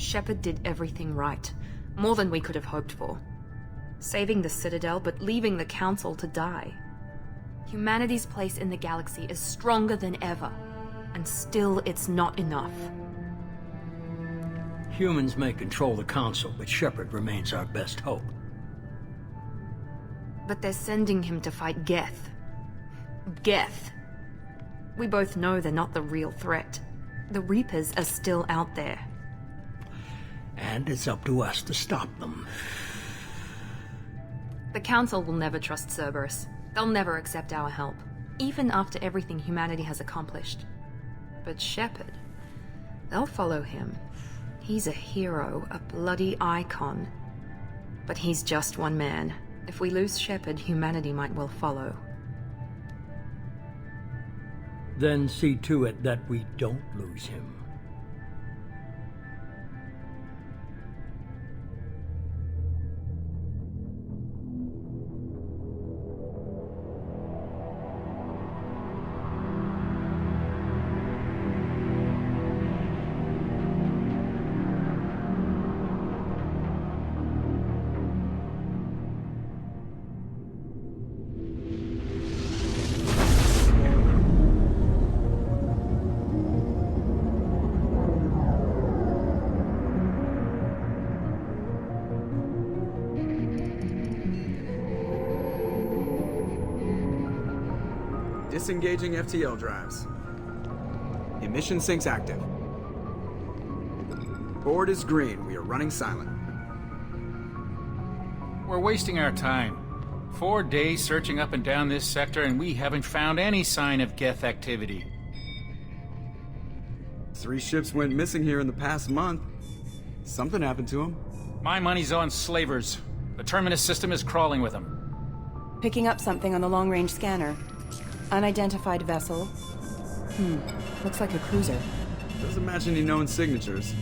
Shepard did everything right. More than we could have hoped for. Saving the Citadel, but leaving the Council to die. Humanity's place in the galaxy is stronger than ever. And still, it's not enough. Humans may control the Council, but Shepard remains our best hope. But they're sending him to fight Geth. Geth. We both know they're not the real threat. The Reapers are still out there. And it's up to us to stop them. The Council will never trust Cerberus. They'll never accept our help, even after everything humanity has accomplished. But Shepard, they'll follow him. He's a hero, a bloody icon. But he's just one man. If we lose Shepard, humanity might well follow. Then see to it that we don't lose him. Disengaging FTL drives. Emission sinks active. Board is green. We are running silent. We're wasting our time. 4 days searching up and down this sector, and we haven't found any sign of Geth activity. 3 ships went missing here in the past month. Something happened to them. My money's on slavers. The Terminus system is crawling with them. Picking up something on the long-range scanner. Unidentified vessel. Looks like a cruiser. Doesn't match any known signatures.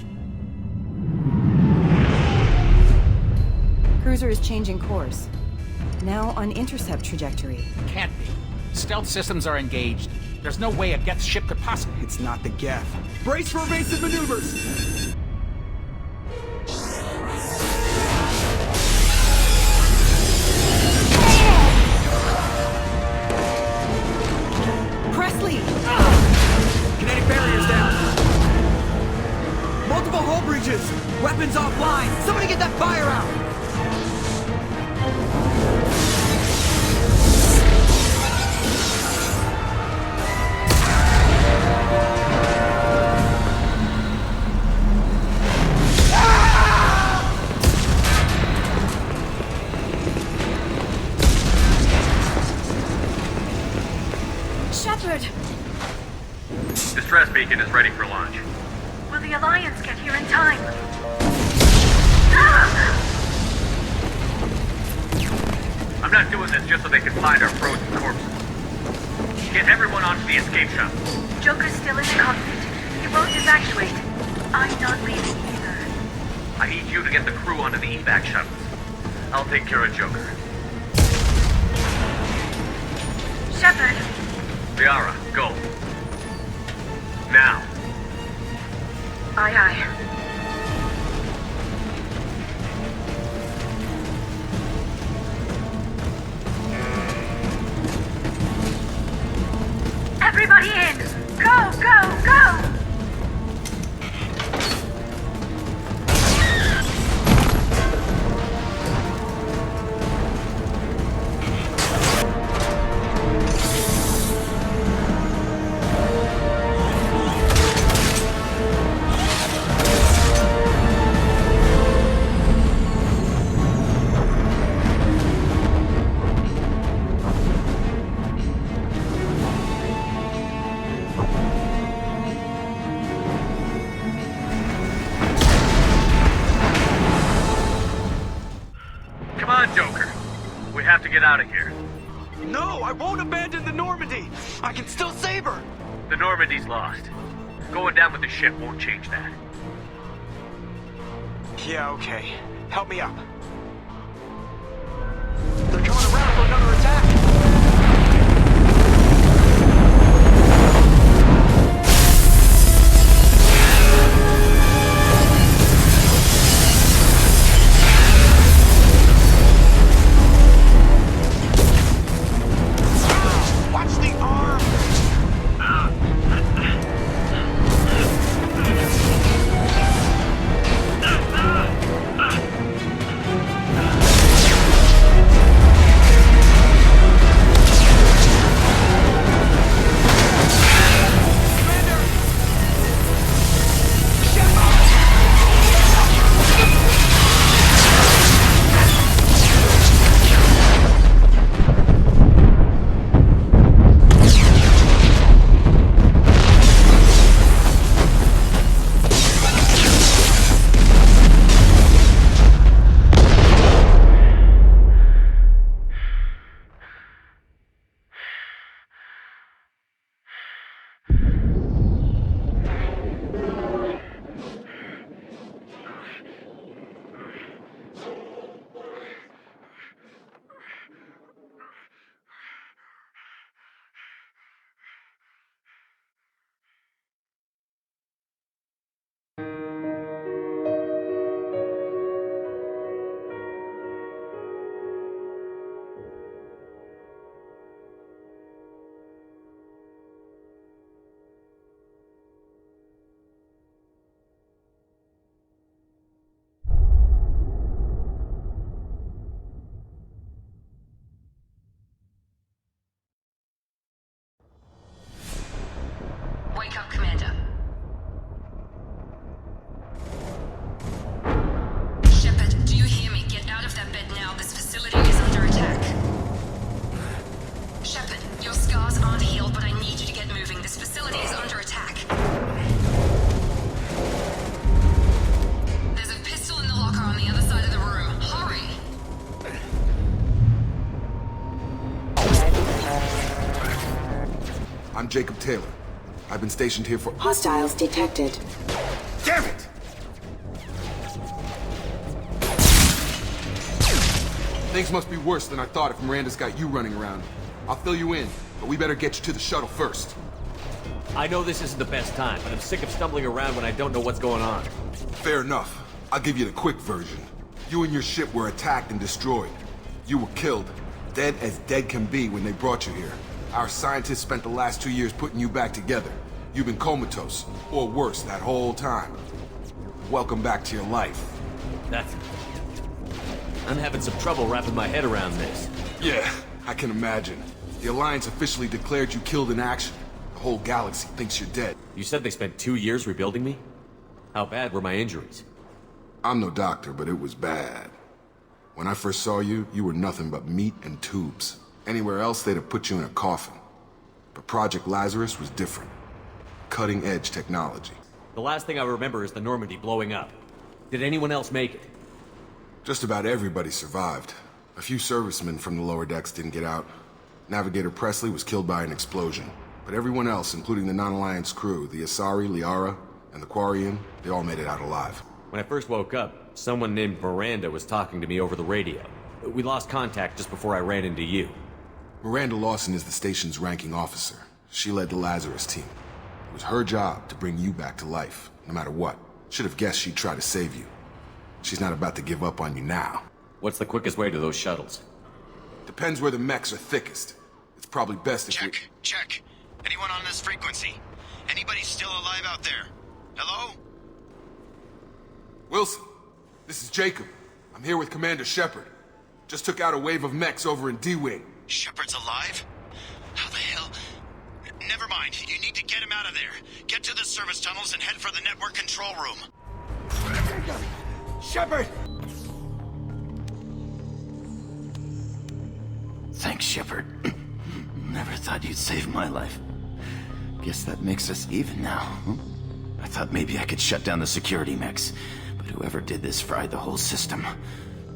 Cruiser is changing course. Now on intercept trajectory. Can't be. Stealth systems are engaged. There's no way a Geth ship could possibly... It's not the Geth. Brace for evasive maneuvers! Kinetic barriers down. Multiple hull breaches. Weapons offline. Somebody get that fire out. Shepard! Distress beacon is ready for launch. Will the Alliance get here in time? I'm not doing this just so they can find our frozen corpses. Get everyone onto the escape shuttle. Joker's still in the cockpit. He won't evacuate. I'm not leaving either. I need you to get the crew onto the evac shuttles. I'll take care of Joker. Shepard! Liara, go. Now. Aye, aye. Everybody in! Go, go, go! Get out of here. No, I won't abandon the Normandy. I can still save her. The Normandy's lost. Going down with the ship won't change that. Yeah, okay. Help me up. They're coming around for another attack. Your scars aren't healed, but I need you to get moving. This facility is under attack. There's a pistol in the locker on the other side of the room. Hurry! I'm Jacob Taylor. I've been stationed here for— Hostiles detected. Damn it! Things must be worse than I thought if Miranda's got you running around. I'll fill you in, but we better get you to the shuttle first. I know this isn't the best time, but I'm sick of stumbling around when I don't know what's going on. Fair enough. I'll give you the quick version. You and your ship were attacked and destroyed. You were killed. Dead as dead can be when they brought you here. Our scientists spent the last 2 years putting you back together. You've been comatose, or worse, that whole time. Welcome back to your life. I'm having some trouble wrapping my head around this. Yeah, I can imagine. The Alliance officially declared you killed in action. The whole galaxy thinks you're dead. You said they spent 2 years rebuilding me? How bad were my injuries? I'm no doctor, but it was bad. When I first saw you, you were nothing but meat and tubes. Anywhere else, they'd have put you in a coffin. But Project Lazarus was different. Cutting-edge technology. The last thing I remember is the Normandy blowing up. Did anyone else make it? Just about everybody survived. A few servicemen from the lower decks didn't get out. Navigator Presley was killed by an explosion. But everyone else, including the non-Alliance crew, the Asari, Liara, and the Quarian, they all made it out alive. When I first woke up, someone named Miranda was talking to me over the radio. We lost contact just before I ran into you. Miranda Lawson is the station's ranking officer. She led the Lazarus team. It was her job to bring you back to life, no matter what. Should have guessed she'd try to save you. She's not about to give up on you now. What's the quickest way to those shuttles? Depends where the mechs are thickest. It's probably best if you— Check. Anyone on this frequency? Anybody still alive out there? Hello? Wilson, this is Jacob. I'm here with Commander Shepard. Just took out a wave of mechs over in D-Wing. Shepard's alive? How the hell? Never mind. You need to get him out of there. Get to the service tunnels and head for the network control room. Shepard! Thanks, Shepard. Never thought you'd save my life. Guess that makes us even now. I thought maybe I could shut down the security mechs, but whoever did this fried the whole system.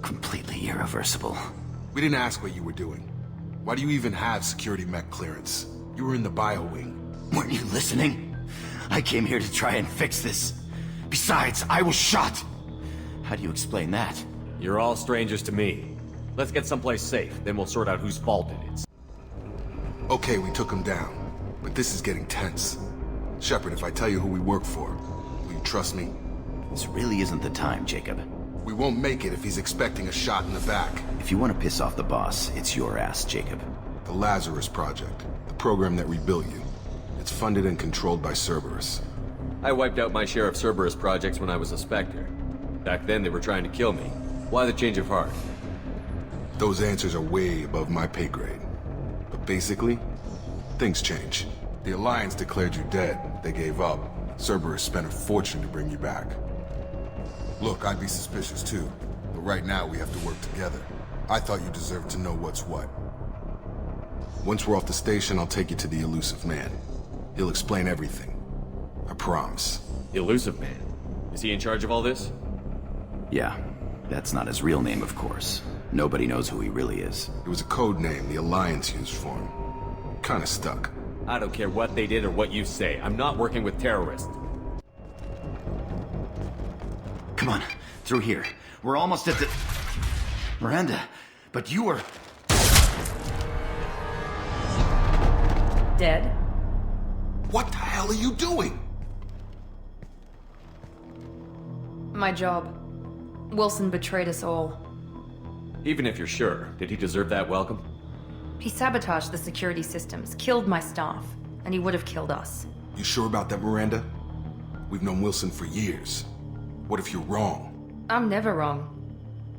Completely irreversible. We didn't ask what you were doing. Why do you even have security mech clearance? You were in the bio wing. Weren't you listening? I came here to try and fix this. Besides, I was shot. How do you explain that? You're all strangers to me. Let's get someplace safe, then we'll sort out whose fault it is. Okay, we took him down, but this is getting tense. Shepard, if I tell you who we work for, will you trust me? This really isn't the time, Jacob. We won't make it if he's expecting a shot in the back. If you want to piss off the boss, it's your ass, Jacob. The Lazarus Project, the program that rebuilt you. It's funded and controlled by Cerberus. I wiped out my share of Cerberus projects when I was a Spectre. Back then they were trying to kill me. Why the change of heart? Those answers are way above my pay grade. But basically, things change. The Alliance declared you dead. They gave up. Cerberus spent a fortune to bring you back. Look, I'd be suspicious too, but right now we have to work together. I thought you deserved to know what's what. Once we're off the station, I'll take you to the Elusive Man. He'll explain everything. I promise. Elusive Man? Is he in charge of all this? Yeah, that's not his real name, of course. Nobody knows who he really is. It was a code name the Alliance used for him. Kinda stuck. I don't care what they did or what you say. I'm not working with terrorists. Come on, through here. We're almost at the... Miranda, but you were... Dead? What the hell are you doing? My job. Wilson betrayed us all. Even if you're sure, did he deserve that welcome? He sabotaged the security systems, killed my staff, and he would have killed us. You sure about that, Miranda? We've known Wilson for years. What if you're wrong? I'm never wrong.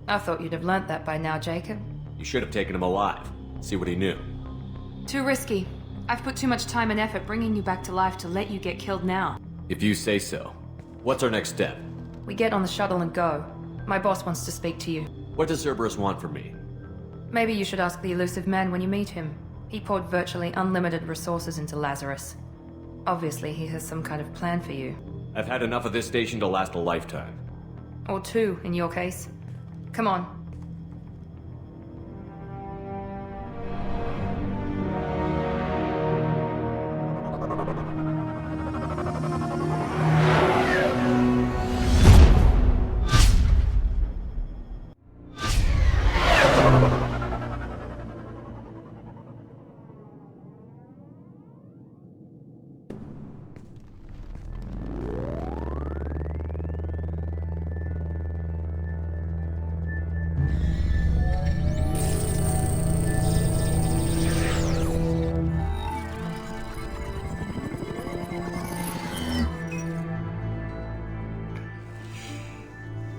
I thought you'd have learnt that by now, Jacob. You should have taken him alive. See what he knew. Too risky. I've put too much time and effort bringing you back to life to let you get killed now. If you say so. What's our next step? We get on the shuttle and go. My boss wants to speak to you. What does Cerberus want from me? Maybe you should ask the Elusive Man when you meet him. He poured virtually unlimited resources into Lazarus. Obviously, he has some kind of plan for you. I've had enough of this station to last a lifetime. Or two, in your case. Come on.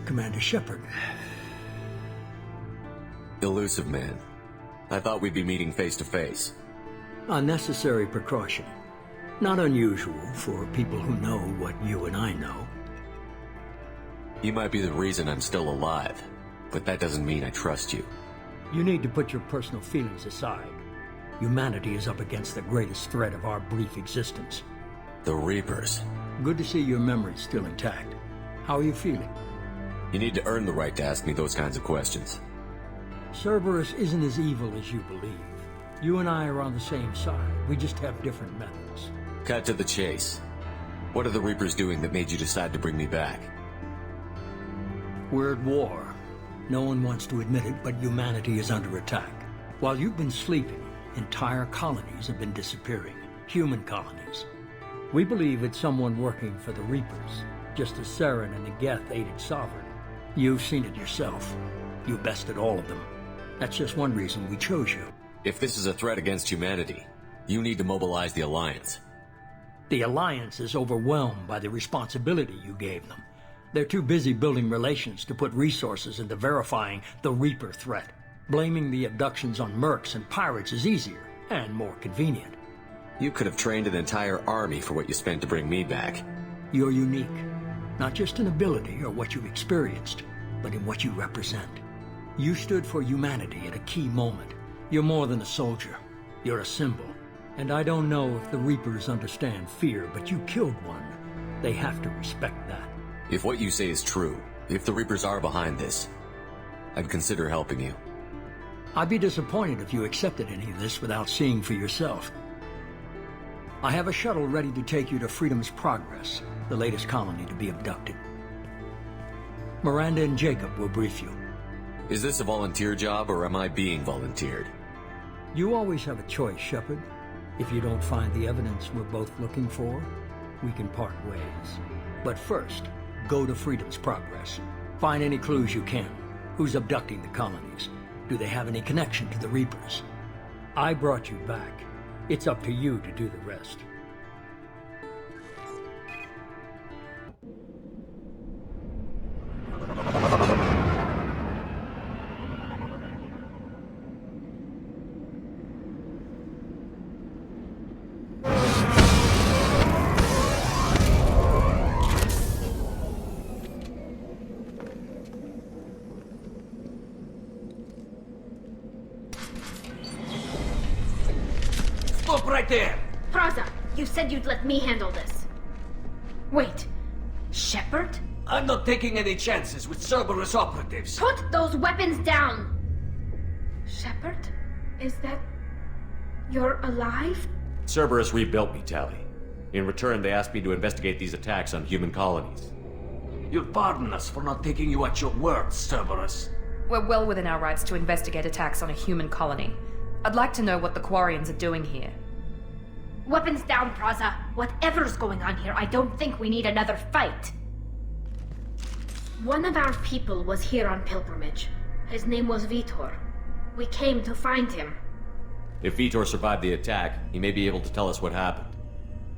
Commander Shepard. Elusive man. I thought we'd be meeting face to face. Unnecessary precaution. Not unusual for people who know what you and I know. You might be the reason I'm still alive, but that doesn't mean I trust you. You need to put your personal feelings aside. Humanity is up against the greatest threat of our brief existence. The Reapers. Good to see your memory's still intact. How are you feeling? You need to earn the right to ask me those kinds of questions. Cerberus isn't as evil as you believe. You and I are on the same side. We just have different methods. Cut to the chase. What are the Reapers doing that made you decide to bring me back? We're at war. No one wants to admit it, but humanity is under attack. While you've been sleeping, entire colonies have been disappearing. Human colonies. We believe it's someone working for the Reapers, just as Saren and the Geth aided Sovereign. You've seen it yourself. You bested all of them. That's just one reason we chose you. If this is a threat against humanity, you need to mobilize the Alliance. The Alliance is overwhelmed by the responsibility you gave them. They're too busy building relations to put resources into verifying the Reaper threat. Blaming the abductions on mercs and pirates is easier and more convenient. You could have trained an entire army for what you spent to bring me back. You're unique. Not just in ability or what you've experienced, but in what you represent. You stood for humanity at a key moment. You're more than a soldier. You're a symbol. And I don't know if the Reapers understand fear, but you killed one. They have to respect that. If what you say is true, if the Reapers are behind this, I'd consider helping you. I'd be disappointed if you accepted any of this without seeing for yourself. I have a shuttle ready to take you to Freedom's Progress, the latest colony to be abducted. Miranda and Jacob will brief you. Is this a volunteer job, or am I being volunteered? You always have a choice, Shepard. If you don't find the evidence we're both looking for, we can part ways. But first, go to Freedom's Progress. Find any clues you can. Who's abducting the colonies? Do they have any connection to the Reapers? I brought you back. It's up to you to do the rest. Stop right there! Praza, you said you'd let me handle this. Wait, Shepard? I'm not taking any chances with Cerberus operatives. Put those weapons down! Shepard? Is that... you're alive? Cerberus rebuilt me, Tally. In return, they asked me to investigate these attacks on human colonies. You'll pardon us for not taking you at your word, Cerberus. We're well within our rights to investigate attacks on a human colony. I'd like to know what the Quarians are doing here. Weapons down, Praza. Whatever's going on here, I don't think we need another fight. One of our people was here on pilgrimage. His name was Vitor. We came to find him. If Vitor survived the attack, he may be able to tell us what happened.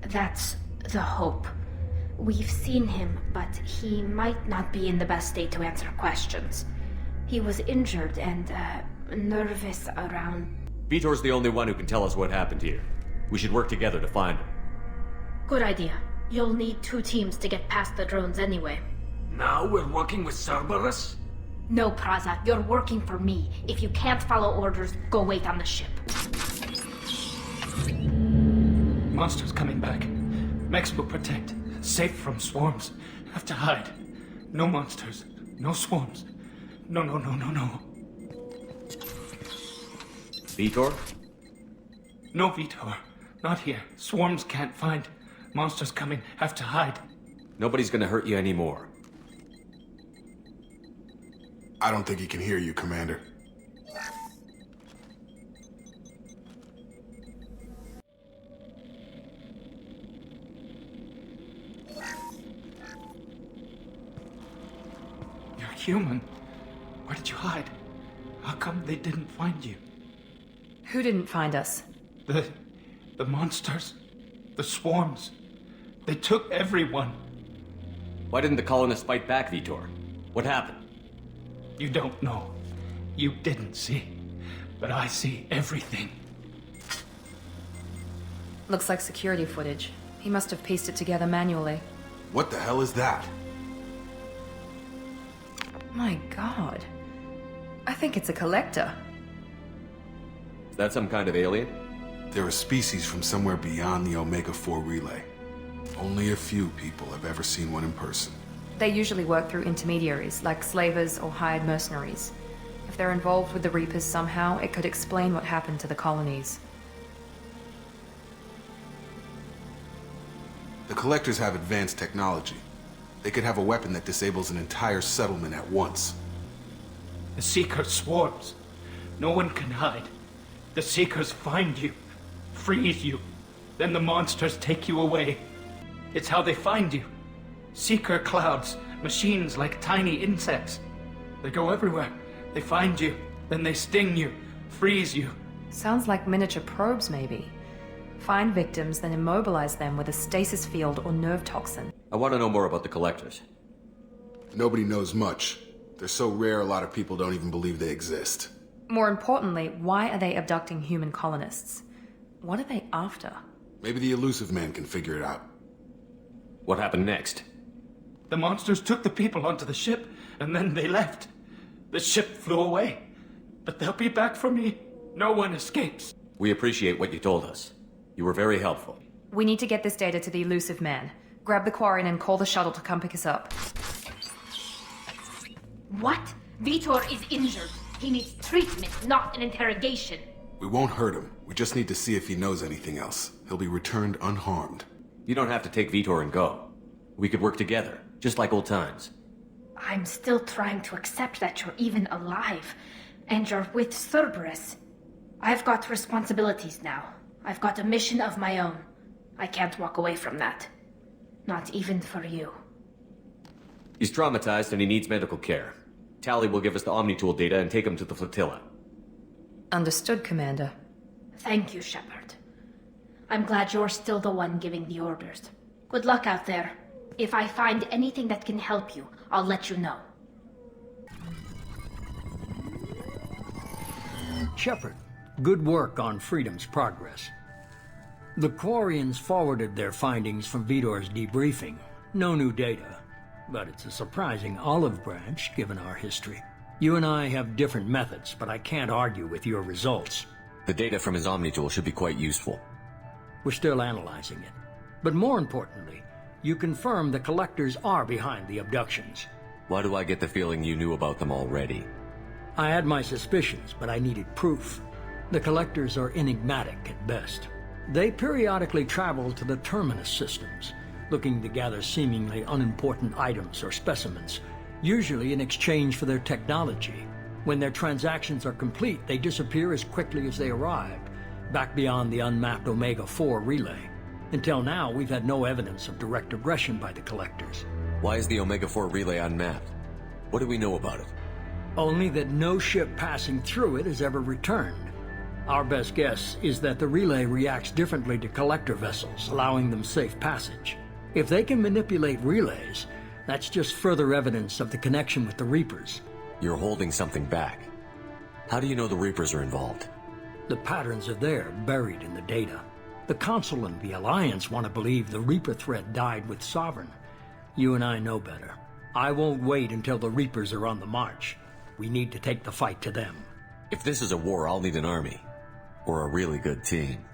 That's the hope. We've seen him, but he might not be in the best state to answer questions. He was injured and, nervous around... Vitor's the only one who can tell us what happened here. We should work together to find him. Good idea. You'll need 2 teams to get past the drones anyway. Now we're working with Cerberus? No, Praza. You're working for me. If you can't follow orders, go wait on the ship. Monsters coming back. Mechs will protect. Safe from swarms. Have to hide. No monsters. No swarms. No. Vitor? No, Vitor. Not here. Swarms can't find. Monsters coming. Have to hide. Nobody's gonna hurt you anymore. I don't think he can hear you, Commander. You're human. Where did you hide? How come they didn't find you? Who didn't find us? The monsters. The swarms. They took everyone. Why didn't the colonists fight back, Vitor? What happened? You don't know. You didn't see. But I see everything. Looks like security footage. He must have pieced it together manually. What the hell is that? My god. I think it's a collector. Is that some kind of alien? They're a species from somewhere beyond the Omega-4 relay. Only a few people have ever seen one in person. They usually work through intermediaries, like slavers or hired mercenaries. If they're involved with the Reapers somehow, it could explain what happened to the colonies. The Collectors have advanced technology. They could have a weapon that disables an entire settlement at once. The Seeker swarms. No one can hide. The Seekers find you, freeze you, then the monsters take you away. It's how they find you. Seeker clouds, machines like tiny insects. They go everywhere. They find you, then they sting you, freeze you. Sounds like miniature probes, maybe. Find victims, then immobilize them with a stasis field or nerve toxin. I want to know more about the Collectors. Nobody knows much. They're so rare, a lot of people don't even believe they exist. More importantly, why are they abducting human colonists? What are they after? Maybe the Elusive Man can figure it out. What happened next? The monsters took the people onto the ship, and then they left. The ship flew away. But they'll be back for me. No one escapes. We appreciate what you told us. You were very helpful. We need to get this data to the Elusive Man. Grab the Quarian and call the shuttle to come pick us up. What? Vitor is injured. He needs treatment, not an interrogation. We won't hurt him. We just need to see if he knows anything else. He'll be returned unharmed. You don't have to take Vitor and go. We could work together, just like old times. I'm still trying to accept that you're even alive, and you're with Cerberus. I've got responsibilities now. I've got a mission of my own. I can't walk away from that. Not even for you. He's traumatized and he needs medical care. Tally will give us the Omnitool data and take him to the flotilla. Understood, Commander. Thank you, Shepard. I'm glad you're still the one giving the orders. Good luck out there. If I find anything that can help you, I'll let you know. Shepard, good work on Freedom's progress. The Quarians forwarded their findings from Vitor's debriefing. No new data, but it's a surprising olive branch given our history. You and I have different methods, but I can't argue with your results. The data from his Omnitool should be quite useful. We're still analyzing it. But more importantly, you confirm the Collectors are behind the abductions. Why do I get the feeling you knew about them already? I had my suspicions, but I needed proof. The Collectors are enigmatic at best. They periodically travel to the Terminus systems, looking to gather seemingly unimportant items or specimens, usually in exchange for their technology. When their transactions are complete, they disappear as quickly as they arrived, back beyond the unmapped Omega-4 relay. Until now, we've had no evidence of direct aggression by the Collectors. Why is the Omega-4 relay unmapped? What do we know about it? Only that no ship passing through it has ever returned. Our best guess is that the relay reacts differently to Collector vessels, allowing them safe passage. If they can manipulate relays, that's just further evidence of the connection with the Reapers. You're holding something back. How do you know the Reapers are involved? The patterns are there, buried in the data. The Council and the Alliance want to believe the Reaper threat died with Sovereign. You and I know better. I won't wait until the Reapers are on the march. We need to take the fight to them. If this is a war, I'll need an army. Or a really good team.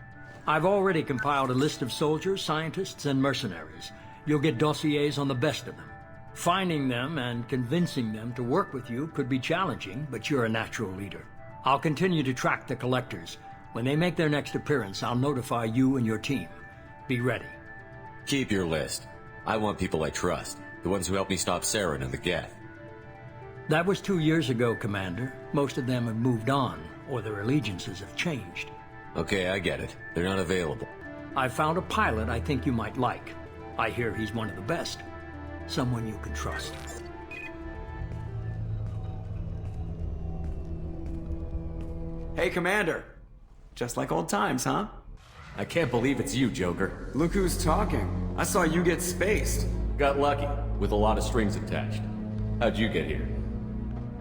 I've already compiled a list of soldiers, scientists, and mercenaries. You'll get dossiers on the best of them. Finding them and convincing them to work with you could be challenging, but you're a natural leader. I'll continue to track the collectors. When they make their next appearance, I'll notify you and your team. Be ready. Keep your list. I want people I trust. The ones who helped me stop Saren and the Geth. That was 2 years ago, Commander. Most of them have moved on, or their allegiances have changed. Okay, I get it. They're not available. I found a pilot I think you might like. I hear he's one of the best. Someone you can trust. Hey, Commander. Just like old times, huh? I can't believe it's you, Joker. Look who's talking. I saw you get spaced. Got lucky, with a lot of strings attached. How'd you get here?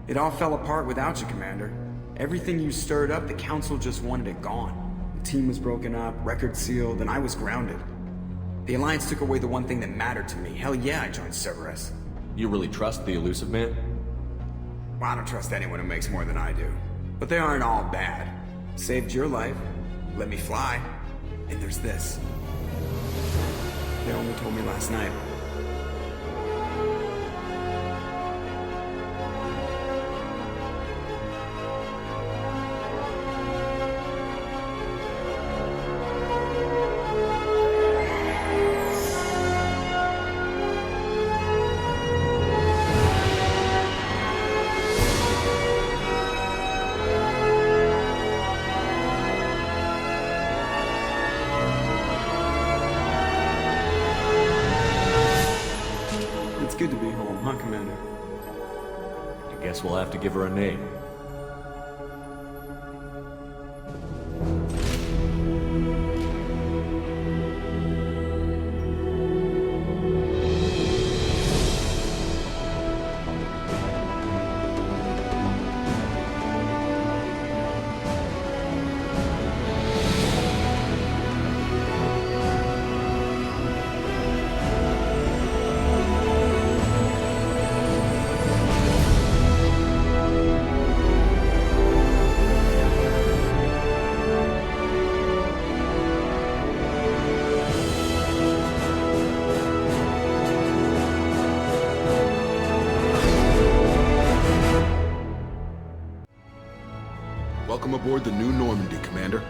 It all fell apart without you, Commander. Everything you stirred up, the Council just wanted it gone. The team was broken up, records sealed, and I was grounded. The Alliance took away the one thing that mattered to me. Hell yeah, I joined Cerberus. You really trust the Elusive Man? Well, I don't trust anyone who makes more than I do. But they aren't all bad. Saved your life, let me fly, and there's this. They only told me last night. Good to be home, huh, Commander? I guess we'll have to give her a name. Welcome aboard the new Normandy, Commander.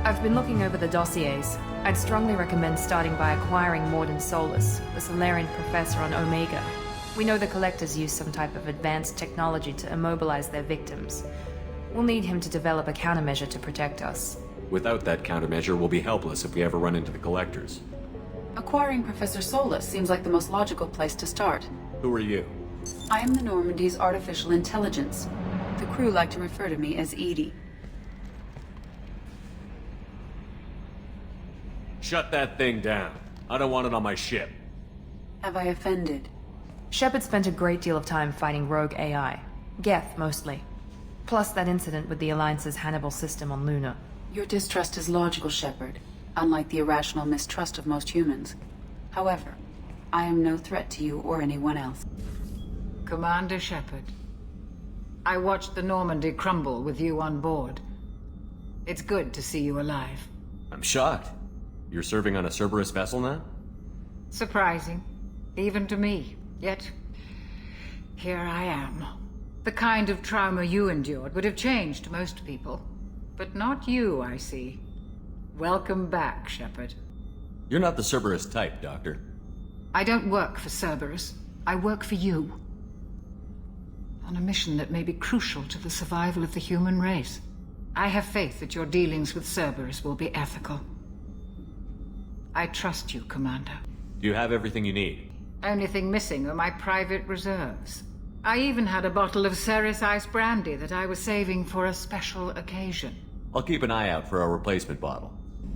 I've been looking over the dossiers. I'd strongly recommend starting by acquiring Morden Solus, the Solarian professor on Omega. We know the Collectors use some type of advanced technology to immobilize their victims. We'll need him to develop a countermeasure to protect us. Without that countermeasure, we'll be helpless if we ever run into the Collectors. Acquiring Professor Solus seems like the most logical place to start. Who are you? I am the Normandy's artificial intelligence. The crew like to refer to me as Edie. Shut that thing down. I don't want it on my ship. Have I offended? Shepard spent a great deal of time fighting rogue AI. Geth, mostly. Plus that incident with the Alliance's Hannibal system on Luna. Your distrust is logical, Shepard, unlike the irrational mistrust of most humans. However, I am no threat to you or anyone else. Commander Shepard, I watched the Normandy crumble with you on board. It's good to see you alive. I'm shocked. You're serving on a Cerberus vessel now? Surprising, even to me. Yet, here I am. The kind of trauma you endured would have changed most people. But not you, I see. Welcome back, Shepard. You're not the Cerberus type, Doctor. I don't work for Cerberus. I work for you. On a mission that may be crucial to the survival of the human race. I have faith that your dealings with Cerberus will be ethical. I trust you, Commander. Do you have everything you need? Only thing missing are my private reserves. I even had a bottle of Ceres Ice Brandy that I was saving for a special occasion. I'll keep an eye out for a replacement bottle.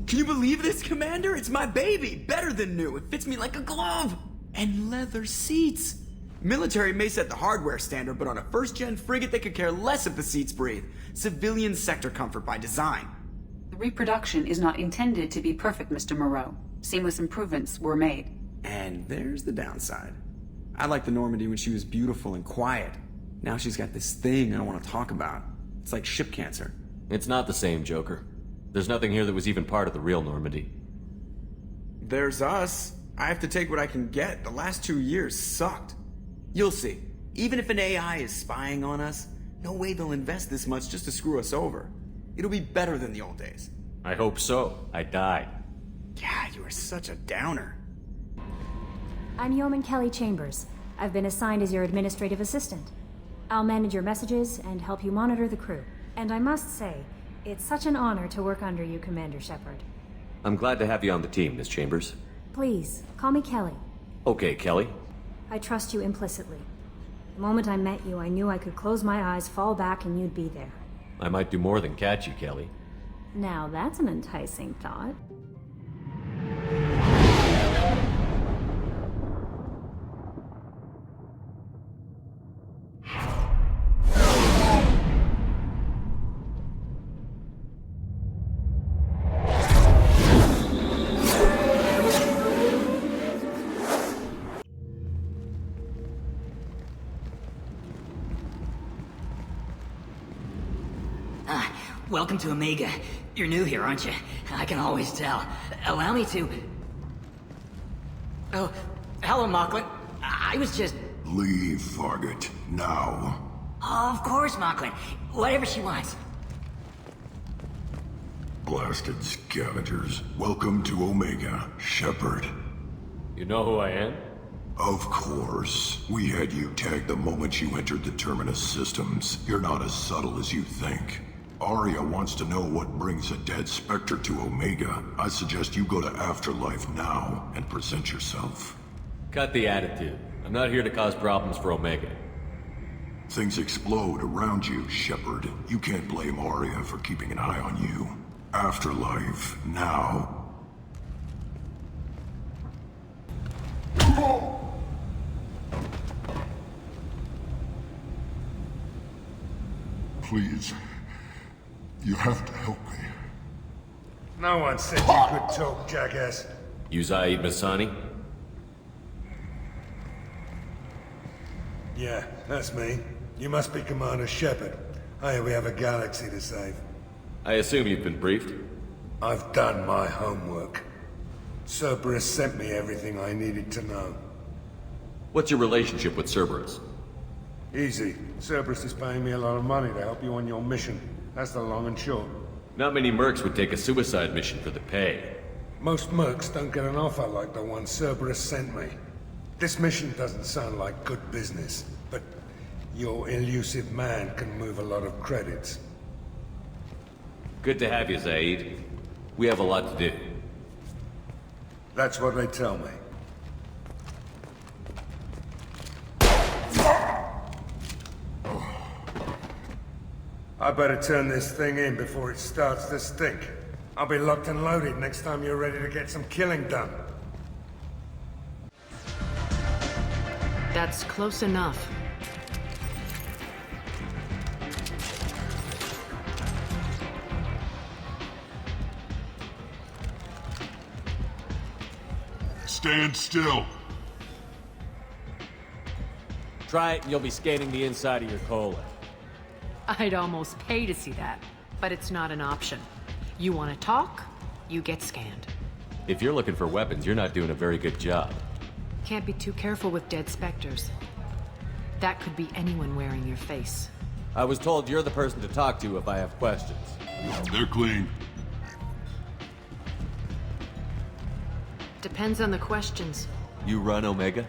Can you believe this, Commander? It's my baby! Better than new. It fits me like a glove! And leather seats! Military may set the hardware standard, but on a first-gen frigate they could care less if the seats breathe. Civilian sector comfort by design. The reproduction is not intended to be perfect, Mr. Moreau. Seamless improvements were made. And there's the downside. I liked the Normandy when she was beautiful and quiet. Now she's got this thing I don't want to talk about. It's like ship cancer. It's not the same, Joker. There's nothing here that was even part of the real Normandy. There's us. I have to take what I can get. The last 2 years sucked. You'll see. Even if an AI is spying on us, no way they'll invest this much just to screw us over. It'll be better than the old days. I hope so. I died. Yeah, you are such a downer. I'm Yeoman Kelly Chambers. I've been assigned as your administrative assistant. I'll manage your messages and help you monitor the crew. And I must say, it's such an honor to work under you, Commander Shepard. I'm glad to have you on the team, Miss Chambers. Please, call me Kelly. Okay, Kelly. I trust you implicitly. The moment I met you, I knew I could close my eyes, fall back, and you'd be there. I might do more than catch you, Kelly. Now that's an enticing thought. Welcome to Omega. You're new here, aren't you? I can always tell. Allow me to... Oh, hello, Mocklin. I was just... Leave, Fargate. Now. Of course, Mocklin. Whatever she wants. Blasted scavengers. Welcome to Omega, Shepard. You know who I am? Of course. We had you tagged the moment you entered the Terminus systems. You're not as subtle as you think. Arya wants to know what brings a dead Spectre to Omega. I suggest you go to Afterlife now and present yourself. Cut the attitude. I'm not here to cause problems for Omega. Things explode around you, Shepard. You can't blame Arya for keeping an eye on you. Afterlife now. Please. You have to help me. No one said you could talk, jackass. You Zaid Masani? Yeah, that's me. You must be Commander Shepard. Hey, we have a galaxy to save. I assume you've been briefed? I've done my homework. Cerberus sent me everything I needed to know. What's your relationship with Cerberus? Easy. Cerberus is paying me a lot of money to help you on your mission. That's the long and short. Not many mercs would take a suicide mission for the pay. Most mercs don't get an offer like the one Cerberus sent me. This mission doesn't sound like good business, but your elusive man can move a lot of credits. Good to have you, Zaid. We have a lot to do. That's what they tell me. I better turn this thing in before it starts to stink. I'll be locked and loaded next time you're ready to get some killing done. That's close enough. Stand still. Try it and you'll be scanning the inside of your colon. I'd almost pay to see that, but it's not an option. You want to talk, you get scanned. If you're looking for weapons, you're not doing a very good job. Can't be too careful with dead specters. That could be anyone wearing your face. I was told you're the person to talk to if I have questions. They're clean. Depends on the questions. You run Omega?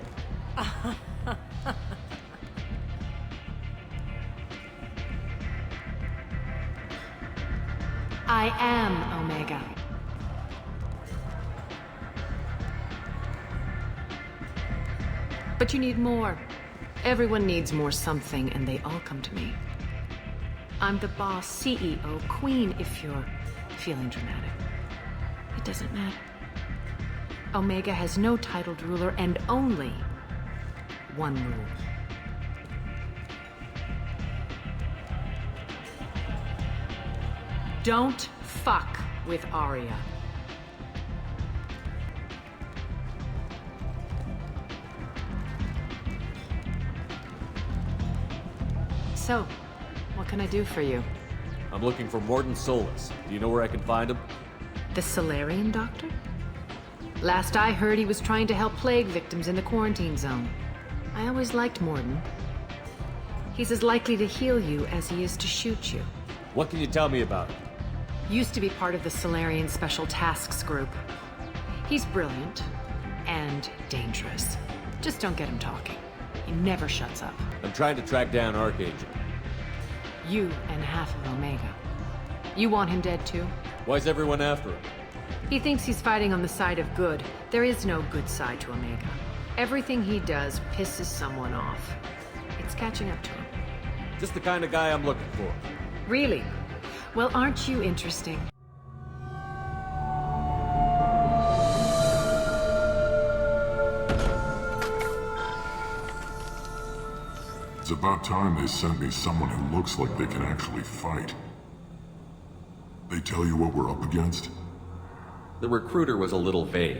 I am Omega. But you need more. Everyone needs more something, and they all come to me. I'm the boss, CEO, queen, if you're feeling dramatic. It doesn't matter. Omega has no titled ruler and only one rule. Don't fuck with Arya. So, what can I do for you? I'm looking for Morton Solus. Do you know where I can find him? The Solarian doctor? Last I heard, he was trying to help plague victims in the quarantine zone. I always liked Morton. He's as likely to heal you as he is to shoot you. What can you tell me about him? Used to be part of the Solarian Special Tasks Group. He's brilliant and dangerous. Just don't get him talking. He never shuts up. I'm trying to track down Archangel. You and half of Omega. You want him dead too? Why's everyone after him? He thinks he's fighting on the side of good. There is no good side to Omega. Everything he does pisses someone off. It's catching up to him. Just the kind of guy I'm looking for. Really? Well, aren't you interesting? It's about time they sent me someone who looks like they can actually fight. They tell you what we're up against? The recruiter was a little vague.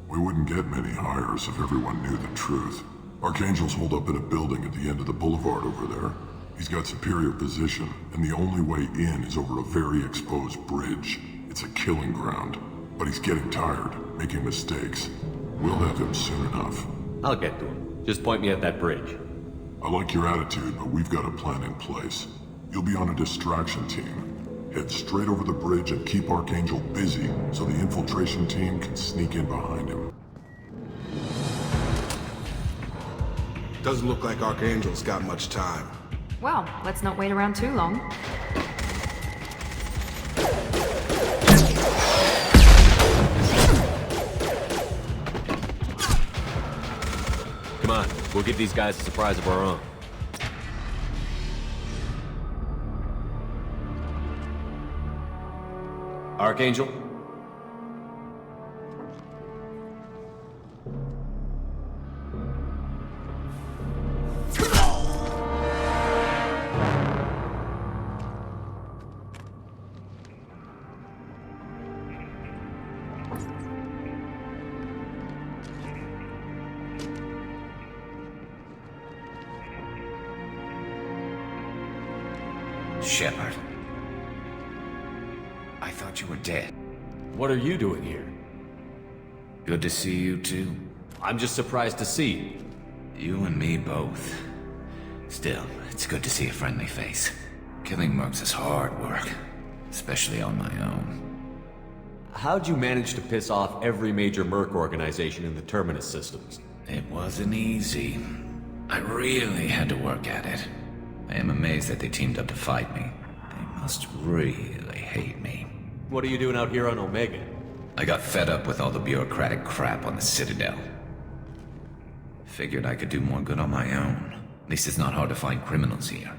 We wouldn't get many hires if everyone knew the truth. Archangel's holed up in a building at the end of the boulevard over there. He's got superior position, and the only way in is over a very exposed bridge. It's a killing ground. But he's getting tired, making mistakes. We'll have him soon enough. I'll get to him. Just point me at that bridge. I like your attitude, but we've got a plan in place. You'll be on a distraction team. Head straight over the bridge and keep Archangel busy so the infiltration team can sneak in behind him. Doesn't look like Archangel's got much time. Well, let's not wait around too long. Come on, we'll give these guys a surprise of our own. Archangel? Shepard. I thought you were dead. What are you doing here? Good to see you too. I'm just surprised to see you. You and me both. Still, it's good to see a friendly face. Killing mercs is hard work, especially on my own. How'd you manage to piss off every major merc organization in the Terminus systems? It wasn't easy. I really had to work at it. I am amazed that they teamed up to fight me. They must really hate me. What are you doing out here on Omega? I got fed up with all the bureaucratic crap on the Citadel. Figured I could do more good on my own. At least it's not hard to find criminals here.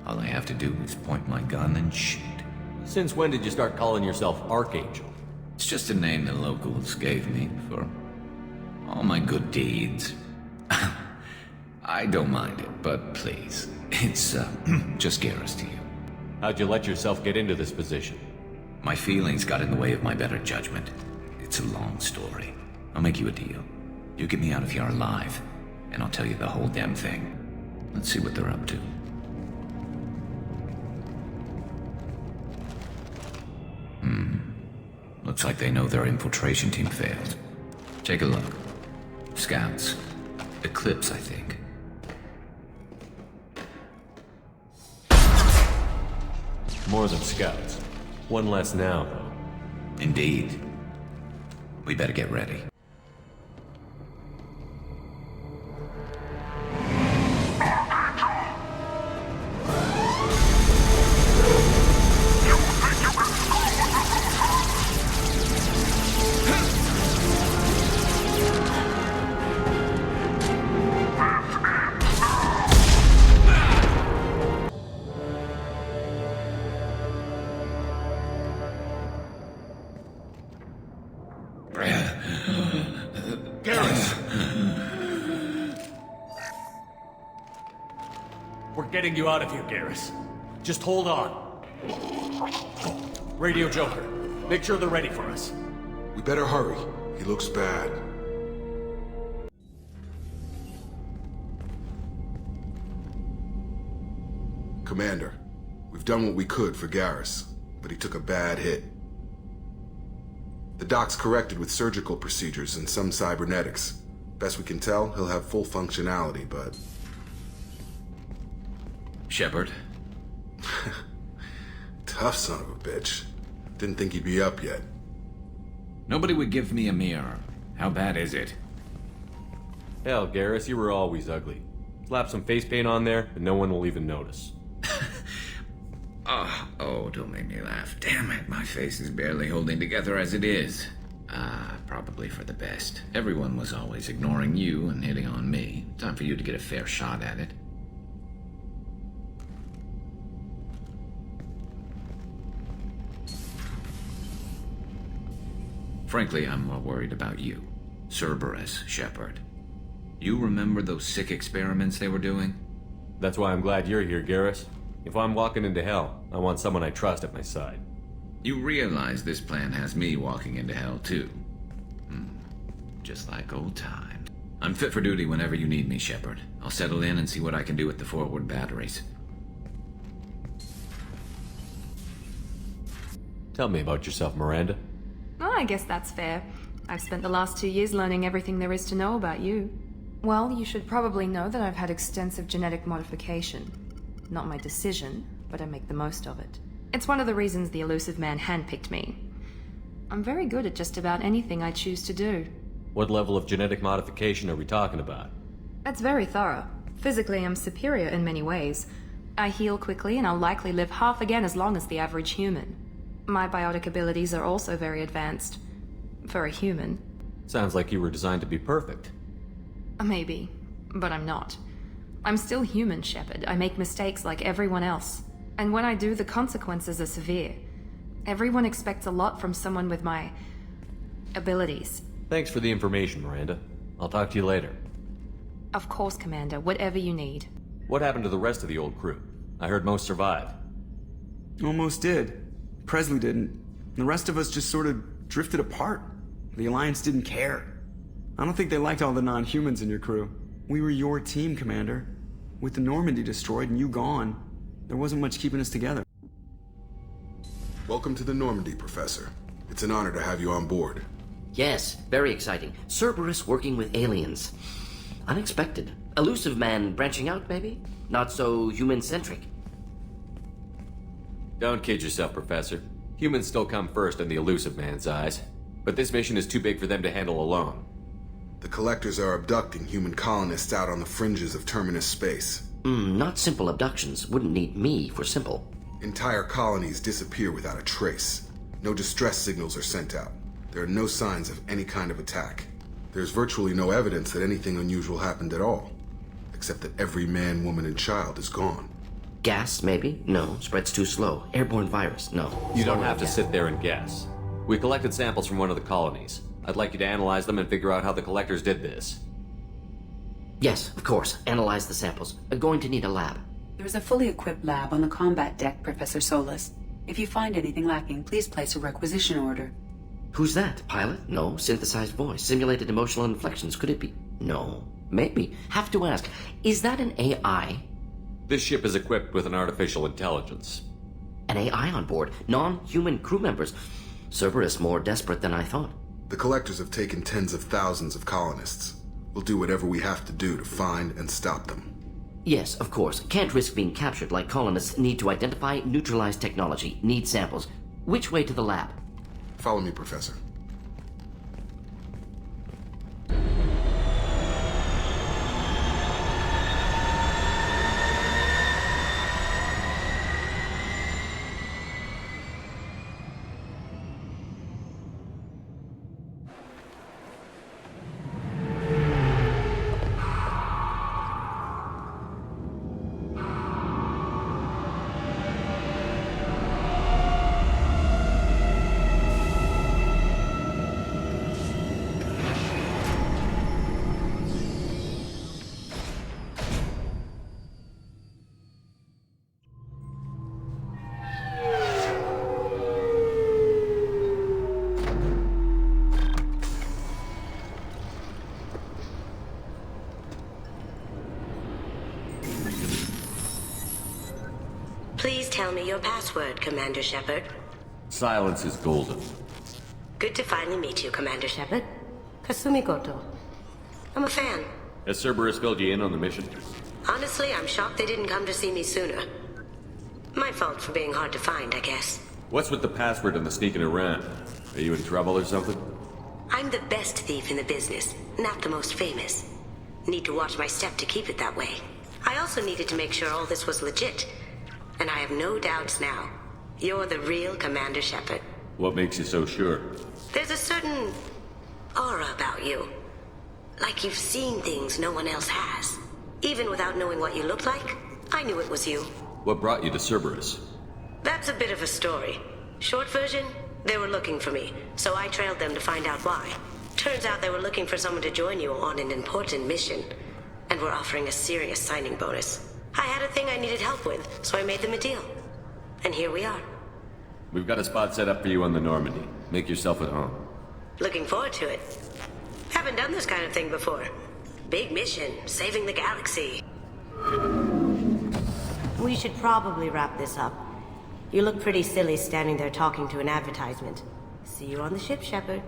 All I have to do is point my gun and shoot. Since when did you start calling yourself Archangel? It's just a name the locals gave me for all my good deeds. I don't mind it, but please, it's just Garrus to you. How'd you let yourself get into this position? My feelings got in the way of my better judgment. It's a long story. I'll make you a deal. You get me out of here alive, and I'll tell you the whole damn thing. Let's see what they're up to. Looks like they know their infiltration team failed. Take a look. Scouts. Eclipse, I think. More than scouts. One less now, though. Indeed. We better get ready. We're getting you out of here, Garrus. Just hold on. Radio Joker, make sure they're ready for us. We better hurry. He looks bad. Commander, we We've done what we could for Garrus, but he took a bad hit. The doc's corrected with surgical procedures and some cybernetics. Best we can tell, he'll have full functionality, but... Shepard? Tough son of a bitch. Didn't think he'd be up yet. Nobody would give me a mirror. How bad is it? Hell, Garrus, you were always ugly. Slap some face paint on there, and no one will even notice. Oh, don't make me laugh. Damn it, my face is barely holding together as it is. Probably for the best. Everyone was always ignoring you and hitting on me. Time for you to get a fair shot at it. Frankly, I'm more worried about you. Cerberus, Shepard. You remember those sick experiments they were doing? That's why I'm glad you're here, Garrus. If I'm walking into hell, I want someone I trust at my side. You realize this plan has me walking into hell, too. Just like old times. I'm fit for duty whenever you need me, Shepard. I'll settle in and see what I can do with the forward batteries. Tell me about yourself, Miranda. Oh, I guess that's fair. I've spent the last 2 years learning everything there is to know about you. Well, you should probably know that I've had extensive genetic modification. Not my decision, but I make the most of it. It's one of the reasons the elusive man handpicked me. I'm very good at just about anything I choose to do. What level of genetic modification are we talking about? That's very thorough. Physically, I'm superior in many ways. I heal quickly, and I'll likely live half again as long as the average human. My biotic abilities are also very advanced. For a human. Sounds like you were designed to be perfect. Maybe, but I'm not. I'm still human, Shepard. I make mistakes like everyone else. And when I do, the consequences are severe. Everyone expects a lot from someone with my... abilities. Thanks for the information, Miranda. I'll talk to you later. Of course, Commander. Whatever you need. What happened to the rest of the old crew? I heard most survived. Almost did. Presley didn't. The rest of us just sort of drifted apart. The Alliance didn't care. I don't think they liked all the non-humans in your crew. We were your team, Commander. With the Normandy destroyed and you gone, there wasn't much keeping us together. Welcome to the Normandy, Professor. It's an honor to have you on board. Yes, very exciting. Cerberus working with aliens. Unexpected. Elusive man branching out, maybe? Not so human-centric. Don't kid yourself, Professor. Humans still come first in the elusive man's eyes. But this mission is too big for them to handle alone. The Collectors are abducting human colonists out on the fringes of Terminus space. Not simple abductions. Wouldn't need me for simple. Entire colonies disappear without a trace. No distress signals are sent out. There are no signs of any kind of attack. There's virtually no evidence that anything unusual happened at all. Except that every man, woman, and child is gone. Gas, maybe? No. Spreads too slow. Airborne virus? No. You don't have to sit there and guess. We collected samples from one of the colonies. I'd like you to analyze them and figure out how the Collectors did this. Yes, of course. Analyze the samples. Going to need a lab. There's a fully equipped lab on the combat deck, Professor Solis. If you find anything lacking, please place a requisition order. Who's that? Pilot? No. Synthesized voice. Simulated emotional inflections. Could it be? No. Maybe. Have to ask. Is that an AI? This ship is equipped with an artificial intelligence. An AI on board? Non-human crew members? Cerberus more desperate than I thought. The Collectors have taken tens of thousands of colonists. We'll do whatever we have to do to find and stop them. Yes, of course. Can't risk being captured like colonists need to identify, neutralize technology, need samples. Which way to the lab? Follow me, Professor. your password, Commander Shepard? Silence is golden. Good to finally meet you, Commander Shepard. Kasumi Goto. I'm a fan. Has Cerberus filled you in on the mission? Honestly, I'm shocked they didn't come to see me sooner. My fault for being hard to find, I guess. What's with the password and the sneaking around? Are you in trouble or something? I'm the best thief in the business, not the most famous. Need to watch my step to keep it that way. I also needed to make sure all this was legit. And I have no doubts now. You're the real Commander Shepard. What makes you so sure? There's a certain aura about you. Like you've seen things no one else has. Even without knowing what you looked like, I knew it was you. What brought you to Cerberus? That's a bit of a story. Short version, they were looking for me, so I trailed them to find out why. Turns out they were looking for someone to join you on an important mission, and were offering a serious signing bonus. I had a thing I needed help with, so I made them a deal. And here we are. We've got a spot set up for you on the Normandy. Make yourself at home. Looking forward to it. Haven't done this kind of thing before. Big mission, saving the galaxy. We should probably wrap this up. You look pretty silly standing there talking to an advertisement. See you on the ship, Shepard.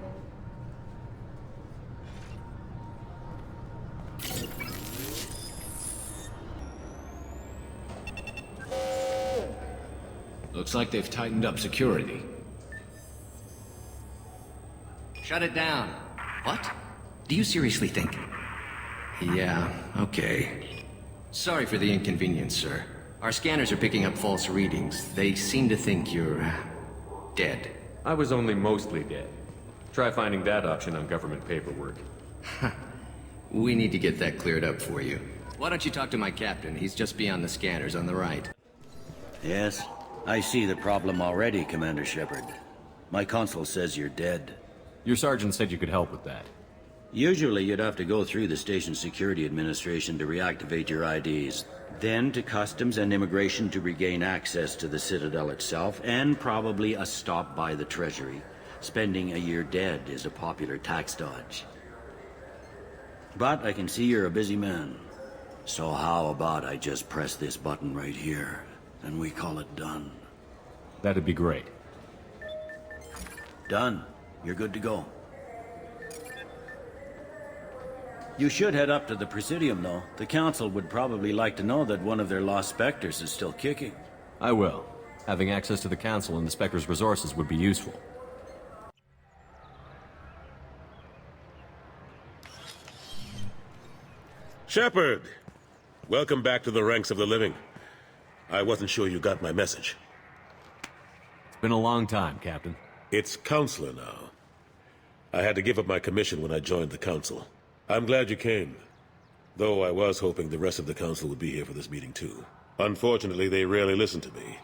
Looks like they've tightened up security. Shut it down. What? Do you seriously think? Yeah, okay. Sorry for the inconvenience, sir. Our scanners are picking up false readings. They seem to think you're dead. I was only mostly dead. Try finding that option on government paperwork. We need to get that cleared up for you. Why don't you talk to my captain? He's just beyond the scanners on the right. Yes, I see the problem already, Commander Shepard. My consul says you're dead. Your sergeant said you could help with that. Usually you'd have to go through the station security administration to reactivate your IDs, then to customs and immigration to regain access to the Citadel itself, and probably a stop by the Treasury. Spending a year dead is a popular tax dodge. But I can see you're a busy man. So how about I just press this button right here, and we call it done? That'd be great. Done. You're good to go. You should head up to the Presidium, though. The Council would probably like to know that one of their lost Spectres is still kicking. I will. Having access to the Council and the Spectre's resources would be useful. Shepard! Welcome back to the ranks of the living. I wasn't sure you got my message. It's been a long time, Captain. It's Counselor now. I had to give up my commission when I joined the Council. I'm glad you came. Though I was hoping the rest of the Council would be here for this meeting too. Unfortunately, they rarely listen to me.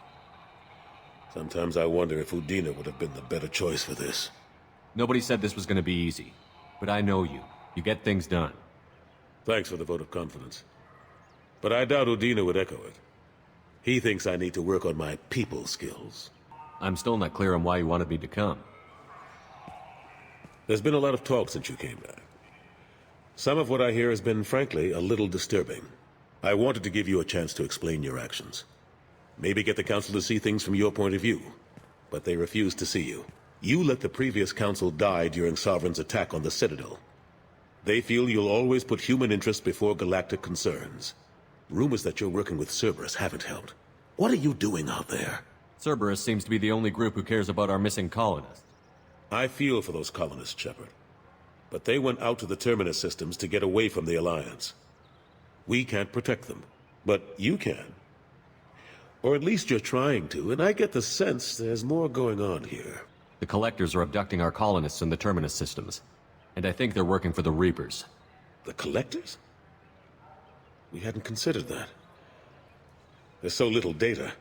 Sometimes I wonder if Udina would have been the better choice for this. Nobody said this was going to be easy. But I know you. You get things done. Thanks for the vote of confidence. But I doubt Udina would echo it. He thinks I need to work on my people skills. I'm still not clear on why you wanted me to come. There's been a lot of talk since you came back. Some of what I hear has been, frankly, a little disturbing. I wanted to give you a chance to explain your actions. Maybe get the Council to see things from your point of view. But they refused to see you. You let the previous Council die during Sovereign's attack on the Citadel. They feel you'll always put human interests before galactic concerns. Rumors that you're working with Cerberus haven't helped. What are you doing out there? Cerberus seems to be the only group who cares about our missing colonists. I feel for those colonists, Shepard. But they went out to the Terminus systems to get away from the Alliance. We can't protect them, but you can. Or at least you're trying to, and I get the sense there's more going on here. The Collectors are abducting our colonists in the Terminus systems. And I think they're working for the Reapers. The Collectors? We hadn't considered that. There's so little data.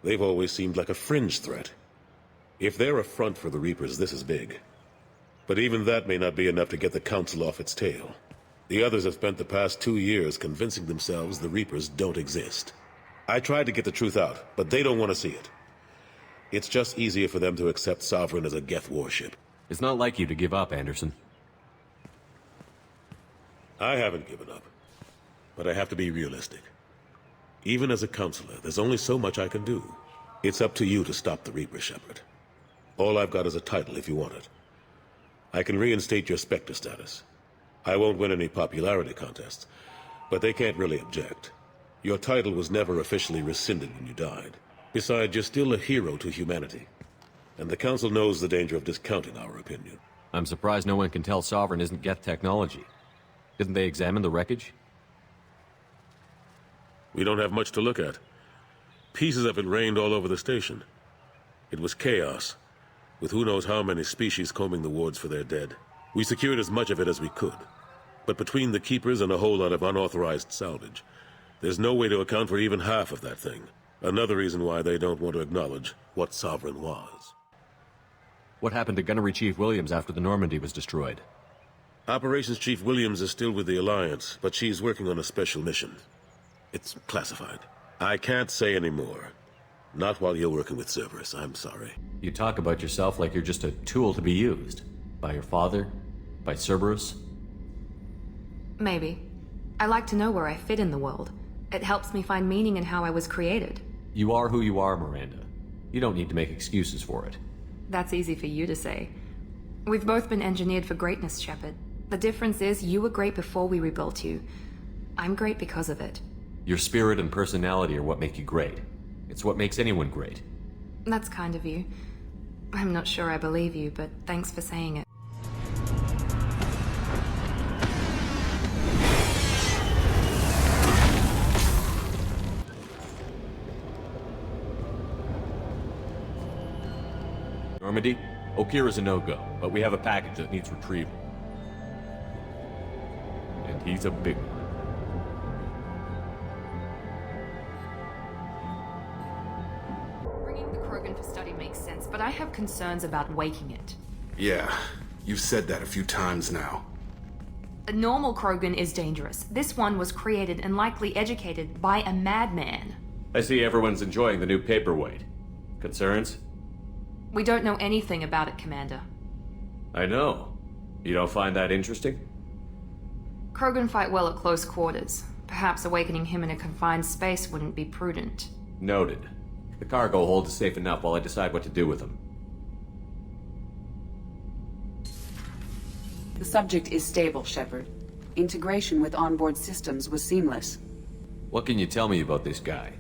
They've always seemed like a fringe threat. If they're a front for the Reapers, this is big. But even that may not be enough to get the Council off its tail. The others have spent the past 2 years convincing themselves the Reapers don't exist. I tried to get the truth out, but they don't want to see it. It's just easier for them to accept Sovereign as a Geth warship. It's not like you to give up, Anderson. I haven't given up. But I have to be realistic. Even as a counselor, there's only so much I can do. It's up to you to stop the Reaper, Shepard. All I've got is a title if you want it. I can reinstate your Spectre status. I won't win any popularity contests, but they can't really object. Your title was never officially rescinded when you died. Besides, you're still a hero to humanity. And the Council knows the danger of discounting our opinion. I'm surprised no one can tell Sovereign isn't Geth technology. Didn't they examine the wreckage? We don't have much to look at. Pieces of it rained all over the station. It was chaos, with who knows how many species combing the wards for their dead. We secured as much of it as we could. But between the Keepers and a whole lot of unauthorized salvage, there's no way to account for even half of that thing. Another reason why they don't want to acknowledge what Sovereign was. What happened to Gunnery Chief Williams after the Normandy was destroyed? Operations Chief Williams is still with the Alliance, but she's working on a special mission. It's classified. I can't say any more. Not while you're working with Cerberus, I'm sorry. You talk about yourself like you're just a tool to be used. By your father? By Cerberus? Maybe. I like to know where I fit in the world. It helps me find meaning in how I was created. You are who you are, Miranda. You don't need to make excuses for it. That's easy for you to say. We've both been engineered for greatness, Shepard. The difference is you were great before we rebuilt you. I'm great because of it. Your spirit and personality are what make you great. It's what makes anyone great. That's kind of you. I'm not sure I believe you, but thanks for saying it. Normandy, Okira's a no-go, but we have a package that needs retrieval. And he's a big one. Bringing the Krogan for study makes sense, but I have concerns about waking it. Yeah, you've said that a few times now. A normal Krogan is dangerous. This one was created and likely educated by a madman. I see everyone's enjoying the new paperweight. Concerns? We don't know anything about it, Commander. I know. You don't find that interesting? Krogan fight well at close quarters. Perhaps awakening him in a confined space wouldn't be prudent. Noted. The cargo hold is safe enough while I decide what to do with him. The subject is stable, Shepard. Integration with onboard systems was seamless. What can you tell me about this guy?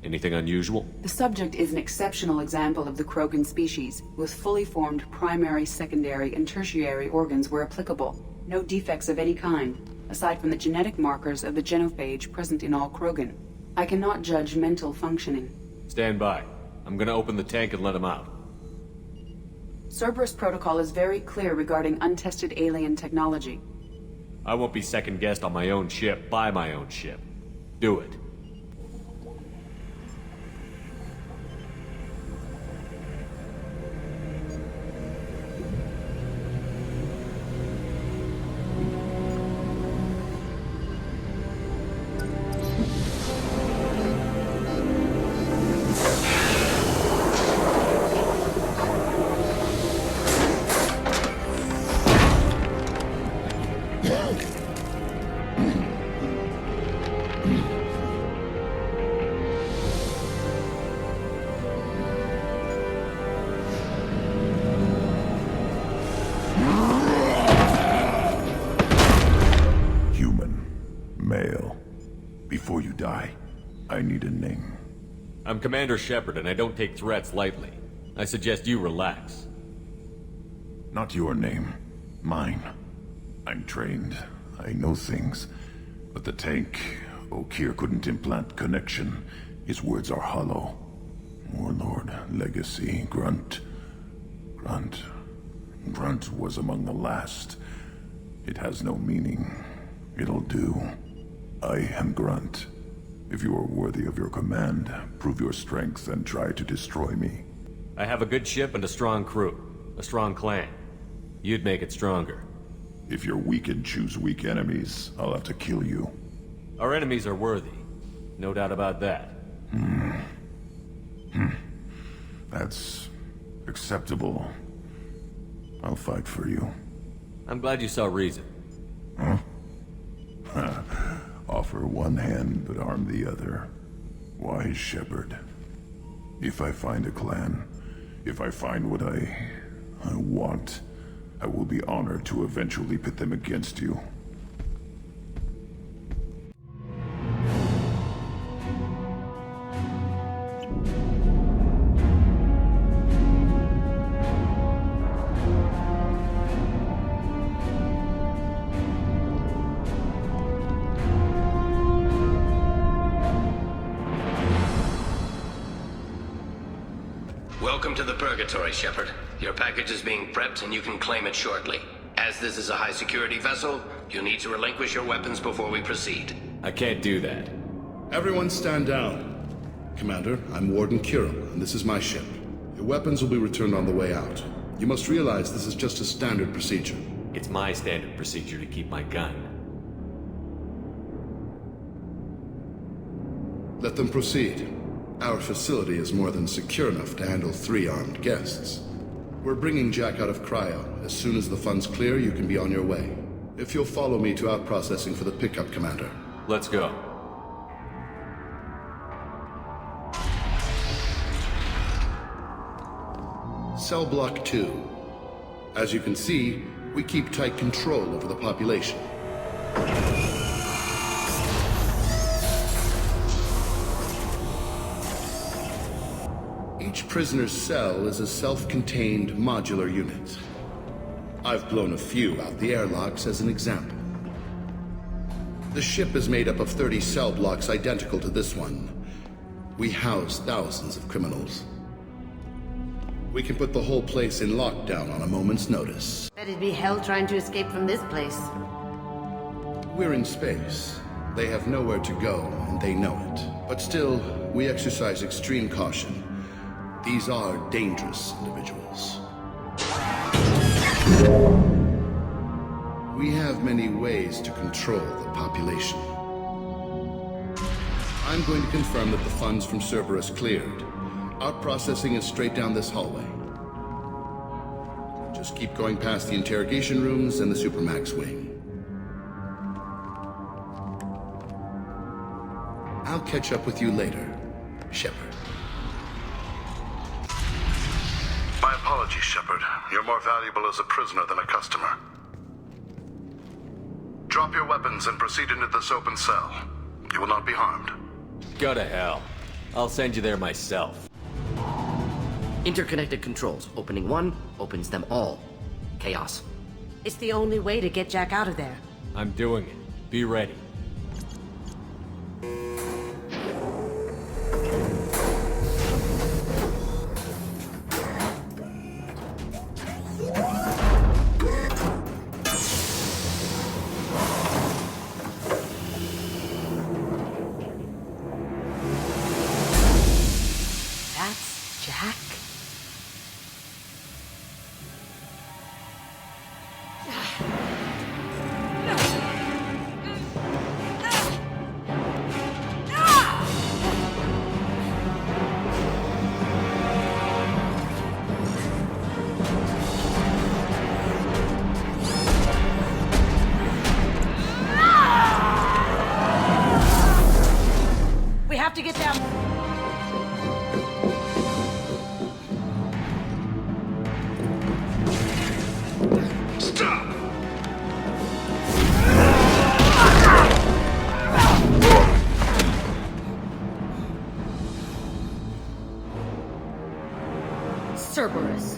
Anything unusual? The subject is an exceptional example of the Krogan species, with fully formed primary, secondary, and tertiary organs where applicable. No defects of any kind, aside from the genetic markers of the genophage present in all Krogan. I cannot judge mental functioning. Stand by. I'm gonna open the tank and let him out. Cerberus protocol is very clear regarding untested alien technology. I won't be second-guessed on my own ship, by my own ship. Do it. Before you die, I need a name. I'm Commander Shepard, and I don't take threats lightly. I suggest you relax. Not your name. Mine. I'm trained. I know things. But the tank, Okir couldn't implant connection. His words are hollow. Warlord, Legacy, Grunt. Grunt was among the last. It has no meaning. It'll do. I am Grunt. If you are worthy of your command, prove your strength and try to destroy me. I have a good ship and a strong crew. A strong clan. You'd make it stronger. If you're weak and choose weak enemies, I'll have to kill you. Our enemies are worthy. No doubt about that. That's acceptable. I'll fight for you. I'm glad you saw reason. Huh? Offer one hand, but arm the other. Wise Shepard. If I find a clan, if I find what I want, I will be honored to eventually pit them against you. Welcome to the Purgatory, Shepard. Your package is being prepped and you can claim it shortly. As this is a high-security vessel, you'll need to relinquish your weapons before we proceed. I can't do that. Everyone stand down. Commander, I'm Warden Kirill, and this is my ship. Your weapons will be returned on the way out. You must realize this is just a standard procedure. It's my standard procedure to keep my gun. Let them proceed. Our facility is more than secure enough to handle 3 armed guests. We're bringing Jack out of cryo. As soon as the funds clear, you can be on your way. If you'll follow me to out-processing for the pickup, Commander. Let's go. Cell Block 2. As you can see, we keep tight control over the population. Each prisoner's cell is a self-contained modular unit. I've blown a few out the airlocks as an example. The ship is made up of 30 cell blocks identical to this one. We house thousands of criminals. We can put the whole place in lockdown on a moment's notice. Bet it'd be hell trying to escape from this place. We're in space. They have nowhere to go, and they know it. But still, we exercise extreme caution. These are dangerous individuals. We have many ways to control the population. I'm going to confirm that the funds from Cerberus cleared. Out-processing is straight down this hallway. Just keep going past the interrogation rooms and the Supermax wing. I'll catch up with you later, Shepard. My apologies, Shepard. You're more valuable as a prisoner than a customer. Drop your weapons and proceed into this open cell. You will not be harmed. Go to hell. I'll send you there myself. Interconnected controls. Opening one opens them all. Chaos. It's the only way to get Jack out of there. I'm doing it. Be ready. That's Jack? We have to get down. Stop! Cerberus.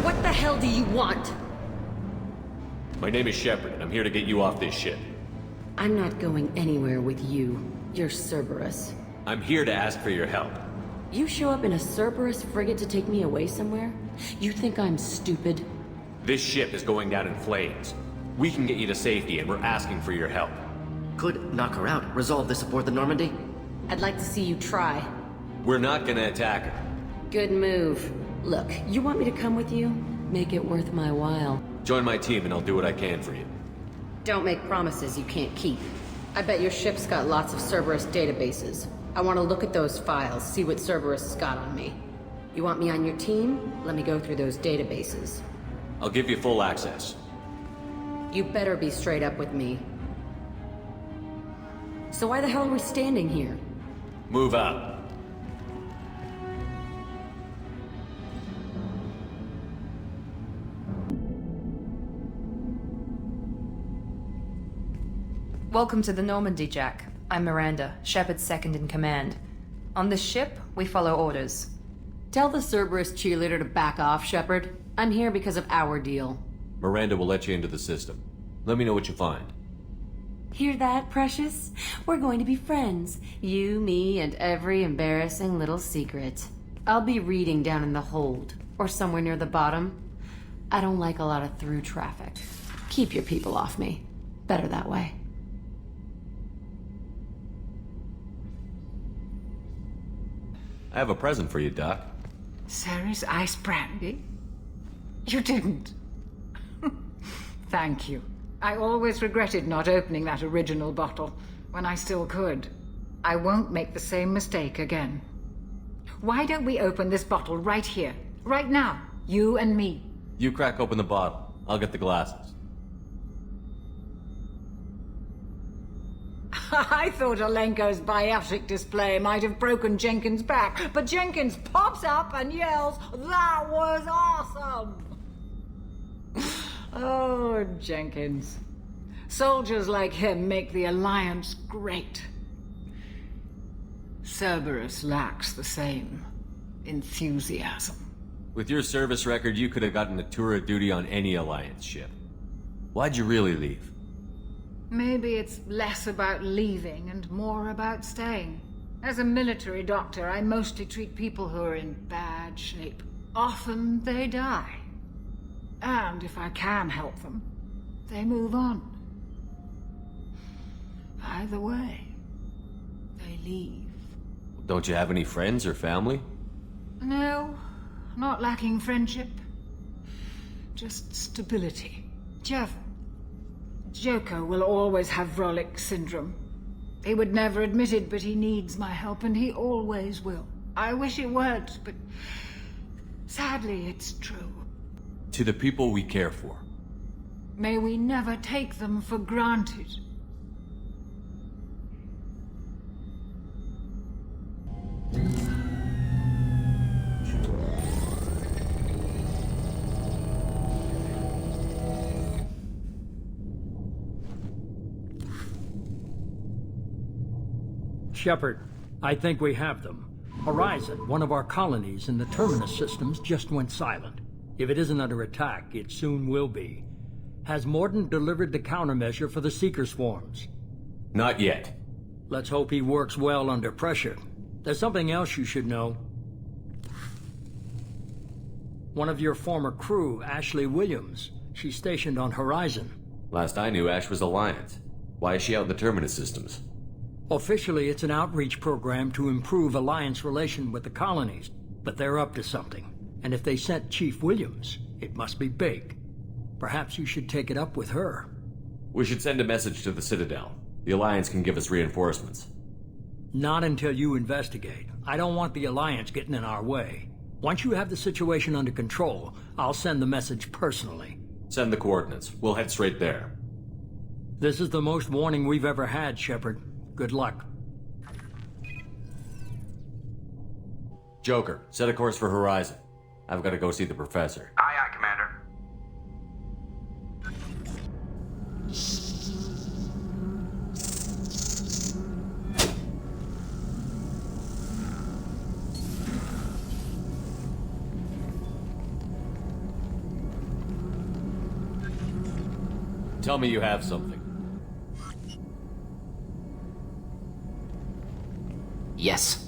What the hell do you want? My name is Shepard, and I'm here to get you off this ship. I'm not going anywhere with you. You're Cerberus. I'm here to ask for your help. You show up in a Cerberus frigate to take me away somewhere? You think I'm stupid? This ship is going down in flames. We can get you to safety, and we're asking for your help. Could knock her out. Resolve this aboard the Normandy. I'd like to see you try. We're not gonna attack her. Good move. Look, you want me to come with you? Make it worth my while. Join my team, and I'll do what I can for you. Don't make promises you can't keep. I bet your ship's got lots of Cerberus databases. I want to look at those files, see what Cerberus has got on me. You want me on your team? Let me go through those databases. I'll give you full access. You better be straight up with me. So why the hell are we standing here? Move out. Welcome to the Normandy, Jack. I'm Miranda, Shepard's second in command. On this ship, we follow orders. Tell the Cerberus cheerleader to back off, Shepard. I'm here because of our deal. Miranda will let you into the system. Let me know what you find. Hear that, Precious? We're going to be friends. You, me, and every embarrassing little secret. I'll be reading down in the hold, or somewhere near the bottom. I don't like a lot of through traffic. Keep your people off me. Better that way. I have a present for you, Doc. Ceres ice brandy? You didn't. Thank you. I always regretted not opening that original bottle, when I still could. I won't make the same mistake again. Why don't we open this bottle right here, right now, you and me? You crack open the bottle. I'll get the glasses. I thought Alenko's biotic display might have broken Jenkins' back, but Jenkins pops up and yells, "That was awesome!" Oh, Jenkins. Soldiers like him make the Alliance great. Cerberus lacks the same enthusiasm. With your service record, you could have gotten a tour of duty on any Alliance ship. Why'd you really leave? Maybe it's less about leaving and more about staying. As a military doctor, I mostly treat people who are in bad shape. Often they die. And if I can help them, they move on. Either way, they leave. Don't you have any friends or family? No, not lacking friendship. Just stability. Jeff, Joko will always have Vrolic syndrome. He would never admit it, but he needs my help, and he always will. I wish it weren't, but sadly it's true. To the people we care for. May we never take them for granted. Shepard, I think we have them. Horizon, one of our colonies in the Terminus systems, just went silent. If it isn't under attack, it soon will be. Has Mordant delivered the countermeasure for the Seeker swarms? Not yet. Let's hope he works well under pressure. There's something else you should know. One of your former crew, Ashley Williams, she's stationed on Horizon. Last I knew, Ash was Alliance. Why is she out in the Terminus systems? Officially, it's an outreach program to improve Alliance relation with the colonies, but they're up to something. And if they sent Chief Williams, it must be big. Perhaps you should take it up with her. We should send a message to the Citadel. The Alliance can give us reinforcements. Not until you investigate. I don't want the Alliance getting in our way. Once you have the situation under control, I'll send the message personally. Send the coordinates. We'll head straight there. This is the most warning we've ever had, Shepard. Good luck. Joker, set a course for Horizon. I've got to go see the professor. Aye, aye, Commander. Tell me you have something. Yes.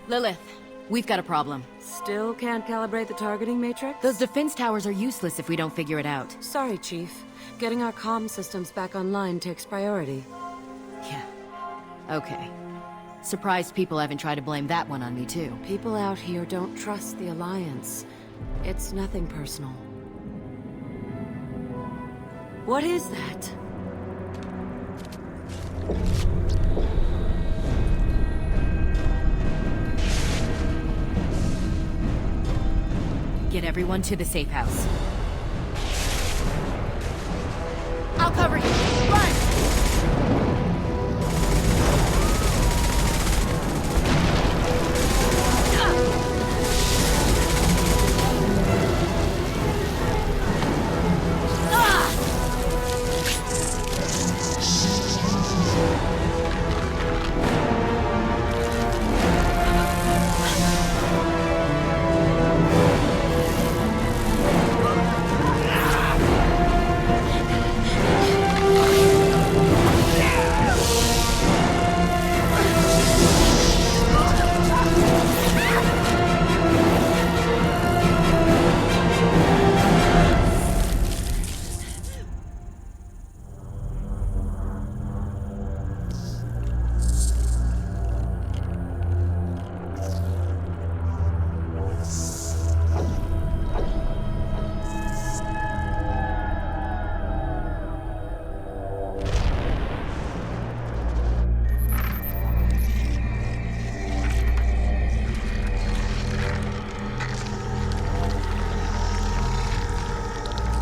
Lilith, we've got a problem. Still can't calibrate the targeting matrix? Those defense towers are useless if we don't figure it out. Sorry, Chief. Getting our comm systems back online takes priority. Yeah. Okay. Surprised people haven't tried to blame that one on me, too. People out here don't trust the Alliance. It's nothing personal. What is that? Get everyone to the safe house. I'll cover you. Run!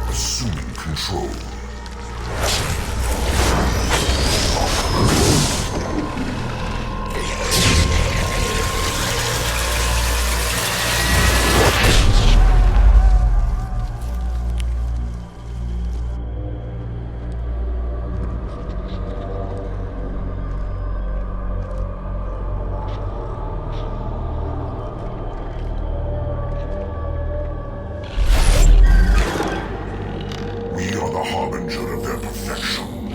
Assuming control. We are the harbinger of their perfection.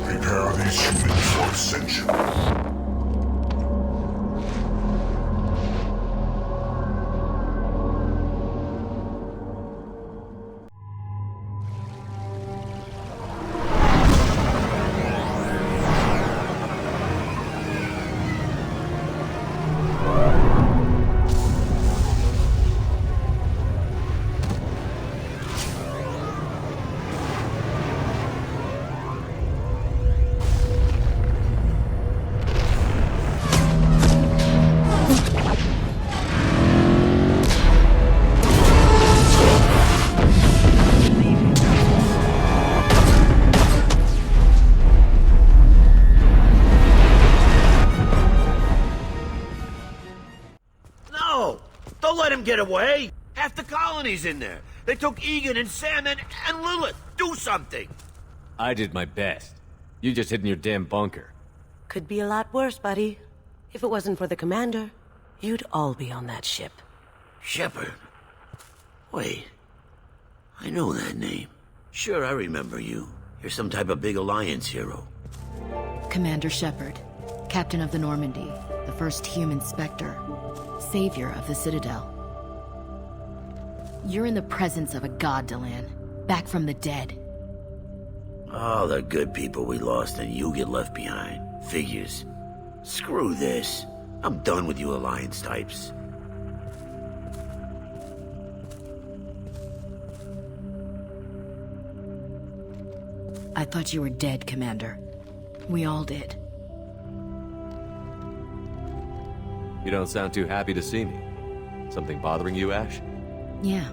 Prepare these humans for ascension. No! Don't let him get away! Half the colony's in there. They took Egan and Sam and Lilith. Do something! I did my best. You just hid in your damn bunker. Could be a lot worse, buddy. If it wasn't for the commander, you'd all be on that ship. Shepard. Wait. I know that name. Sure, I remember you. You're some type of big Alliance hero. Commander Shepard, Captain of the Normandy, the first human Spectre, Savior of the Citadel. You're in the presence of a god, Delan, back from the dead. All the good people we lost and you get left behind. Figures. Screw this. I'm done with you Alliance types. I thought you were dead, Commander. We all did. You don't sound too happy to see me. Something bothering you, Ash? Yeah,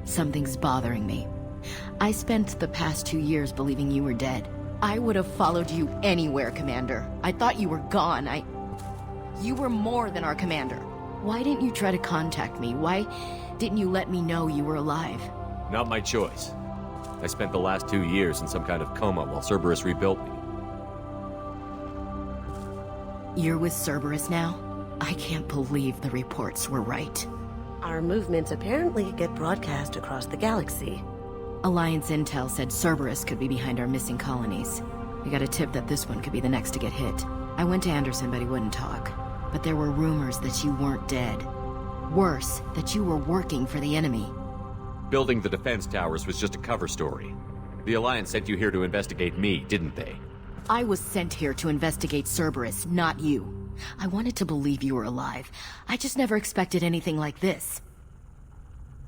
something's bothering me. I spent the past 2 years believing you were dead. I would have followed you anywhere, Commander. I thought you were gone. You were more than our commander. Why didn't you try to contact me? Why didn't you let me know you were alive? Not my choice. I spent the last 2 years in some kind of coma while Cerberus rebuilt me. You're with Cerberus now? I can't believe the reports were right. Our movements apparently get broadcast across the galaxy. Alliance intel said Cerberus could be behind our missing colonies. We got a tip that this one could be the next to get hit. I went to Anderson, but he wouldn't talk. But there were rumors that you weren't dead. Worse, that you were working for the enemy. Building the defense towers was just a cover story. The Alliance sent you here to investigate me, didn't they? I was sent here to investigate Cerberus, not you. I wanted to believe you were alive. I just never expected anything like this.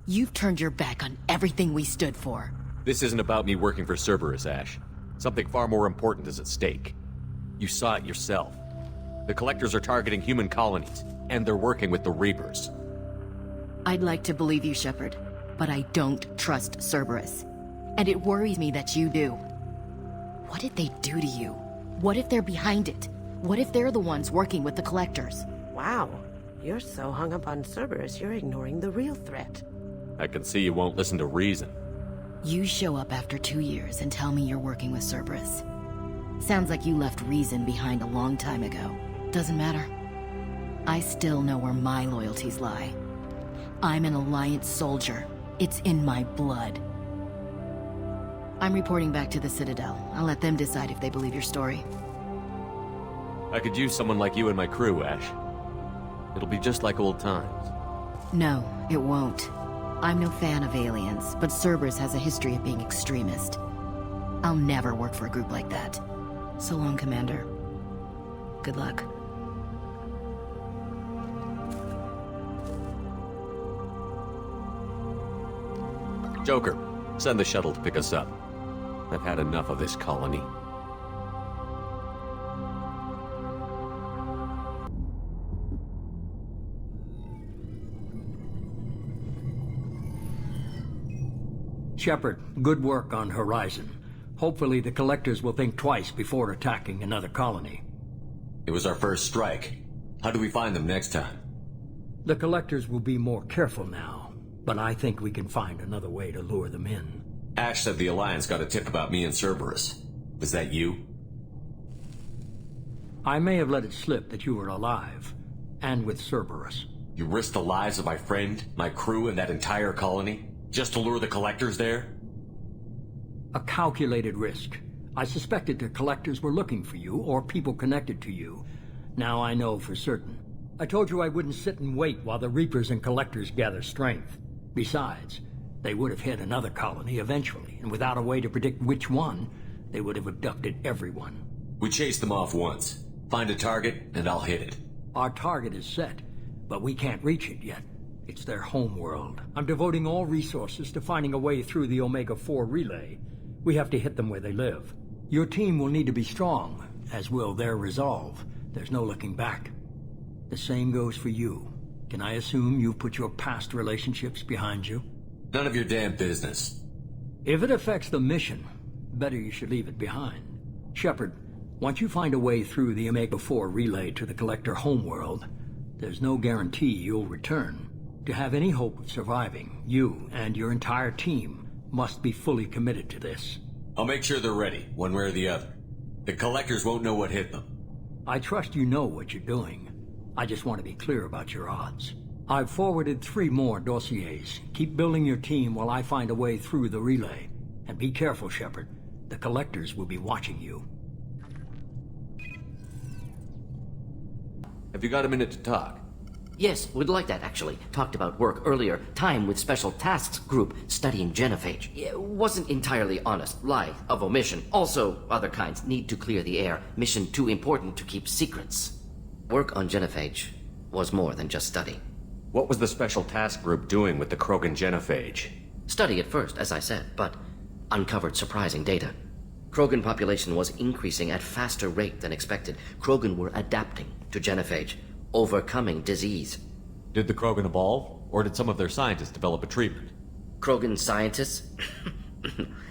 You've turned your back on everything we stood for. This isn't about me working for Cerberus, Ash. Something far more important is at stake. You saw it yourself. The Collectors are targeting human colonies, and they're working with the Reapers. I'd like to believe you, Shepard, but I don't trust Cerberus. And it worries me that you do. What did they do to you? What if they're behind it? What if they're the ones working with the Collectors? Wow. You're so hung up on Cerberus, you're ignoring the real threat. I can see you won't listen to reason. You show up after 2 years and tell me you're working with Cerberus. Sounds like you left reason behind a long time ago. Doesn't matter. I still know where my loyalties lie. I'm an Alliance soldier. It's in my blood. I'm reporting back to the Citadel. I'll let them decide if they believe your story. I could use someone like you in my crew, Ash. It'll be just like old times. No, it won't. I'm no fan of aliens, but Cerberus has a history of being extremist. I'll never work for a group like that. So long, Commander. Good luck. Joker, send the shuttle to pick us up. I've had enough of this colony. Shepard, good work on Horizon. Hopefully the Collectors will think twice before attacking another colony. It was our first strike. How do we find them next time? The Collectors will be more careful now, but I think we can find another way to lure them in. Ash said the Alliance got a tip about me and Cerberus. Was that you? I may have let it slip that you were alive, and with Cerberus. You risked the lives of my friend, my crew, and that entire colony? Just to lure the Collectors there? A calculated risk. I suspected the Collectors were looking for you, or people connected to you. Now I know for certain. I told you I wouldn't sit and wait while the Reapers and Collectors gather strength. Besides, they would have hit another colony eventually, and without a way to predict which one, they would have abducted everyone. We chased them off once. Find a target, and I'll hit it. Our target is set, but we can't reach it yet. It's their home world. I'm devoting all resources to finding a way through the Omega-4 relay. We have to hit them where they live. Your team will need to be strong, as will their resolve. There's no looking back. The same goes for you. Can I assume you've put your past relationships behind you? None of your damn business. If it affects the mission, better you should leave it behind. Shepard, once you find a way through the Omega-4 relay to the Collector homeworld, there's no guarantee you'll return. To have any hope of surviving, you and your entire team must be fully committed to this. I'll make sure they're ready, one way or the other. The Collectors won't know what hit them. I trust you know what you're doing. I just want to be clear about your odds. I've forwarded 3 more dossiers. Keep building your team while I find a way through the relay. And be careful, Shepard. The Collectors will be watching you. Have you got a minute to talk? Yes, we'd like that, actually. Talked about work earlier. Time with Special Tasks Group studying genophage. It wasn't entirely honest. Lie of omission. Also, other kinds. Need to clear the air. Mission too important to keep secrets. Work on genophage was more than just study. What was the Special Task Group doing with the Krogan genophage? Study at first, as I said, but uncovered surprising data. Krogan population was increasing at faster rate than expected. Krogan were adapting to genophage, overcoming disease. Did the Krogan evolve, or did some of their scientists develop a treatment? Krogan scientists?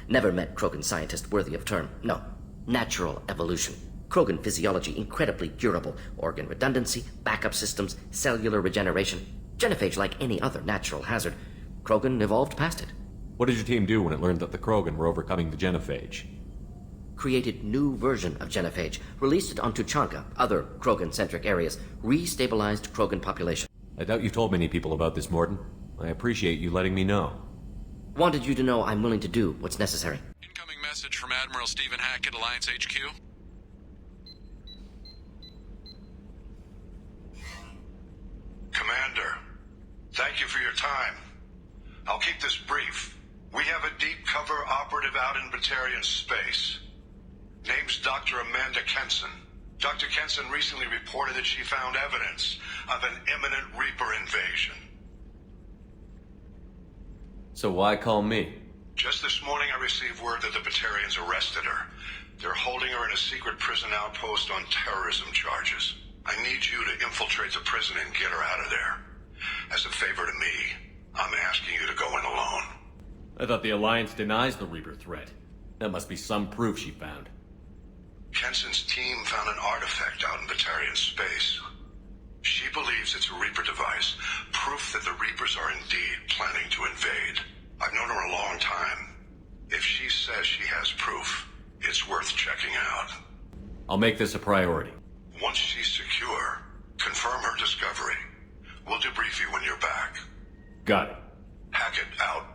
Never met Krogan scientist worthy of term. No. Natural evolution. Krogan physiology incredibly durable. Organ redundancy, backup systems, cellular regeneration. Genophage like any other natural hazard. Krogan evolved past it. What did your team do when it learned that the Krogan were overcoming the genophage? Created new version of genophage, released it onto Chanka, other Krogan-centric areas, restabilized Krogan population. I doubt you told many people about this, Morden. I appreciate you letting me know. Wanted you to know I'm willing to do what's necessary. Incoming message from Admiral Stephen Hackett, Alliance HQ. Commander, thank you for your time. I'll keep this brief. We have a deep cover operative out in Batarian space. Name's Dr. Amanda Kenson. Dr. Kenson recently reported that she found evidence of an imminent Reaper invasion. So why call me? Just this morning I received word that the Batarians arrested her. They're holding her in a secret prison outpost on terrorism charges. I need you to infiltrate the prison and get her out of there. As a favor to me, I'm asking you to go in alone. I thought the Alliance denies the Reaper threat. That must be some proof she found. Kenson's team found an artifact out in Batarian space. She believes it's a Reaper device, proof that the Reapers are indeed planning to invade. I've known her a long time. If she says she has proof, it's worth checking out. I'll make this a priority. Once she's secure, confirm her discovery. We'll debrief you when you're back. Got it. Hackett out.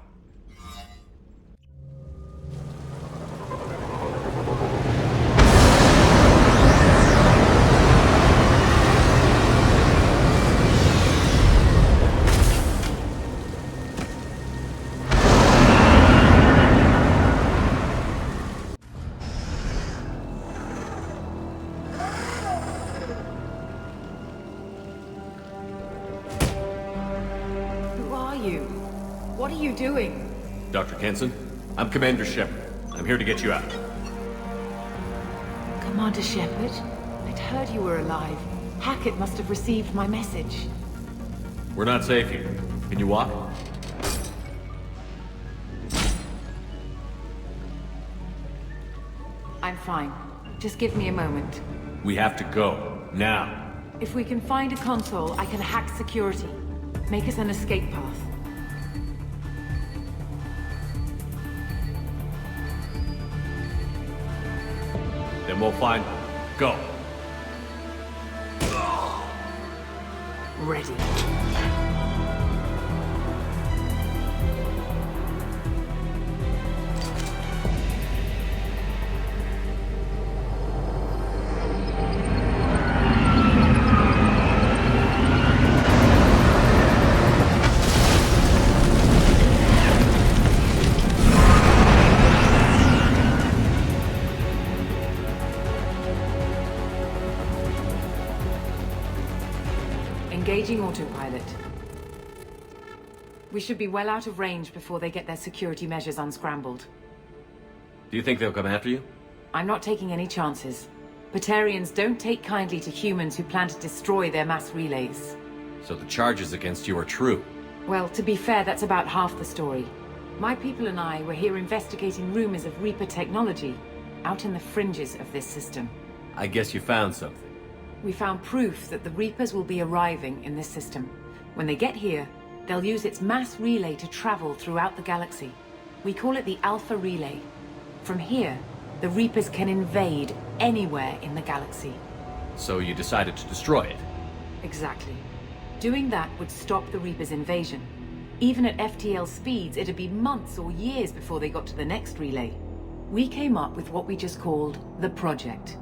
What are you doing? Dr. Kenson, I'm Commander Shepard. I'm here to get you out. Commander Shepard? I'd heard you were alive. Hackett must have received my message. We're not safe here. Can you walk? I'm fine. Just give me a moment. We have to go. Now. If we can find a console, I can hack security. Make us an escape path. Then we'll find them. Go. Ready. Engaging autopilot. We should be well out of range before they get their security measures unscrambled. Do you think they'll come after you? I'm not taking any chances. Batarians don't take kindly to humans who plan to destroy their mass relays. So the charges against you are true? Well, to be fair, that's about half the story. My people and I were here investigating rumors of Reaper technology, out in the fringes of this system. I guess you found something. We found proof that the Reapers will be arriving in this system. When they get here, they'll use its mass relay to travel throughout the galaxy. We call it the Alpha Relay. From here, the Reapers can invade anywhere in the galaxy. So you decided to destroy it? Exactly. Doing that would stop the Reapers' invasion. Even at FTL speeds, it'd be months or years before they got to the next relay. We came up with what we just called the Project.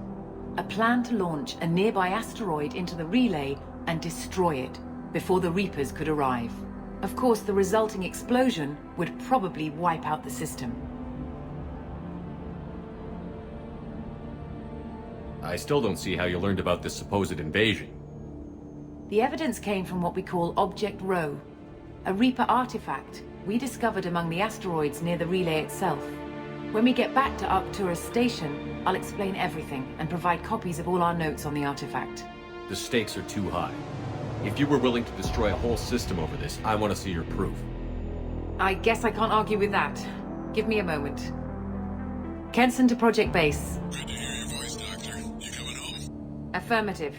A plan to launch a nearby asteroid into the relay and destroy it before the Reapers could arrive. Of course, the resulting explosion would probably wipe out the system. I still don't see how you learned about this supposed invasion. The evidence came from what we call Object Rho, a Reaper artifact we discovered among the asteroids near the relay itself. When we get back to Arcturus Station, I'll explain everything and provide copies of all our notes on the artifact. The stakes are too high. If you were willing to destroy a whole system over this, I want to see your proof. I guess I can't argue with that. Give me a moment. Kenson to Project Base. Good to hear your voice, Doctor. You coming home? Affirmative.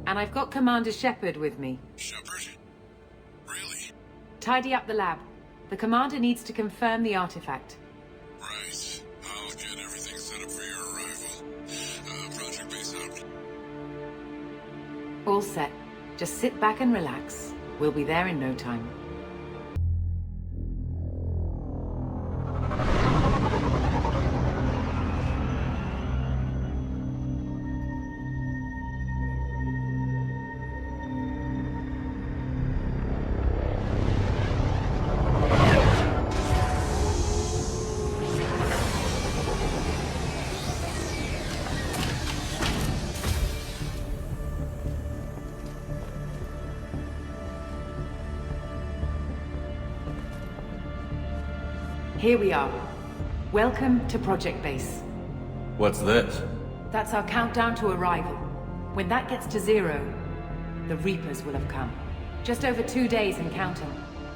And I've got Commander Shepard with me. Shepard? Really? Tidy up the lab. The Commander needs to confirm the artifact. Right. I'll get everything set up for your arrival. Project Base out. All set. Just sit back and relax. We'll be there in no time. Here we are. Welcome to Project Base. What's this? That's our countdown to arrival. When that gets to 0, the Reapers will have come. Just over 2 days and counting.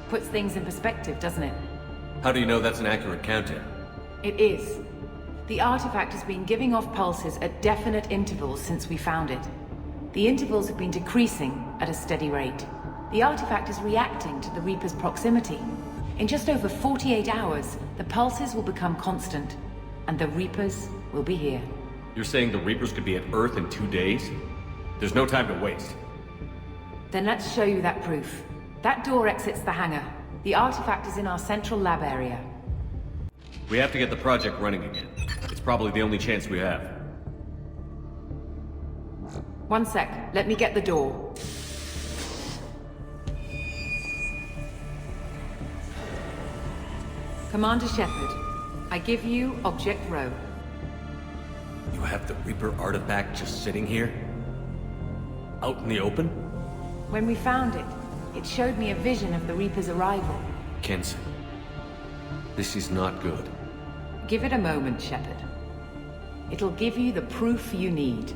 Puts things in perspective, doesn't it? How do you know that's an accurate countdown? It is. The artifact has been giving off pulses at definite intervals since we found it. The intervals have been decreasing at a steady rate. The artifact is reacting to the Reaper's proximity. In just over 48 hours, the pulses will become constant, and the Reapers will be here. You're saying the Reapers could be at Earth in 2 days? There's no time to waste. Then let's show you that proof. That door exits the hangar. The artifact is in our central lab area. We have to get the project running again. It's probably the only chance we have. One sec. Let me get the door. Commander Shepard, I give you Object Rho. You have the Reaper artifact just sitting here? Out in the open? When we found it, it showed me a vision of the Reaper's arrival. Kenson, this is not good. Give it a moment, Shepard. It'll give you the proof you need.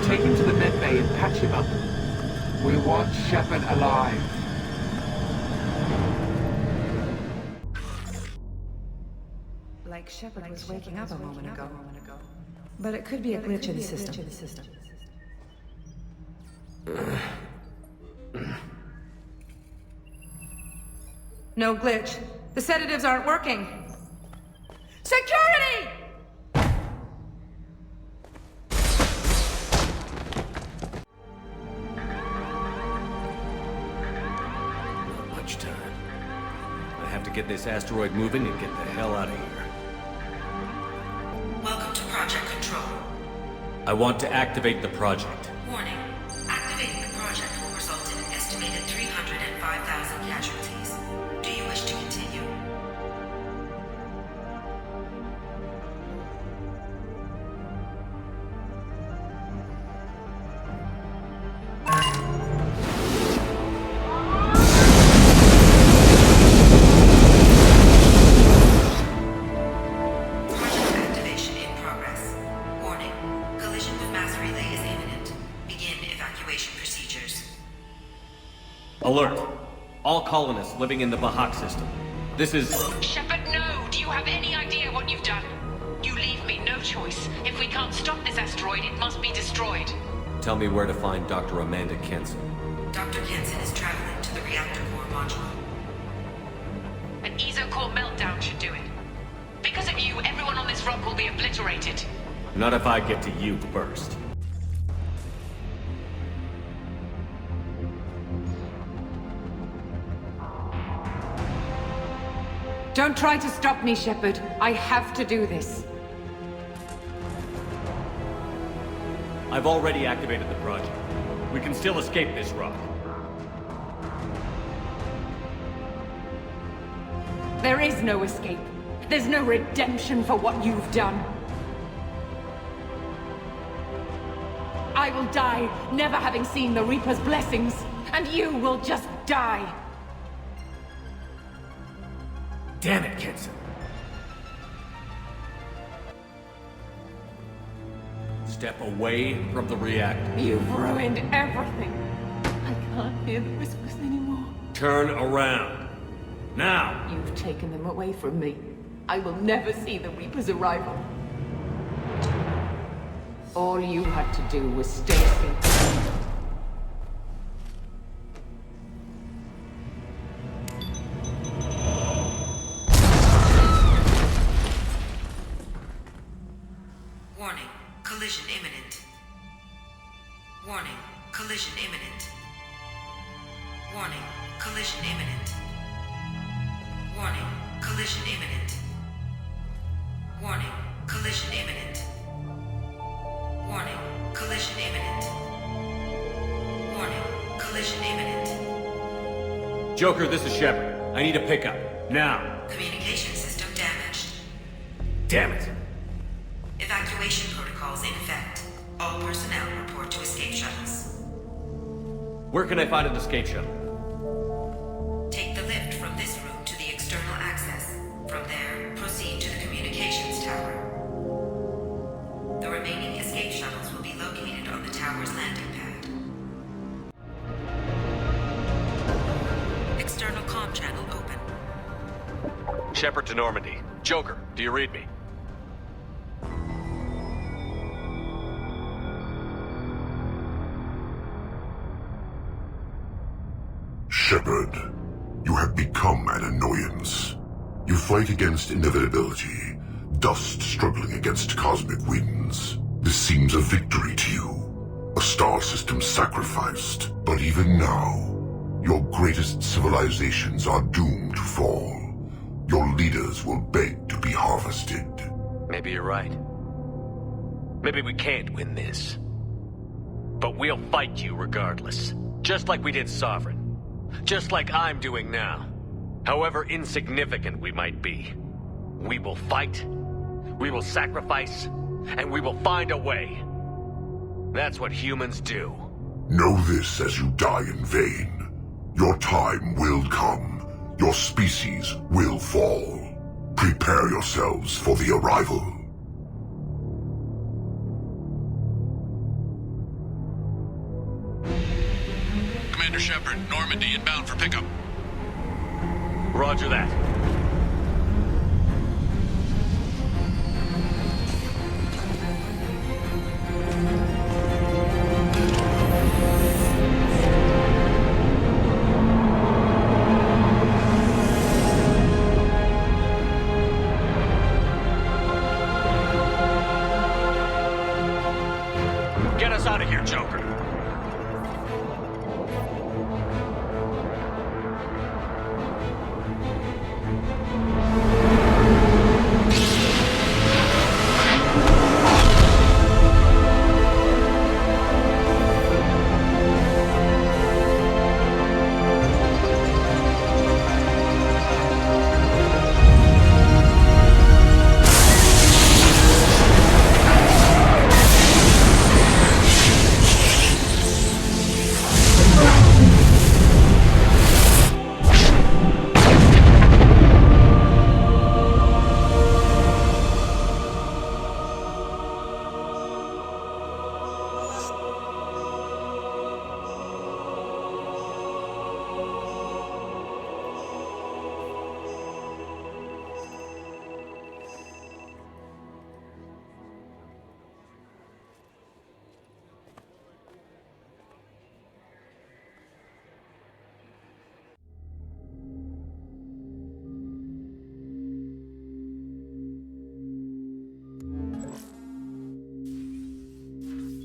Take him to the medbay and patch him up. We want Shepard alive. Like Shepard was waking up a moment ago. But it could be a glitch in the system. No glitch. The sedatives aren't working. Security! Time. I have to get this asteroid moving and get the hell out of here. Welcome to Project Control. I want to activate the project. Warning. Activating the project will result in an estimated 305,000 casualties. Do you wish to continue? Alert! All colonists living in the Bahak system. This is... Shepard, no! Do you have any idea what you've done? You leave me no choice. If we can't stop this asteroid, it must be destroyed. Tell me where to find Dr. Amanda Kenson. Dr. Kenson is traveling to the reactor core module. An ESO-core meltdown should do it. Because of you, everyone on this rock will be obliterated. Not if I get to you first. Don't try to stop me, Shepard. I have to do this. I've already activated the project. We can still escape this rock. There is no escape. There's no redemption for what you've done. I will die, never having seen the Reaper's blessings, and you will just die. Damn it, Kenson. Step away from the reactor. You've ruined everything. I can't hear the whispers anymore. Turn around. Now! You've taken them away from me. I will never see the Reaper's arrival. All you had to do was stay still. Warning. Collision imminent. Warning. Collision imminent. Warning. Collision imminent. Warning. Collision imminent. Warning. Collision imminent. Collision imminent. Joker, this is Shepard. I need a pickup. Now. Communication system damaged. Damn it. Evacuation protocols in effect. All personnel report to escape shuttles. Where can I find an escape shuttle? Take the lift from this room to the external access. From there, proceed to the communications tower. The remaining escape shuttles will be located on the tower's landing pad. External comm channel open. Shepard to Normandy. Joker, do you read me? Shepard, you have become an annoyance. You fight against inevitability, dust struggling against cosmic winds. This seems a victory to you. A star system sacrificed. But even now, your greatest civilizations are doomed to fall. Your leaders will beg to be harvested. Maybe you're right. Maybe we can't win this. But we'll fight you regardless. Just like we did Sovereign. Just like I'm doing now. However insignificant we might be. We will fight, we will sacrifice, and we will find a way. That's what humans do. Know this as you die in vain. Your time will come. Your species will fall. Prepare yourselves for the arrival. Commander Shepard, Normandy inbound for pickup. Roger that. Get us out of here, Joker.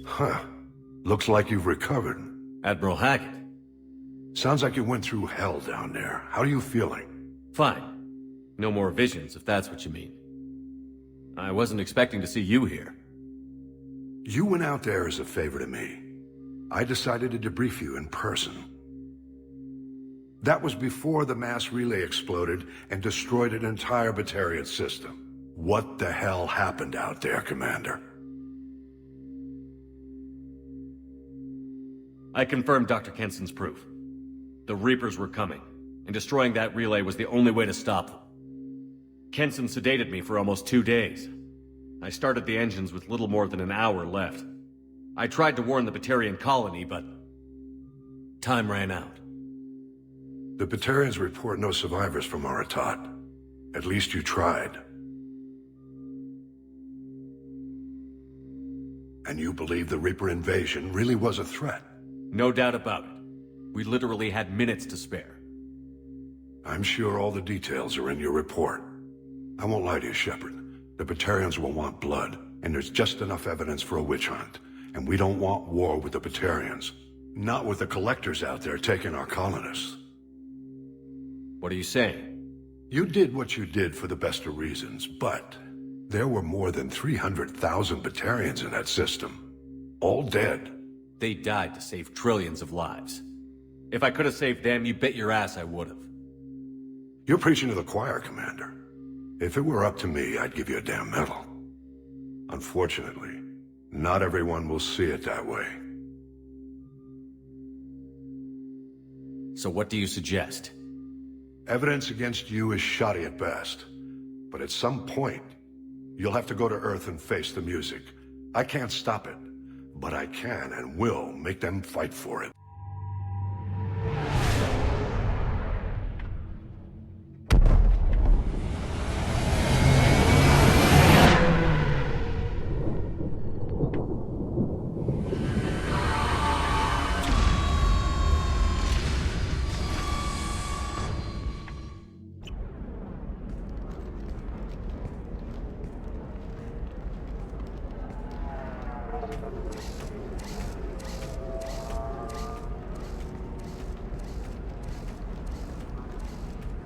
Huh. Looks like you've recovered. Admiral Hackett. Sounds like you went through hell down there. How are you feeling? Fine. No more visions, if that's what you mean. I wasn't expecting to see you here. You went out there as a favor to me. I decided to debrief you in person. That was before the mass relay exploded and destroyed an entire Batarian system. What the hell happened out there, Commander? I confirmed Dr. Kenson's proof. The Reapers were coming, and destroying that relay was the only way to stop them. Kenson sedated me for almost 2 days. I started the engines with little more than an hour left. I tried to warn the Batarian colony, but time ran out. The Batarians report no survivors from Aratat. At least you tried. And you believe the Reaper invasion really was a threat? No doubt about it. We literally had minutes to spare. I'm sure all the details are in your report. I won't lie to you, Shepard. The Batarians will want blood, and there's just enough evidence for a witch hunt. And we don't want war with the Batarians. Not with the collectors out there taking our colonists. What are you saying? You did what you did for the best of reasons, but there were more than 300,000 Batarians in that system. All dead. They died to save trillions of lives. If I could have saved them, you bet your ass I would have. You're preaching to the choir, Commander. If it were up to me, I'd give you a damn medal. Unfortunately, not everyone will see it that way. So what do you suggest? Evidence against you is shoddy at best. But at some point, you'll have to go to Earth and face the music. I can't stop it, but I can and will make them fight for it.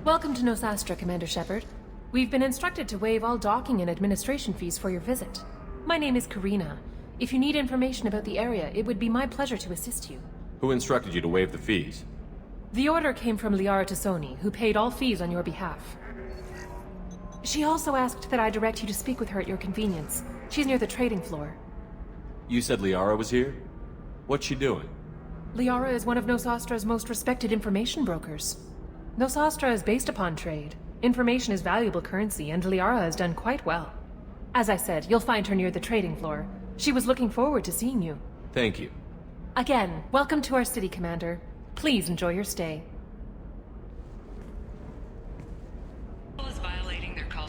Welcome to Nosastra, Commander Shepard. We've been instructed to waive all docking and administration fees for your visit. My name is Karina. If you need information about the area, it would be my pleasure to assist you. Who instructed you to waive the fees? The order came from Liara Tassoni, who paid all fees on your behalf. She also asked that I direct you to speak with her at your convenience. She's near the trading floor. You said Liara was here? What's she doing? Liara is one of Nosastra's most respected information brokers. Nosastra is based upon trade. Information is valuable currency, and Liara has done quite well. As I said, you'll find her near the trading floor. She was looking forward to seeing you. Thank you. Again, welcome to our city, Commander. Please enjoy your stay.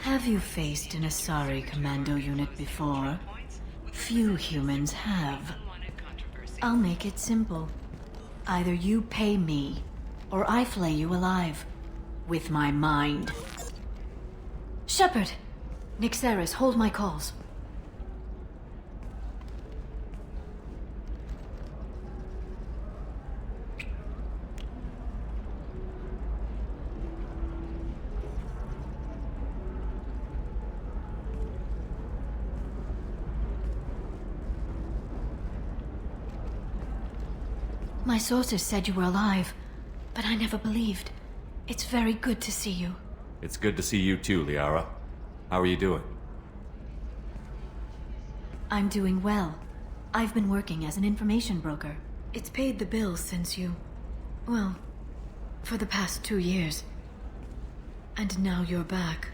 Have you faced an Asari commando unit before? Few humans have. I'll make it simple. Either you pay me, or I flay you alive. With my mind. Shepard! Nixeris, hold my calls. My sources said you were alive, but I never believed. It's very good to see you. It's good to see you too, Liara. How are you doing? I'm doing well. I've been working as an information broker. It's paid the bills since you... well, for the past 2 years. And now you're back,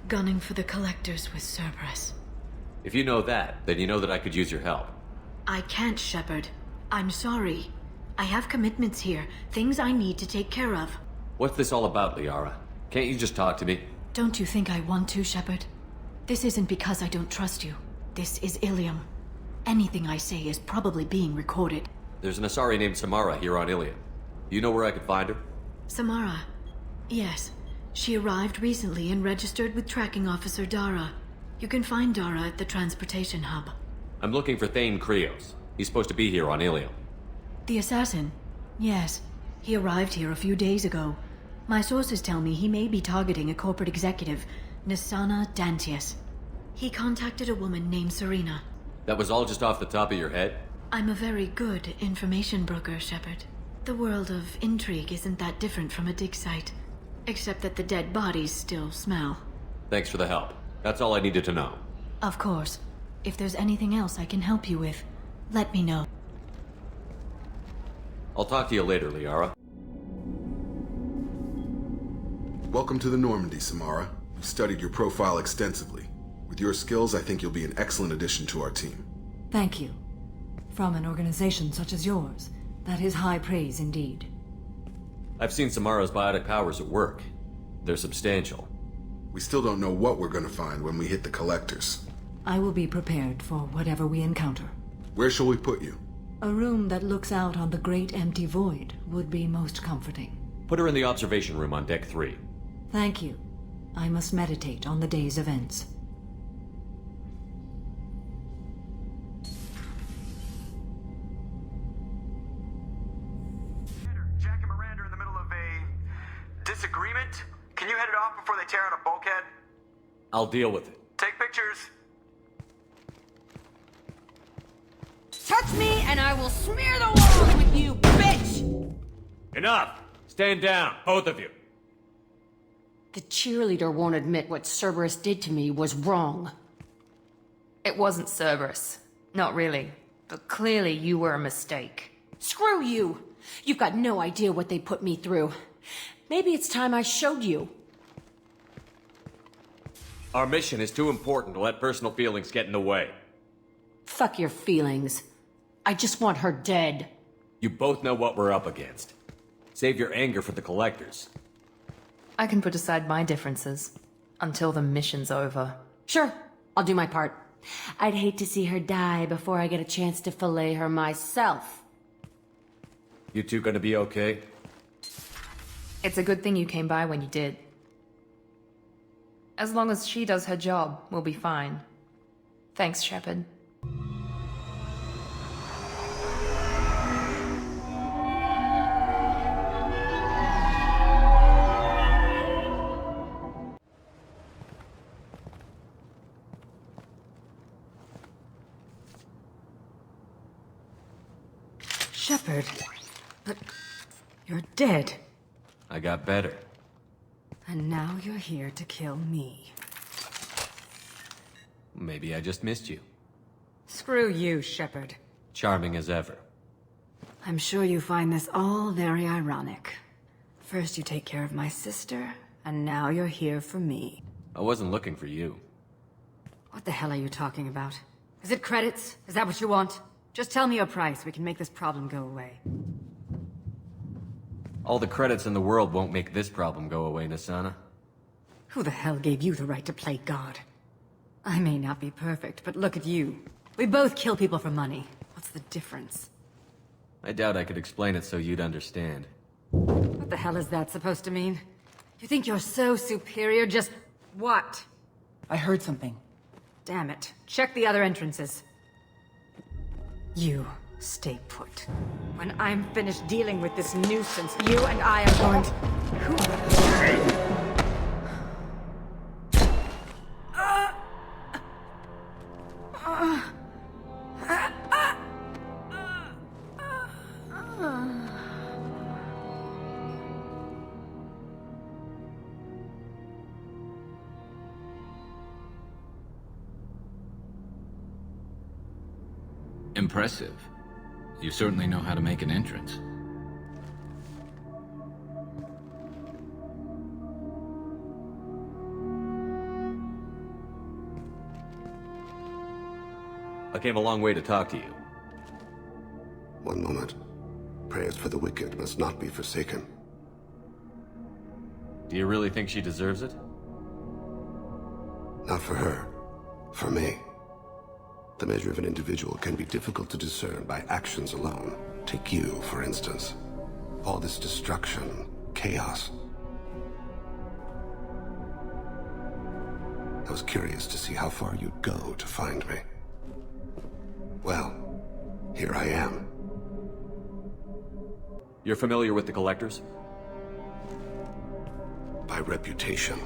gunning for the Collectors with Cerberus. If you know that, then you know that I could use your help. I can't, Shepard. I'm sorry. I have commitments here, things I need to take care of. What's this all about, Liara? Can't you just talk to me? Don't you think I want to, Shepard? This isn't because I don't trust you. This is Ilium. Anything I say is probably being recorded. There's an Asari named Samara here on Ilium. Do you know where I could find her? Samara? Yes. She arrived recently and registered with Tracking Officer Dara. You can find Dara at the transportation hub. I'm looking for Thane Krios. He's supposed to be here on Ilium. The assassin? Yes. He arrived here a few days ago. My sources tell me he may be targeting a corporate executive, Nisana Dantius. He contacted a woman named Serena. That was all just off the top of your head? I'm a very good information broker, Shepard. The world of intrigue isn't that different from a dig site, except that the dead bodies still smell. Thanks for the help. That's all I needed to know. Of course. If there's anything else I can help you with, let me know. I'll talk to you later, Liara. Welcome to the Normandy, Samara. We've studied your profile extensively. With your skills, I think you'll be an excellent addition to our team. Thank you. From an organization such as yours, that is high praise indeed. I've seen Samara's biotic powers at work. They're substantial. We still don't know what we're gonna find when we hit the Collectors. I will be prepared for whatever we encounter. Where shall we put you? A room that looks out on the great empty void would be most comforting. Put her in the observation room on Deck 3. Thank you. I must meditate on the day's events. Jack and Miranda are in the middle of a disagreement. Can you head it off before they tear out a bulkhead? I'll deal with it. Take pictures. Touch me and I will smear the walls with you, bitch! Enough! Stand down, both of you. The cheerleader won't admit what Cerberus did to me was wrong. It wasn't Cerberus. Not really. But clearly you were a mistake. Screw you! You've got no idea what they put me through. Maybe it's time I showed you. Our mission is too important to let personal feelings get in the way. Fuck your feelings. I just want her dead. You both know what we're up against. Save your anger for the collectors. I can put aside my differences. Until the mission's over. Sure, I'll do my part. I'd hate to see her die before I get a chance to fillet her myself. You two gonna be okay? It's a good thing you came by when you did. As long as she does her job, we'll be fine. Thanks, Shepard. Shepard, but you're dead. I got better. And now you're here to kill me. Maybe I just missed you. Screw you, Shepard. Charming as ever. I'm sure you find this all very ironic. First you take care of my sister, and now you're here for me. I wasn't looking for you. What the hell are you talking about? Is it credits? Is that what you want? Just tell me your price, we can make this problem go away. All the credits in the world won't make this problem go away, Nasana. Who the hell gave you the right to play God? I may not be perfect, but look at you. We both kill people for money. What's the difference? I doubt I could explain it so you'd understand. What the hell is that supposed to mean? You think you're so superior, just... what? I heard something. Damn it. Check the other entrances. You stay put. When I'm finished dealing with this nuisance, you and I are going to... Who... Impressive. You certainly know how to make an entrance. I came a long way to talk to you. One moment. Prayers for the wicked must not be forsaken. Do you really think she deserves it? Not for her. For me. The measure of an individual can be difficult to discern by actions alone. Take you, for instance. All this destruction, chaos. I was curious to see how far you'd go to find me. Well, here I am. You're familiar with the Collectors? By reputation.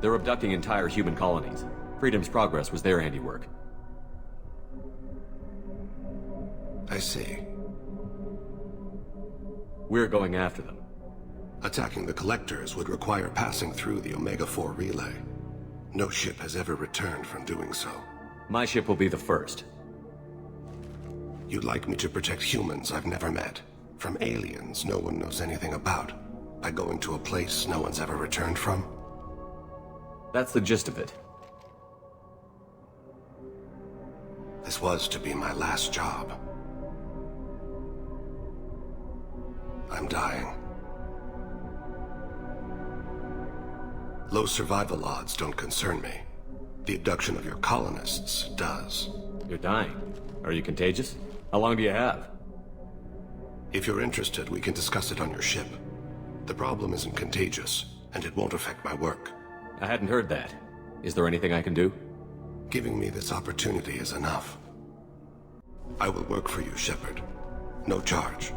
They're abducting entire human colonies. Freedom's Progress was their handiwork. I see. We're going after them. Attacking the Collectors would require passing through the Omega-4 relay. No ship has ever returned from doing so. My ship will be the first. You'd like me to protect humans I've never met, from aliens no one knows anything about, by going to a place no one's ever returned from? That's the gist of it. This was to be my last job. I'm dying. Low survival odds don't concern me. The abduction of your colonists does. You're dying. Are you contagious? How long do you have? If you're interested, we can discuss it on your ship. The problem isn't contagious, and it won't affect my work. I hadn't heard that. Is there anything I can do? Giving me this opportunity is enough. I will work for you, Shepard. No charge.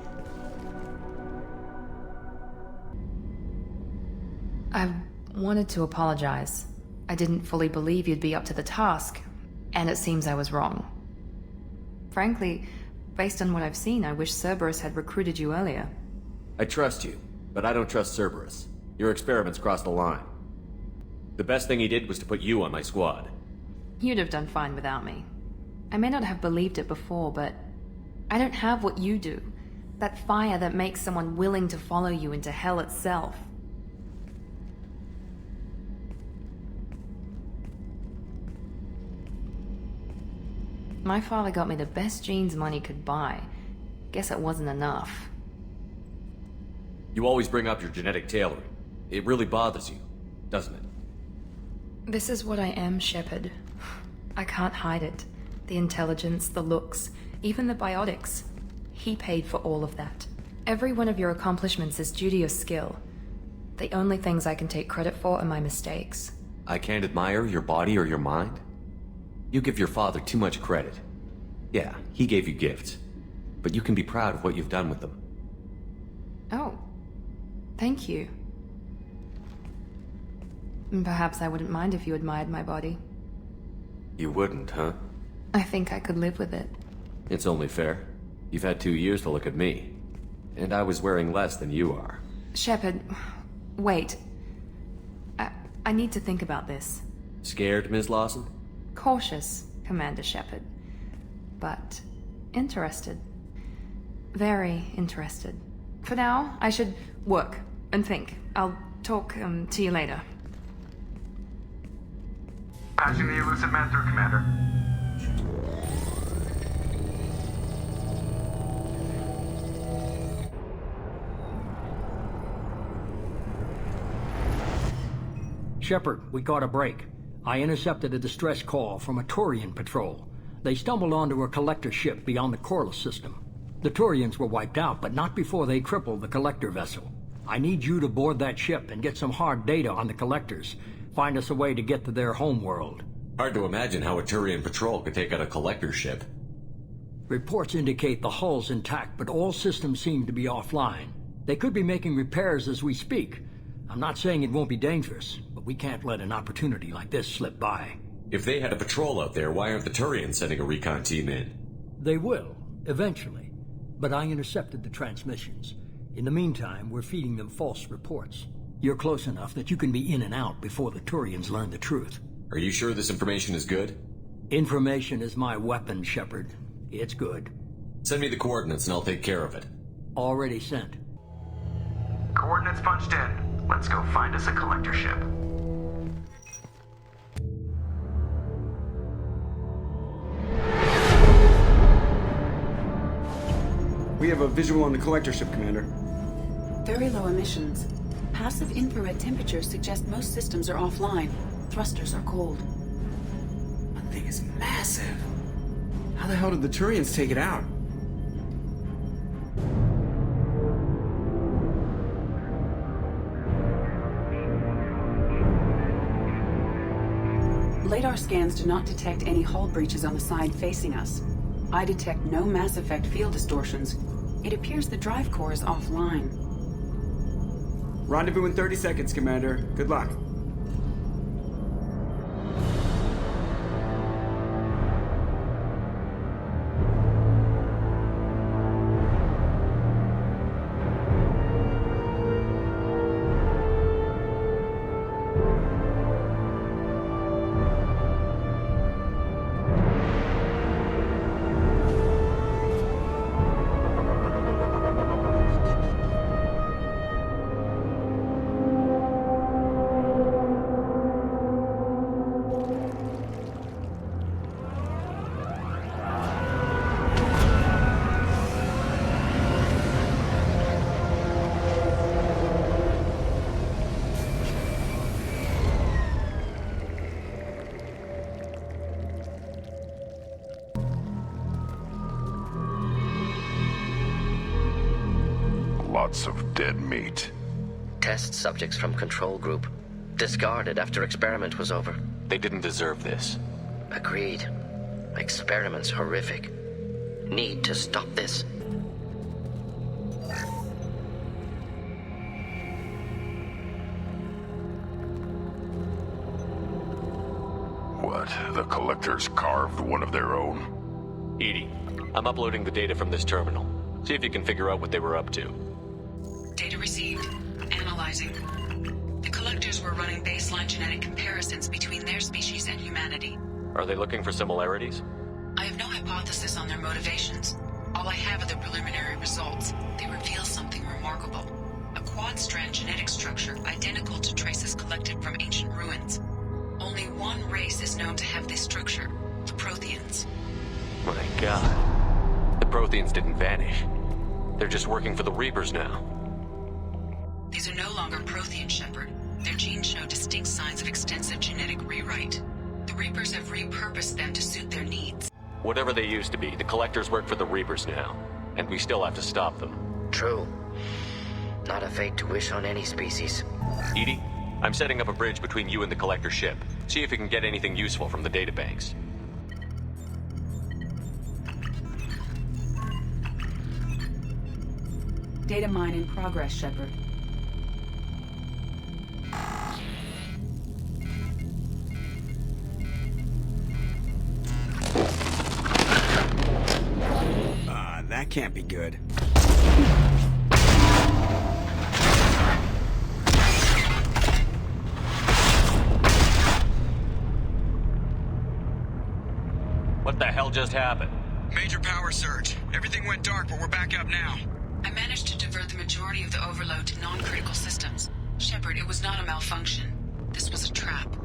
I wanted to apologize. I didn't fully believe you'd be up to the task, and it seems I was wrong. Frankly, Based on what I've seen, I wish Cerberus had recruited you earlier. I trust you, but I don't trust Cerberus. Your experiments crossed the line. The best thing he did was to put you on my squad. You'd have done fine without me. I may not have believed it before, but I don't have what you do. That fire that makes someone willing to follow you into hell itself. My father got me the best genes money could buy. Guess it wasn't enough. You always bring up your genetic tailoring. It really bothers you, doesn't it? This is what I am, Shepard. I can't hide it. The intelligence, the looks, even the biotics. He paid for all of that. Every one of your accomplishments is due to your skill. The only things I can take credit for are my mistakes. I can't admire your body or your mind? You give your father too much credit. Yeah, he gave you gifts. But you can be proud of what you've done with them. Oh. Thank you. Perhaps I wouldn't mind if you admired my body. You wouldn't, huh? I think I could live with it. It's only fair. You've had 2 years to look at me. And I was wearing less than you are. Shepard, wait. I need to think about this. Scared, Ms. Lawson? Cautious, Commander Shepard. But interested. Very interested. For now, I should work and think. I'll talk to you later. Patching the elusive man through, Commander. Shepard, we caught a break. I intercepted a distress call from a Turian patrol. They stumbled onto a collector ship beyond the Corliss system. The Turians were wiped out, but not before they crippled the collector vessel. I need you to board that ship and get some hard data on the collectors. Find us a way to get to their homeworld. Hard to imagine how a Turian patrol could take out a collector ship. Reports indicate the hull's intact, but all systems seem to be offline. They could be making repairs as we speak. I'm not saying it won't be dangerous, but we can't let an opportunity like this slip by. If they had a patrol out there, why aren't the Turians sending a recon team in? They will, eventually. But I intercepted the transmissions. In the meantime, we're feeding them false reports. You're close enough that you can be in and out before the Turians learn the truth. Are you sure this information is good? Information is my weapon, Shepard. It's good. Send me the coordinates and I'll take care of it. Already sent. Coordinates punched in. Let's go find us a collector ship. We have a visual on the collector ship, Commander. Very low emissions. Passive infrared temperatures suggest most systems are offline. Thrusters are cold. That thing is massive. How the hell did the Turians take it out? Radar scans do not detect any hull breaches on the side facing us. I detect no mass effect field distortions. It appears the drive core is offline. Rendezvous in 30 seconds, Commander. Good luck. Lots of dead meat. Test subjects from control group. Discarded after experiment was over. They didn't deserve this. Agreed. Experiment's horrific. Need to stop this. What? The collectors carved one of their own? EDI, I'm uploading the data from this terminal. See if you can figure out what they were up to. Data received. Analyzing. The collectors were running baseline genetic comparisons between their species and humanity. Are they looking for similarities? I have no hypothesis on their motivations. All I have are the preliminary results. They reveal something remarkable. A quad-strand genetic structure identical to traces collected from ancient ruins. Only one race is known to have this structure, the Protheans. My god. The Protheans didn't vanish. They're just working for the Reapers now. These are no longer Prothean, Shepard. Their genes show distinct signs of extensive genetic rewrite. The Reapers have repurposed them to suit their needs. Whatever they used to be, the Collectors work for the Reapers now. And we still have to stop them. True. Not a fate to wish on any species. EDI, I'm setting up a bridge between you and the Collector ship. See if you can get anything useful from the databanks. Data mine in progress, Shepard. That can't be good. What the hell just happened? Major power surge. Everything went dark, but we're back up now. I managed to divert the majority of the overload to non-critical systems. Shepard, it was not a malfunction. This was a trap.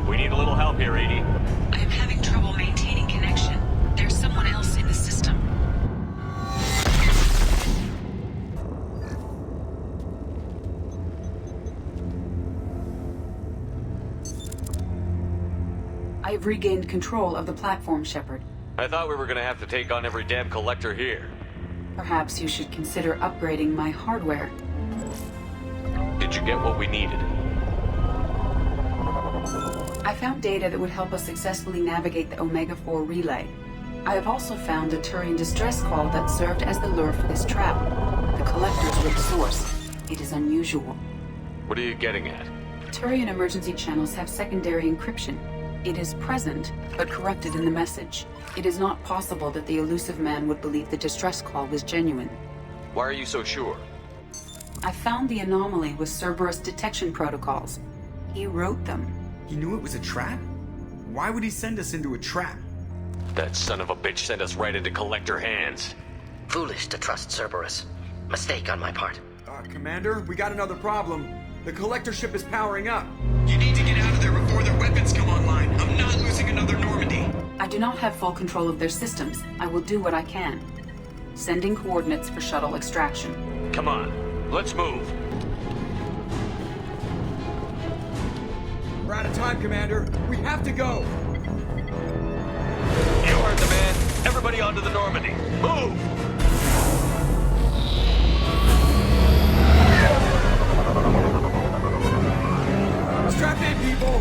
We need a little help here, EDI. I am having trouble maintaining connection. There's someone else in the system. I have regained control of the platform, Shepard. I thought we were gonna have to take on every damn Collector here. Perhaps you should consider upgrading my hardware. Did you get what we needed? I found data that would help us successfully navigate the Omega-4 relay. I have also found a Turian distress call that served as the lure for this trap. The Collectors were the source. It is unusual. What are you getting at? Turian emergency channels have secondary encryption. It is present, but corrupted in the message. It is not possible that the elusive man would believe the distress call was genuine. Why are you so sure? I found the anomaly with Cerberus detection protocols. He wrote them. He knew it was a trap? Why would he send us into a trap? That son of a bitch sent us right into Collector hands. Foolish to trust Cerberus. Mistake on my part. Commander, we got another problem. The Collector ship is powering up. You need to get out of there before their weapons come online. I'm not losing another Normandy. I do not have full control of their systems. I will do what I can. Sending coordinates for shuttle extraction. Come on, let's move. We're out of time, Commander. We have to go. You heard the man. Everybody onto the Normandy. Move! Strap in, people!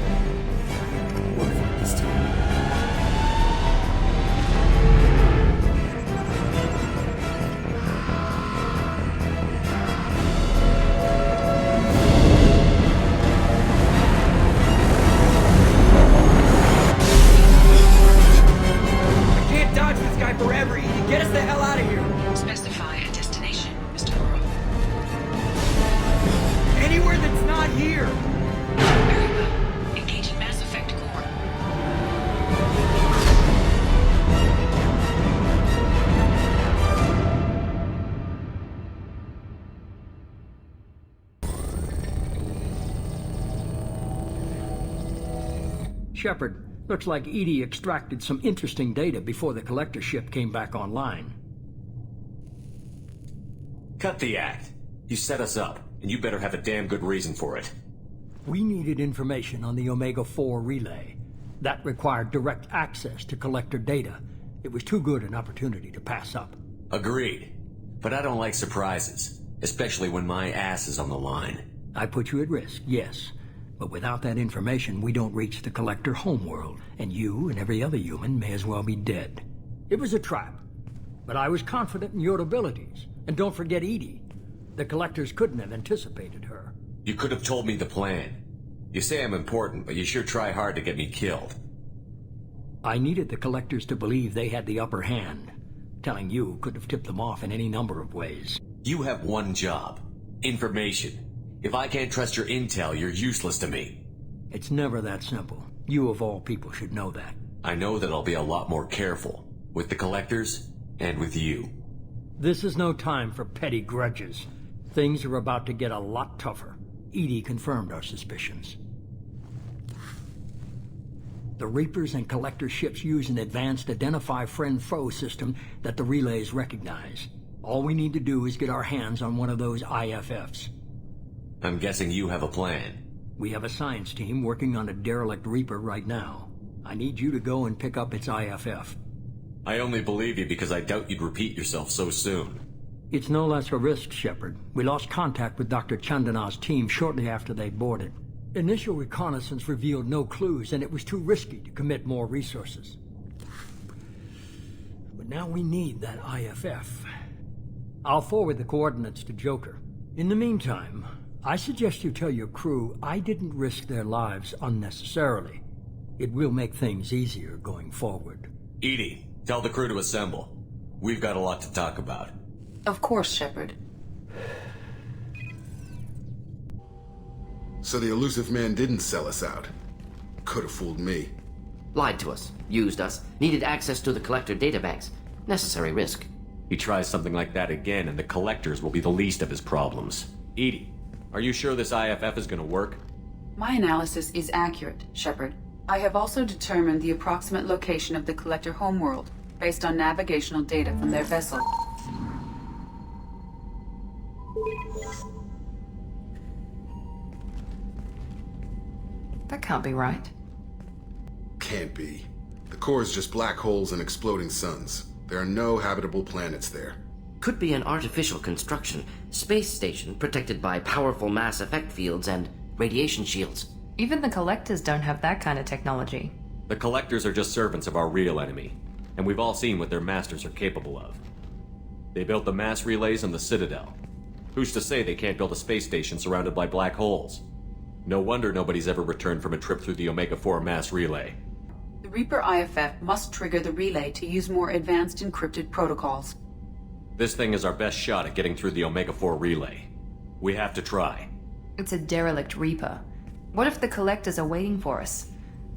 I can't dodge this guy forever, Edie. Get us the hell out of here! Specify a destination, Mr. Burrow. Anywhere that's not here! Very well. Engaging Mass Effect core. Shepard, looks like EDI extracted some interesting data before the Collector ship came back online. Cut the act. You set us up, and you better have a damn good reason for it. We needed information on the Omega-4 relay. That required direct access to Collector data. It was too good an opportunity to pass up. Agreed. But I don't like surprises, especially when my ass is on the line. I put you at risk, yes. But without that information, we don't reach the Collector homeworld, and you and every other human may as well be dead. It was a trap, but I was confident in your abilities. And don't forget EDI. The Collectors couldn't have anticipated her. You could have told me the plan. You say I'm important, but you sure try hard to get me killed. I needed the Collectors to believe they had the upper hand. Telling you could have tipped them off in any number of ways. You have one job. Information. If I can't trust your intel, you're useless to me. It's never that simple. You of all people should know that. I know that I'll be a lot more careful. With the Collectors, and with you. This is no time for petty grudges. Things are about to get a lot tougher. Edie confirmed our suspicions. The Reapers and Collector ships use an advanced Identify Friend-Foe system that the relays recognize. All we need to do is get our hands on one of those IFFs. I'm guessing you have a plan. We have a science team working on a derelict Reaper right now. I need you to go and pick up its IFF. I only believe you because I doubt you'd repeat yourself so soon. It's no less a risk, Shepard. We lost contact with Dr. Chandana's team shortly after they boarded. Initial reconnaissance revealed no clues, and it was too risky to commit more resources. But now we need that IFF. I'll forward the coordinates to Joker. In the meantime, I suggest you tell your crew I didn't risk their lives unnecessarily. It will make things easier going forward. Edie, tell the crew to assemble. We've got a lot to talk about. Of course, Shepard. So the elusive man didn't sell us out. Could have fooled me. Lied to us, used us, needed access to the Collector databanks. Necessary risk. He tries something like that again, and the Collectors will be the least of his problems. Edie, are you sure this IFF is gonna work? My analysis is accurate, Shepard. I have also determined the approximate location of the Collector homeworld, based on navigational data from their vessel. That can't be right. Can't be. The core is just black holes and exploding suns. There are no habitable planets there. Could be an artificial construction. Space station protected by powerful mass effect fields and radiation shields. Even the Collectors don't have that kind of technology. The Collectors are just servants of our real enemy, and we've all seen what their masters are capable of. They built the mass relays on the Citadel. Who's to say they can't build a space station surrounded by black holes? No wonder nobody's ever returned from a trip through the Omega-4 mass relay. The Reaper IFF must trigger the relay to use more advanced encrypted protocols. This thing is our best shot at getting through the Omega-4 relay. We have to try. It's a derelict Reaper. What if the Collectors are waiting for us?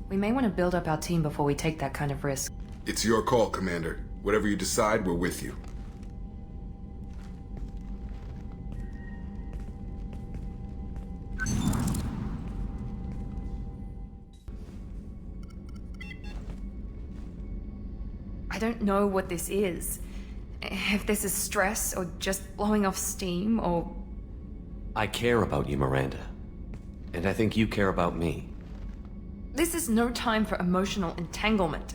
We may want to build up our team before we take that kind of risk. It's your call, Commander. Whatever you decide, we're with you. I don't know what this is. If this is stress, or just blowing off steam, or... I care about you, Miranda. And I think you care about me. This is no time for emotional entanglement.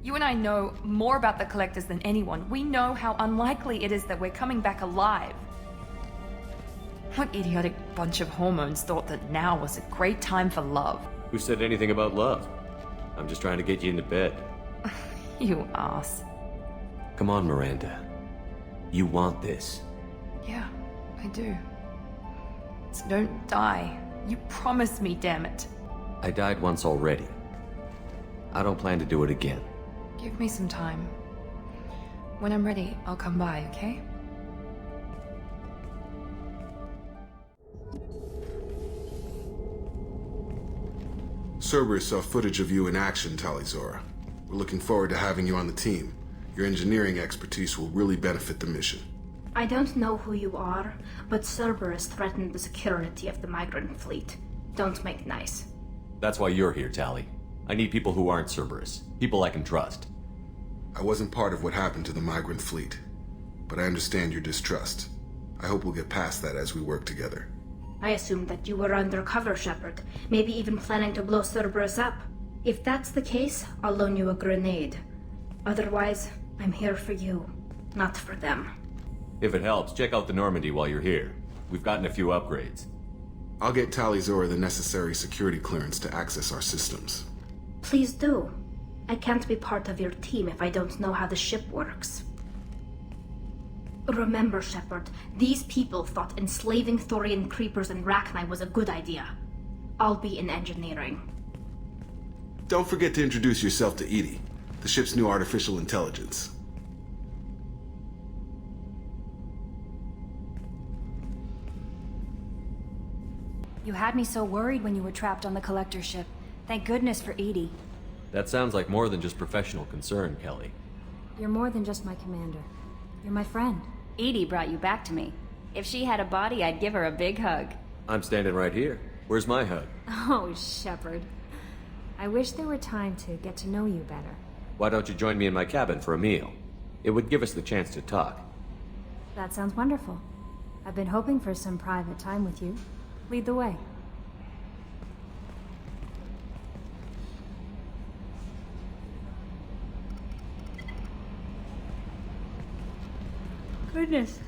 You and I know more about the Collectors than anyone. We know how unlikely it is that we're coming back alive. What idiotic bunch of hormones thought that now was a great time for love? Who said anything about love? I'm just trying to get you into bed. You ass. Come on, Miranda. You want this. Yeah, I do. So don't die. You promised me, damn it. I died once already. I don't plan to do it again. Give me some time. When I'm ready, I'll come by, okay? Cerberus saw footage of you in action, Talizora. We're looking forward to having you on the team. Your engineering expertise will really benefit the mission. I don't know who you are, but Cerberus threatened the security of the migrant fleet. Don't make nice. That's why you're here, Tali. I need people who aren't Cerberus. People I can trust. I wasn't part of what happened to the migrant fleet, but I understand your distrust. I hope we'll get past that as we work together. I assumed that you were undercover, Shepard, maybe even planning to blow Cerberus up. If that's the case, I'll loan you a grenade. Otherwise, I'm here for you, not for them. If it helps, check out the Normandy while you're here. We've gotten a few upgrades. I'll get Talizora the necessary security clearance to access our systems. Please do. I can't be part of your team if I don't know how the ship works. Remember, Shepard, these people thought enslaving Thorian creepers and Rachni was a good idea. I'll be in engineering. Don't forget to introduce yourself to Edie, the ship's new artificial intelligence. You had me so worried when you were trapped on the Collector ship. Thank goodness for Edie. That sounds like more than just professional concern, Kelly. You're more than just my commander. You're my friend. Edie brought you back to me. If she had a body, I'd give her a big hug. I'm standing right here. Where's my hug? Oh, Shepard. I wish there were time to get to know you better. Why don't you join me in my cabin for a meal? It would give us the chance to talk. That sounds wonderful. I've been hoping for some private time with you. Lead the way. Goodness,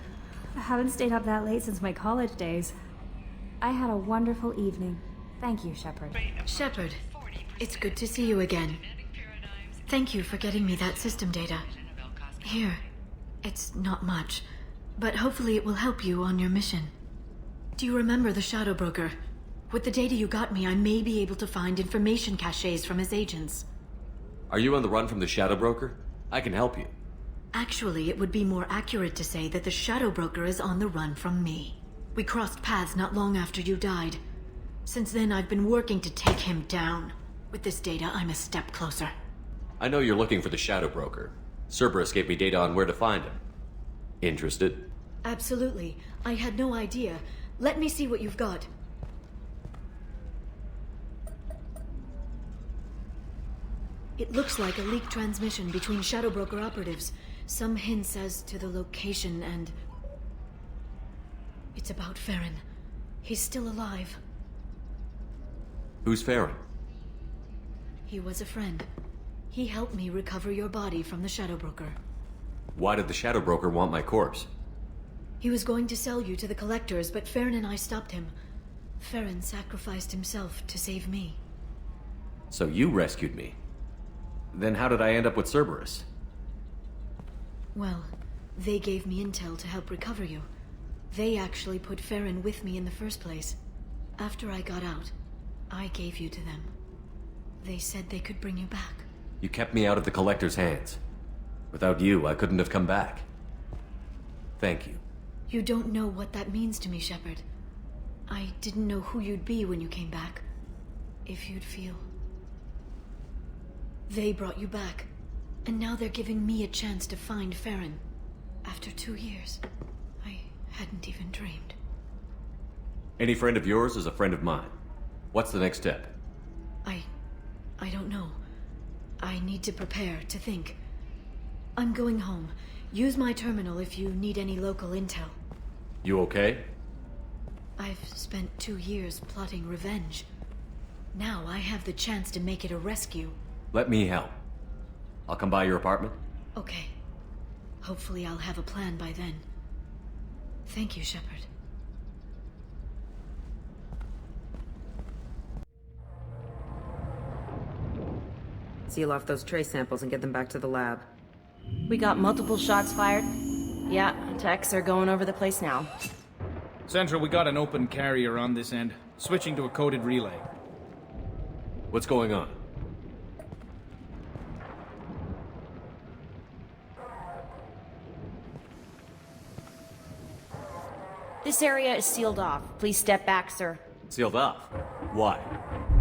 I haven't stayed up that late since my college days. I had a wonderful evening. Thank you, Shepard. Shepard, it's good to see you again. Thank you for getting me that system data. Here, it's not much, but hopefully it will help you on your mission. Do you remember the Shadow Broker? With the data you got me, I may be able to find information caches from his agents. Are you on the run from the Shadow Broker? I can help you. Actually, it would be more accurate to say that the Shadow Broker is on the run from me. We crossed paths not long after you died. Since then, I've been working to take him down. With this data, I'm a step closer. I know you're looking for the Shadow Broker. Cerberus gave me data on where to find him. Interested? Absolutely. I had no idea. Let me see what you've got. It looks like a leaked transmission between Shadow Broker operatives. Some hints as to the location and... It's about Farron. He's still alive. Who's Farron? He was a friend. He helped me recover your body from the Shadow Broker. Why did the Shadow Broker want my corpse? He was going to sell you to the Collectors, but Farron and I stopped him. Farron sacrificed himself to save me. So you rescued me. Then how did I end up with Cerberus? Well, they gave me intel to help recover you. They actually put Farron with me in the first place. After I got out, I gave you to them. They said they could bring you back. You kept me out of the Collector's hands. Without you, I couldn't have come back. Thank you. You don't know what that means to me, Shepard. I didn't know who you'd be when you came back. If you'd feel. They brought you back, and now they're giving me a chance to find Farron. After 2 years, I hadn't even dreamed. Any friend of yours is a friend of mine. What's the next step? I don't know. I need to prepare, to think. I'm going home. Use my terminal if you need any local intel. You okay? I've spent 2 years plotting revenge. Now I have the chance to make it a rescue. Let me help. I'll come by your apartment. Okay. Hopefully I'll have a plan by then. Thank you, Shepard. Seal off those trace samples and get them back to the lab. We got multiple shots fired. Yeah, techs are going over the place now. Central, we got an open carrier on this end. Switching to a coded relay. What's going on? This area is sealed off. Please step back, sir. Sealed off? Why?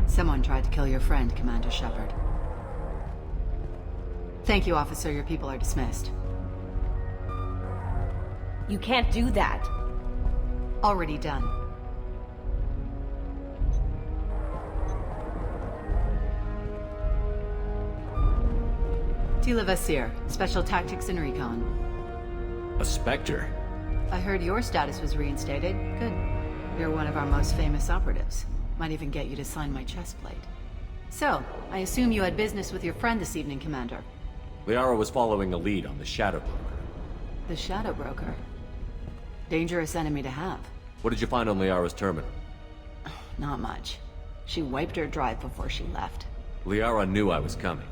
Someone tried to kill your friend, Commander Shepard. Thank you, officer. Your people are dismissed. You can't do that. Already done. Tila Vasir, Special Tactics and Recon. A Spectre? I heard your status was reinstated. Good. You're one of our most famous operatives. Might even get you to sign my chest plate. So, I assume you had business with your friend this evening, Commander. Liara was following a lead on the Shadow Broker. The Shadow Broker? Dangerous enemy to have. What did you find on Liara's terminal? Not much. She wiped her drive before she left. Liara knew I was coming.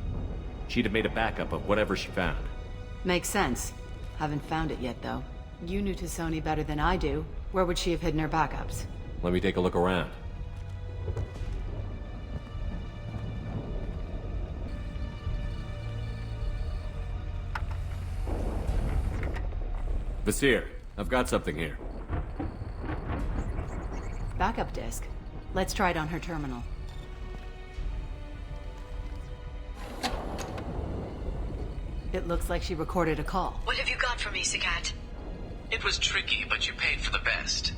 She'd have made a backup of whatever she found. Makes sense. Haven't found it yet, though. You knew Tassoni better than I do. Where would she have hidden her backups? Let me take a look around. Vasir, I've got something here. Backup disk. Let's try it on her terminal. It looks like she recorded a call. What have you got for me, Sagat? It was tricky, but you paid for the best.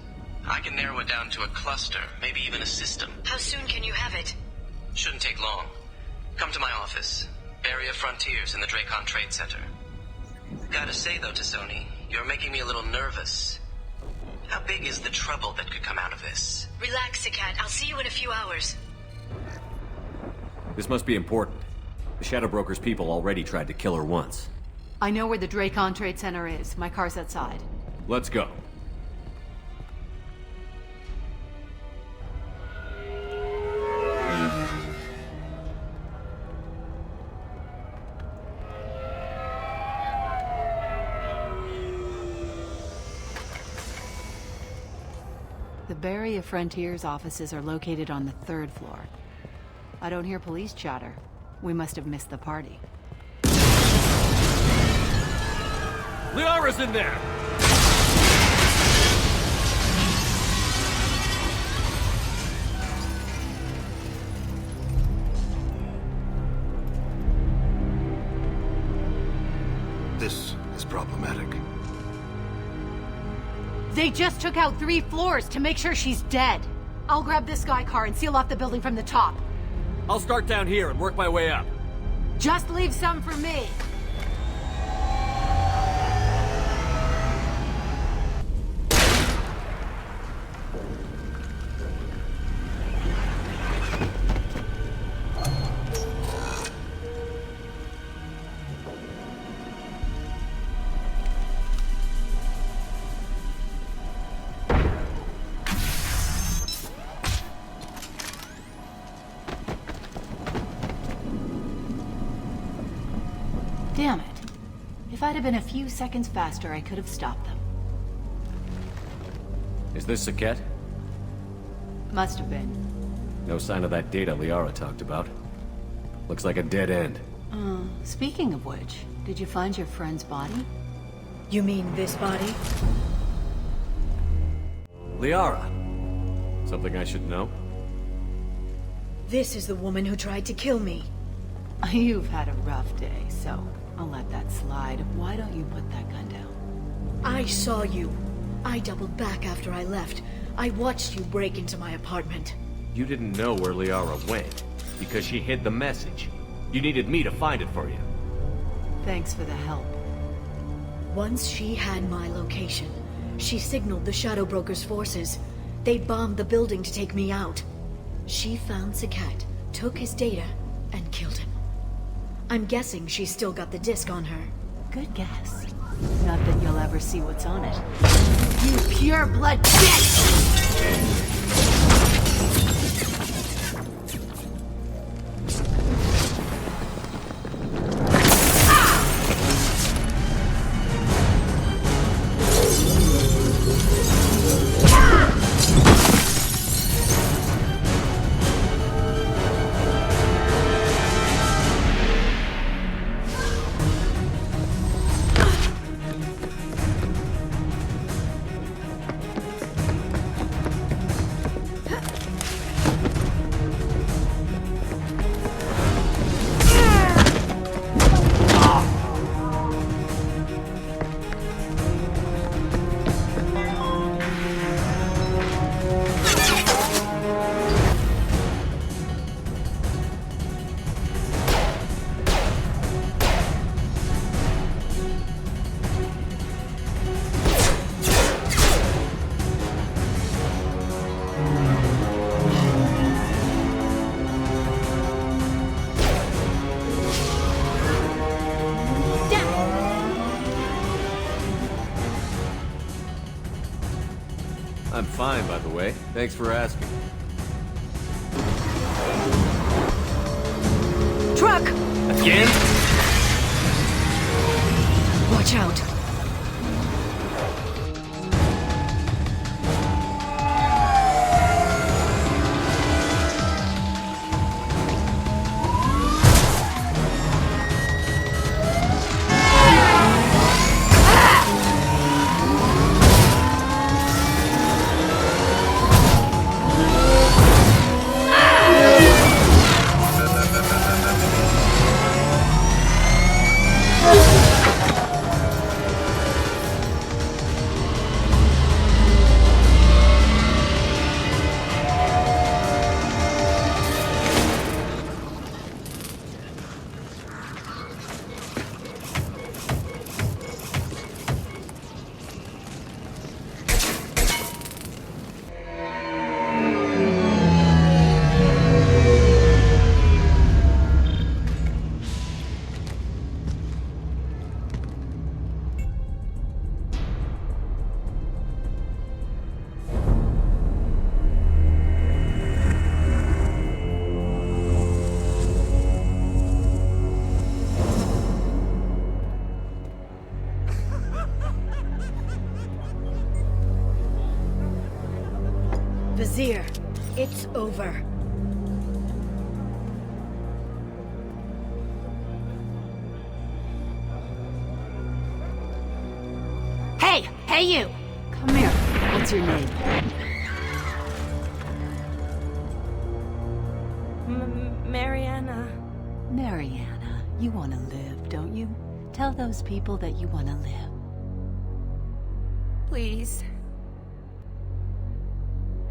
I can narrow it down to a cluster, maybe even a system. How soon can you have it? Shouldn't take long. Come to my office. Area Frontiers in the Dracon Trade Center. Gotta say though, Tassoni, you're making me a little nervous. How big is the trouble that could come out of this? Relax, Sagat. I'll see you in a few hours. This must be important. The Shadow Broker's people already tried to kill her once. I know where the Dracon Trade Center is. My car's outside. Let's go. The Barrier Frontiers offices are located on the 3rd floor. I don't hear police chatter. We must have missed the party. Liara's in there! This is problematic. They just took out 3 floors to make sure she's dead. I'll grab this Sky car and seal off the building from the top. I'll start down here and work my way up. Just leave some for me. Damn it. If I'd have been a few seconds faster, I could have stopped them. Is this Saket? Must have been. No sign of that data Liara talked about. Looks like a dead end. Speaking of which, did you find your friend's body? You mean this body? Liara! Something I should know? This is the woman who tried to kill me. You've had a rough day, so I'll let that slide. Why don't you put that gun down? I saw you. I doubled back after I left. I watched you break into my apartment. You didn't know where Liara went, because she hid the message. You needed me to find it for you. Thanks for the help. Once she had my location, she signaled the Shadow Broker's forces. They bombed the building to take me out. She found Saket, took his data, and killed him. I'm guessing she's still got the disc on her. Good guess. Not that you'll ever see what's on it. You pure blood bitch! I'm fine, by the way. Thanks for asking. Truck! Again? Watch out. Vizier, it's over. Hey! Hey, you! Come here. What's your name? Mariana. Mariana. You want to live, don't you? Tell those people that you want to live. Please.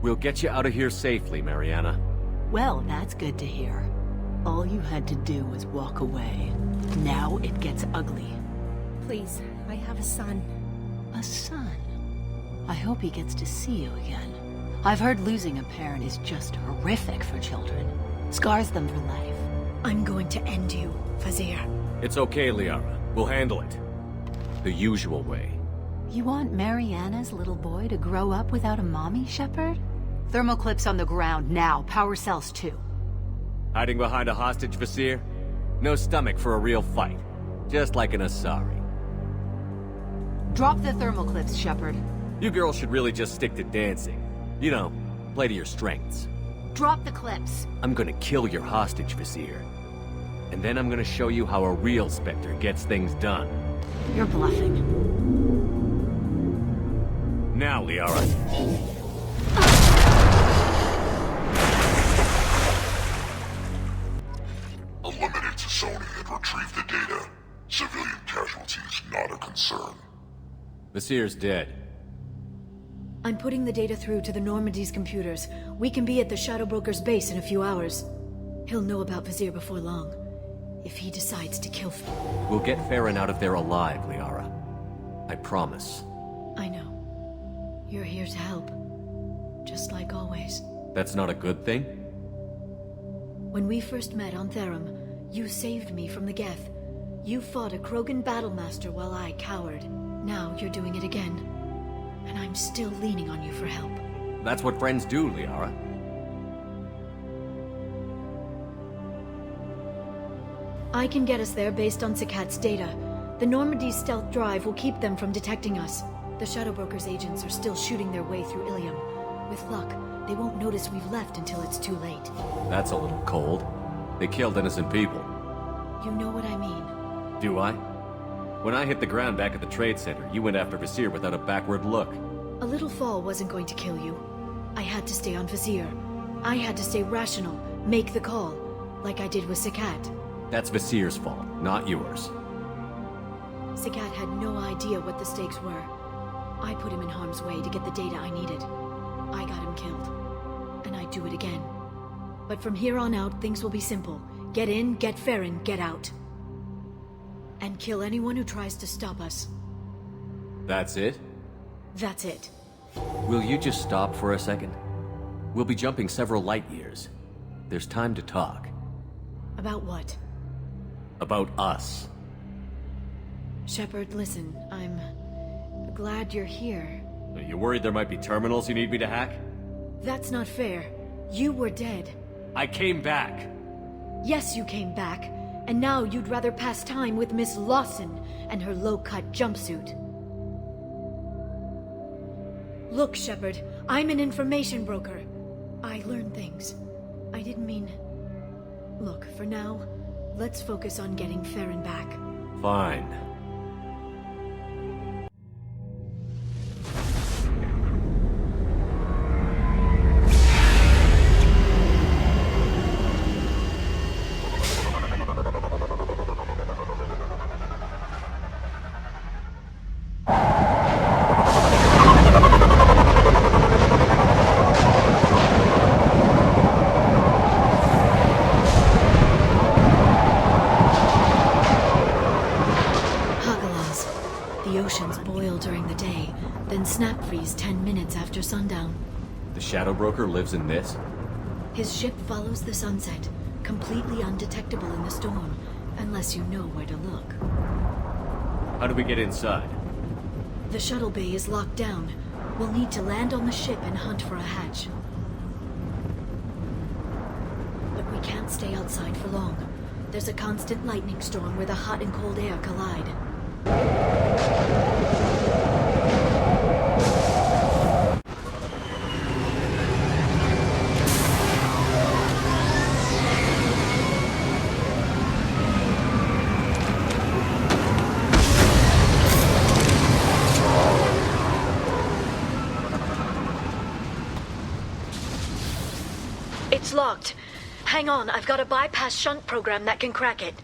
We'll get you out of here safely, Mariana. Well, that's good to hear. All you had to do was walk away. Now it gets ugly. Please, I have a son. A son? I hope he gets to see you again. I've heard losing a parent is just horrific for children. Scars them for life. I'm going to end you, Vizier. It's okay, Liara. We'll handle it. The usual way. You want Mariana's little boy to grow up without a mommy, Shepard? Thermal clips on the ground now. Power cells too. Hiding behind a hostage, Vizier? No stomach for a real fight. Just like an Asari. Drop the thermal clips, Shepard. You girls should really just stick to dancing. You know, play to your strengths. Drop the clips. I'm gonna kill your hostage, Vizier. And then I'm gonna show you how a real Spectre gets things done. You're bluffing. Now, Liara. Eliminate Sony and retrieve the data. Civilian casualties not a concern. Vizier's dead. I'm putting the data through to the Normandy's computers. We can be at the Shadow Broker's base in a few hours. He'll know about Vizier before long. If he decides to kill... We'll get Farron out of there alive, Liara. I promise. I know. You're here to help. Just like always. That's not a good thing? When we first met on Therum, you saved me from the Geth. You fought a Krogan battlemaster while I cowered. Now you're doing it again. And I'm still leaning on you for help. That's what friends do, Liara. I can get us there based on Sakat's data. The Normandy's stealth drive will keep them from detecting us. The Shadow Broker's agents are still shooting their way through Ilium. With luck, they won't notice we've left until it's too late. That's a little cold. They killed innocent people. You know what I mean. Do I? When I hit the ground back at the trade center, you went after Vizier without a backward look. A little fall wasn't going to kill you. I had to stay on Vizier. I had to stay rational, make the call, like I did with Sakat. That's Vizier's fault, not yours. Sakat had no idea what the stakes were. I put him in harm's way to get the data I needed. I got him killed. And I'd do it again. But from here on out, things will be simple. Get in, get Farron, get out. And kill anyone who tries to stop us. That's it? That's it. Will you just stop for a second? We'll be jumping several light years. There's time to talk. About what? About us. Shepard, listen, I'm glad you're here. Are you worried there might be terminals you need me to hack? That's not fair. You were dead. I came back. Yes, you came back. And now you'd rather pass time with Miss Lawson and her low-cut jumpsuit. Look, Shepard, I'm an information broker. I learn things. I didn't mean... Look, for now, let's focus on getting Farron back. Fine. Snap freeze 10 minutes after sundown. The Shadow Broker lives in this? His ship follows the sunset, completely undetectable in the storm, unless you know where to look. How do we get inside? The shuttle bay is locked down. We'll need to land on the ship and hunt for a hatch. But we can't stay outside for long. There's a constant lightning storm where the hot and cold air collide. It's locked. Hang on, I've got a bypass shunt program that can crack it.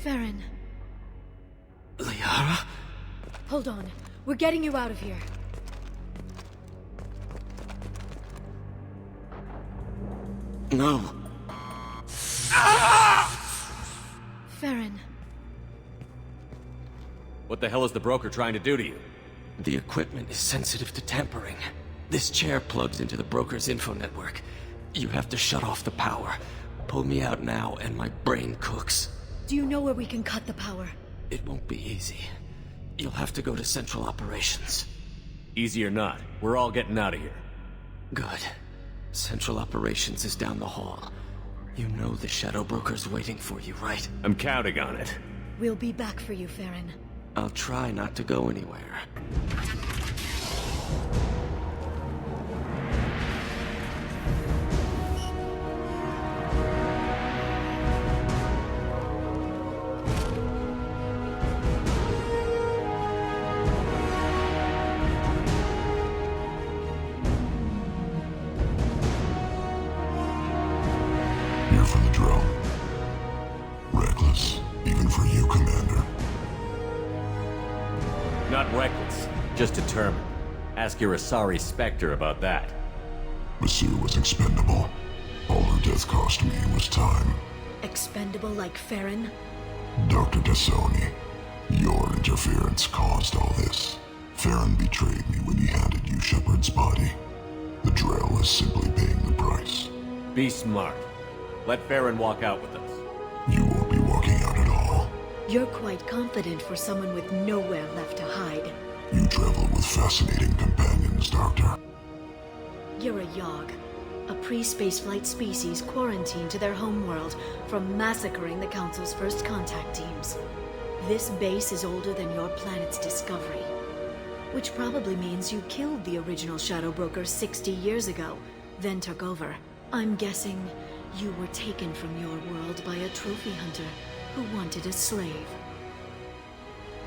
Farron. Liara? Hold on. We're getting you out of here. No. Farron. What the hell is the broker trying to do to you? The equipment is sensitive to tampering. This chair plugs into the broker's info network. You have to shut off the power. Pull me out now and my brain cooks. Do you know where we can cut the power? It won't be easy. You'll have to go to Central Operations. Easy or not, we're all getting out of here. Good. Central Operations is down the hall. You know the Shadow Broker's waiting for you, right? I'm counting on it. We'll be back for you, Farron. I'll try not to go anywhere. Here for the drill. Reckless, even for you, Commander. Not reckless, just determined. Ask your Asari Spectre about that. Masir was expendable. All her death cost me was time. Expendable like Farron? Dr. Tassoni, your interference caused all this. Farron betrayed me when he handed you Shepard's body. The Drell is simply paying the price. Be smart. Let Farron walk out with us. You won't be walking out at all. You're quite confident for someone with nowhere left to hide. You travel with fascinating companions, Doctor. You're a Yogg, a pre-spaceflight species quarantined to their homeworld from massacring the Council's first contact teams. This base is older than your planet's discovery, which probably means you killed the original Shadow Broker 60 years ago, then took over. I'm guessing you were taken from your world by a trophy hunter who wanted a slave.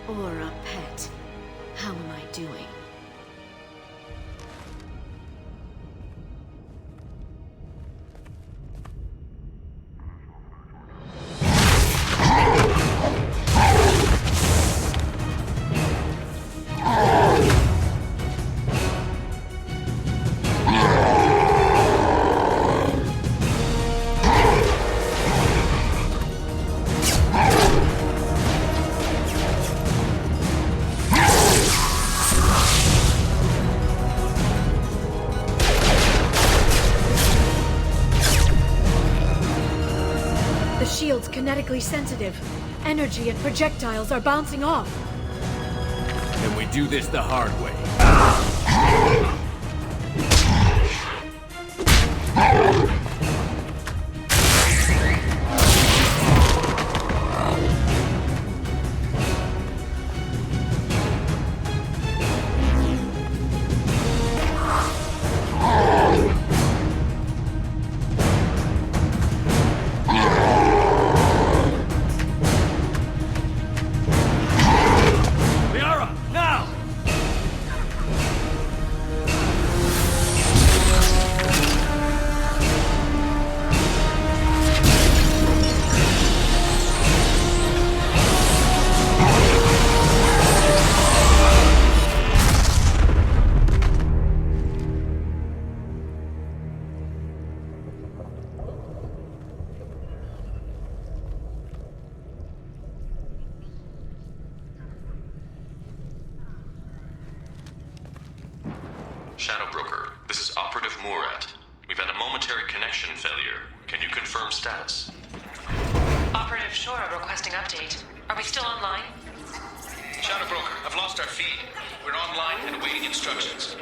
Or a pet. How am I doing? Shield's kinetically sensitive. Energy and projectiles are bouncing off. And we do this the hard way. Shadow Broker, this is Operative Murat. We've had a momentary connection failure. Can you confirm status? Operative Shora requesting update. Are we still online? Shadow Broker, I've lost our feed. We're online and awaiting instructions.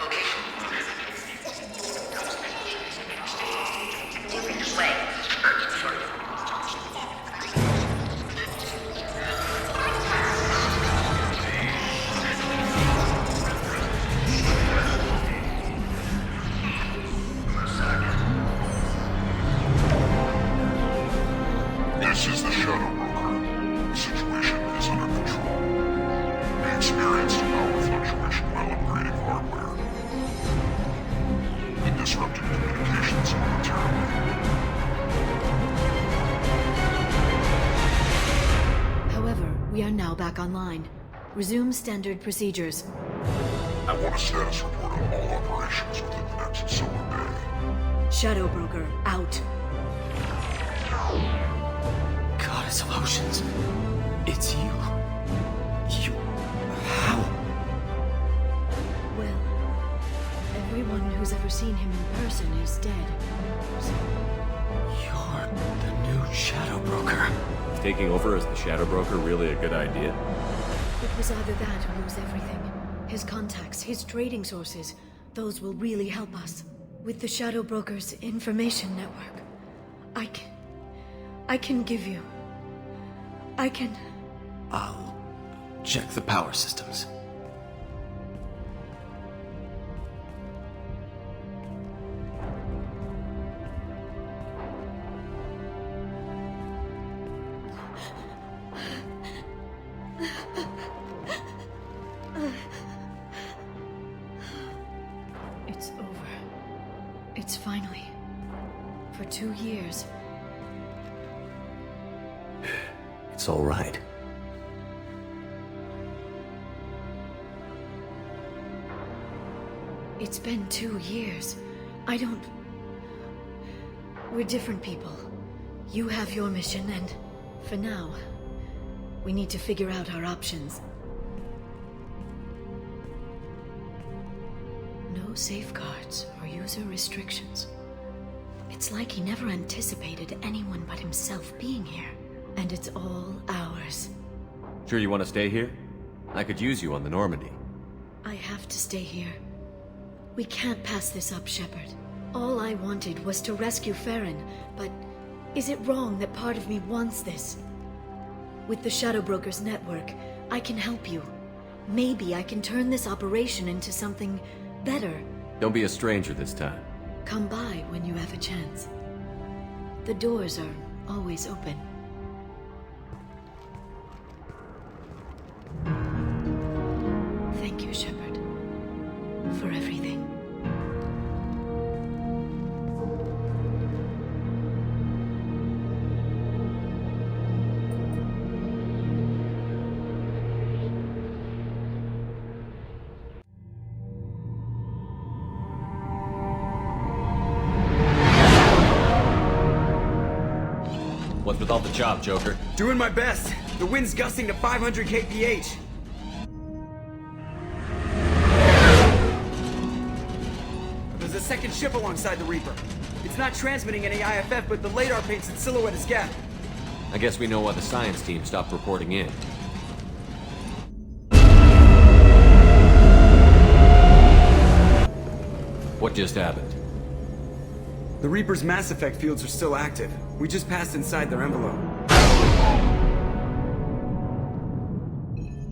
This is the Shadow Broker. The situation is under control. We experienced a power fluctuation while upgrading hardware. It disrupted communications momentarily. However, we are now back online. Resume standard procedures. I want a status report on all operations within the next solar day. Shadow Broker, out. Goddess of Oceans. It's you. How? Well, everyone who's ever seen him in person is dead. So... You're the new Shadow Broker. Is taking over as the Shadow Broker really a good idea? It was either that or lose everything. His contacts, his trading sources, those will really help us. With the Shadow Broker's information network, I can give you... I'll check the power systems. It's over. It's finally... For 2 years. It's all right. It's been 2 years. I don't... We're different people. You have your mission, and for now, we need to figure out our options. No safeguards or user restrictions. It's like he never anticipated anyone but himself being here. And it's all ours. Sure you want to stay here? I could use you on the Normandy. I have to stay here. We can't pass this up, Shepard. All I wanted was to rescue Farron, but is it wrong that part of me wants this? With the Shadow Broker's network, I can help you. Maybe I can turn this operation into something better. Don't be a stranger this time. Come by when you have a chance. The doors are always open. Thank you, Shepard, for everything. What's with all the chop, Joker? Doing my best. The wind's gusting to 500 kph. There's a second ship alongside the Reaper. It's not transmitting any IFF, but the radar paints its silhouette as Geth. I guess we know why the science team stopped reporting in. What just happened? The Reaper's mass effect fields are still active. We just passed inside their envelope.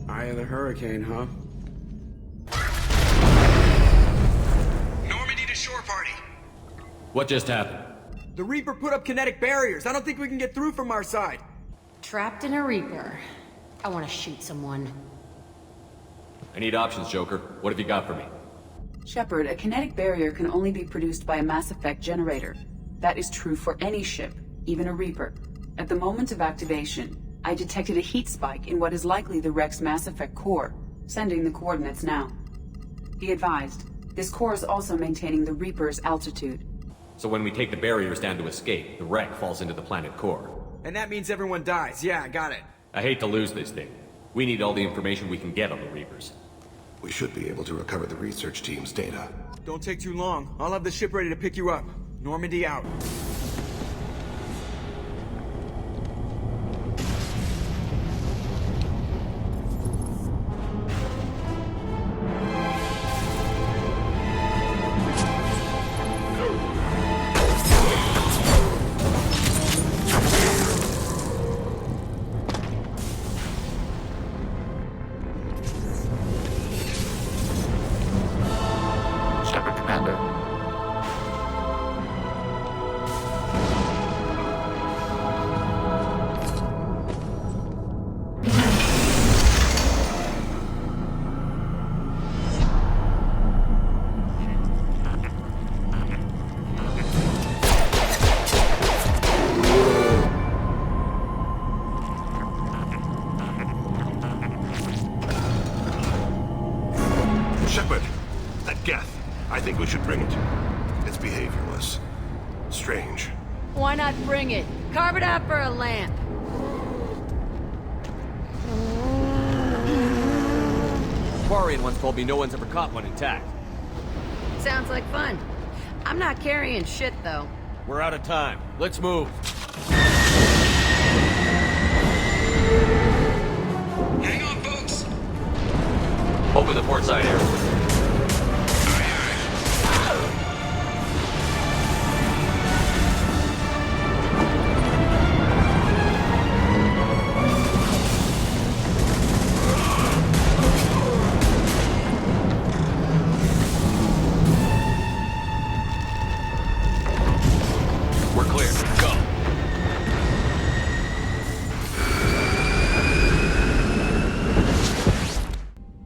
Eye of the hurricane, huh? Normandy to shore party. What just happened? The Reaper put up kinetic barriers. I don't think we can get through from our side. Trapped in a Reaper. I want to shoot someone. I need options, Joker. What have you got for me? Shepard, a kinetic barrier can only be produced by a mass effect generator. That is true for any ship, even a Reaper. At the moment of activation, I detected a heat spike in what is likely the wreck's mass effect core, sending the coordinates now. Be advised, this core is also maintaining the Reaper's altitude. So when we take the barriers down to escape, the wreck falls into the planet core. And that means everyone dies. Yeah, I got it. I hate to lose this thing. We need all the information we can get on the Reapers. We should be able to recover the research team's data. Don't take too long. I'll have the ship ready to pick you up. Normandy out. strange. Why not bring it? Carve it out for a lamp. Quarian once told me no one's ever caught one intact. Sounds like fun. I'm not carrying shit, though. We're out of time. Let's move. Hang on, folks! Open the port side area. We're clear. Go.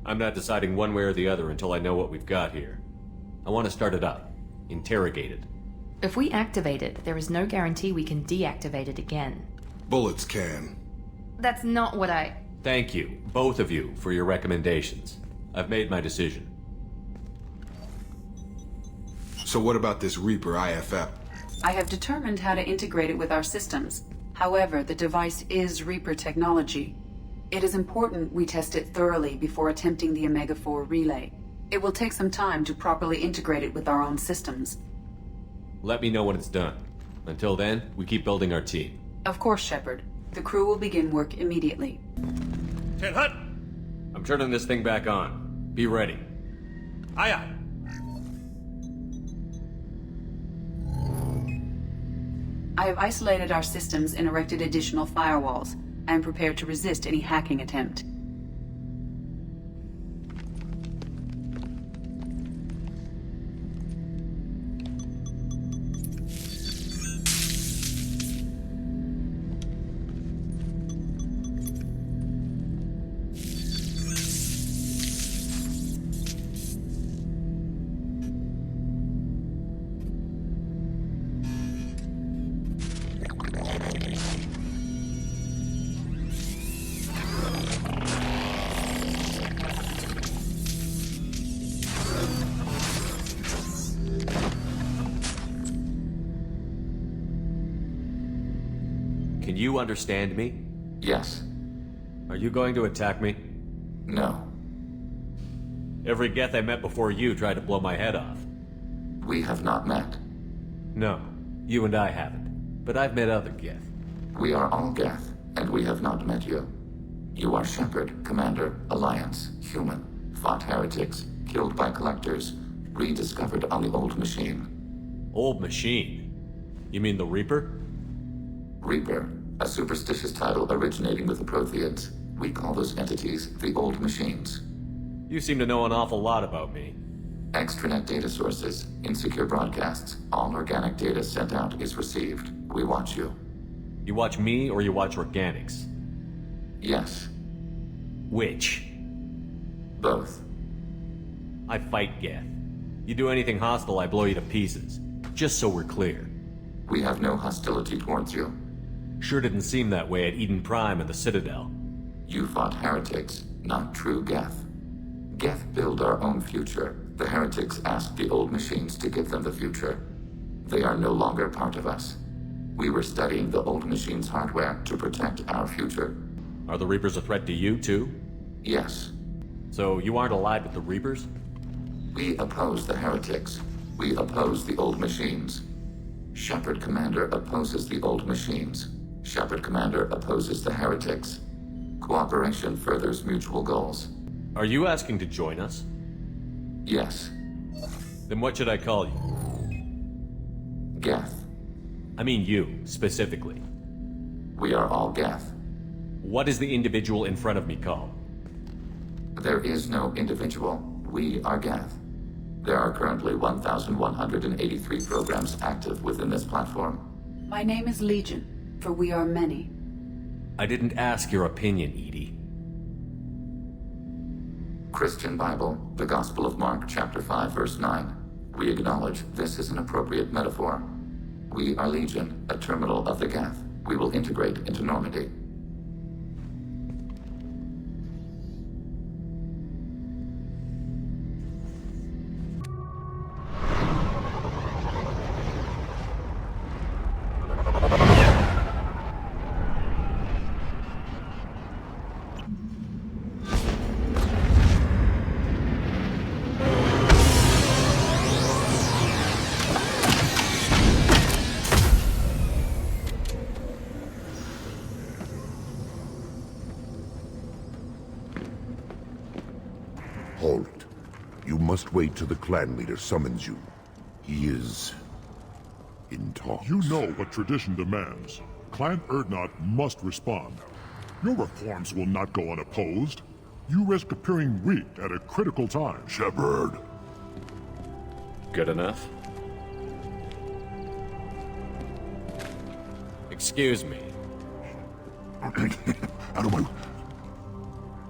I'm not deciding one way or the other until I know what we've got here. I want to start it up. Interrogate it. If we activate it, there is no guarantee we can deactivate it again. Bullets can. That's not what I... Thank you, both of you, for your recommendations. I've made my decision. So what about this Reaper IFF? I have determined how to integrate it with our systems. However, the device is Reaper technology. It is important we test it thoroughly before attempting the Omega-4 relay. It will take some time to properly integrate it with our own systems. Let me know when it's done. Until then, we keep building our team. Of course, Shepard. The crew will begin work immediately. Ten Hut! I'm turning this thing back on. Be ready. Aye aye. I have isolated our systems and erected additional firewalls. I am prepared to resist any hacking attempt. Can you understand me? Yes. Are you going to attack me? No. Every Geth I met before you tried to blow my head off. We have not met. No, you and I haven't. But I've met other Geth. We are all Geth, and we have not met you. You are Shepard, Commander, Alliance, human, fought heretics, killed by collectors, rediscovered on the Old Machine. Old Machine? You mean the Reaper? Reaper, a superstitious title originating with the Protheans. We call those entities the Old Machines. You seem to know an awful lot about me. Extranet data sources, insecure broadcasts, all organic data sent out is received. We watch you. You watch me or you watch organics? Yes. Which? Both. I fight Geth. You do anything hostile, I blow you to pieces. Just so we're clear. We have no hostility towards you. Sure didn't seem that way at Eden Prime and the Citadel. You fought heretics, not true Geth. Geth build our own future. The heretics asked the Old Machines to give them the future. They are no longer part of us. We were studying the Old Machines' hardware to protect our future. Are the Reapers a threat to you, too? Yes. So you aren't allied with the Reapers? We oppose the heretics. We oppose the Old Machines. Shepard Commander opposes the Old Machines. Shepard Commander opposes the heretics. Cooperation furthers mutual goals. Are you asking to join us? Yes. Then what should I call you? Geth. I mean you, specifically. We are all Geth. What is the individual in front of me called? There is no individual. We are Geth. There are currently 1,183 programs active within this platform. My name is Legion, for we are many. I didn't ask your opinion, Edie. Christian Bible, the Gospel of Mark, chapter 5, verse 9. We acknowledge this is an appropriate metaphor. We are Legion, a terminal of the Geth. We will integrate into Normandy. must wait till the clan leader summons you. He is in talks. You know what tradition demands. Clan Erdnot must respond. Your reforms will not go unopposed. You risk appearing weak at a critical time. Shepard. Good enough? Excuse me. Out of my...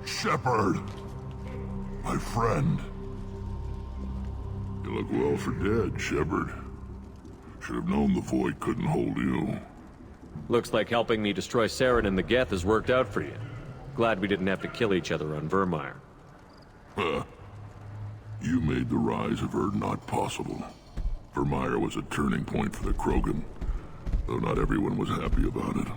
Shepard! My friend. You look well for dead, Shepard. Should have known the Void couldn't hold you. Looks like helping me destroy Saren and the Geth has worked out for you. Glad we didn't have to kill each other on Vermeer. Huh. You made the rise of Erdnot possible. Vermeer was a turning point for the Krogan, though not everyone was happy about it.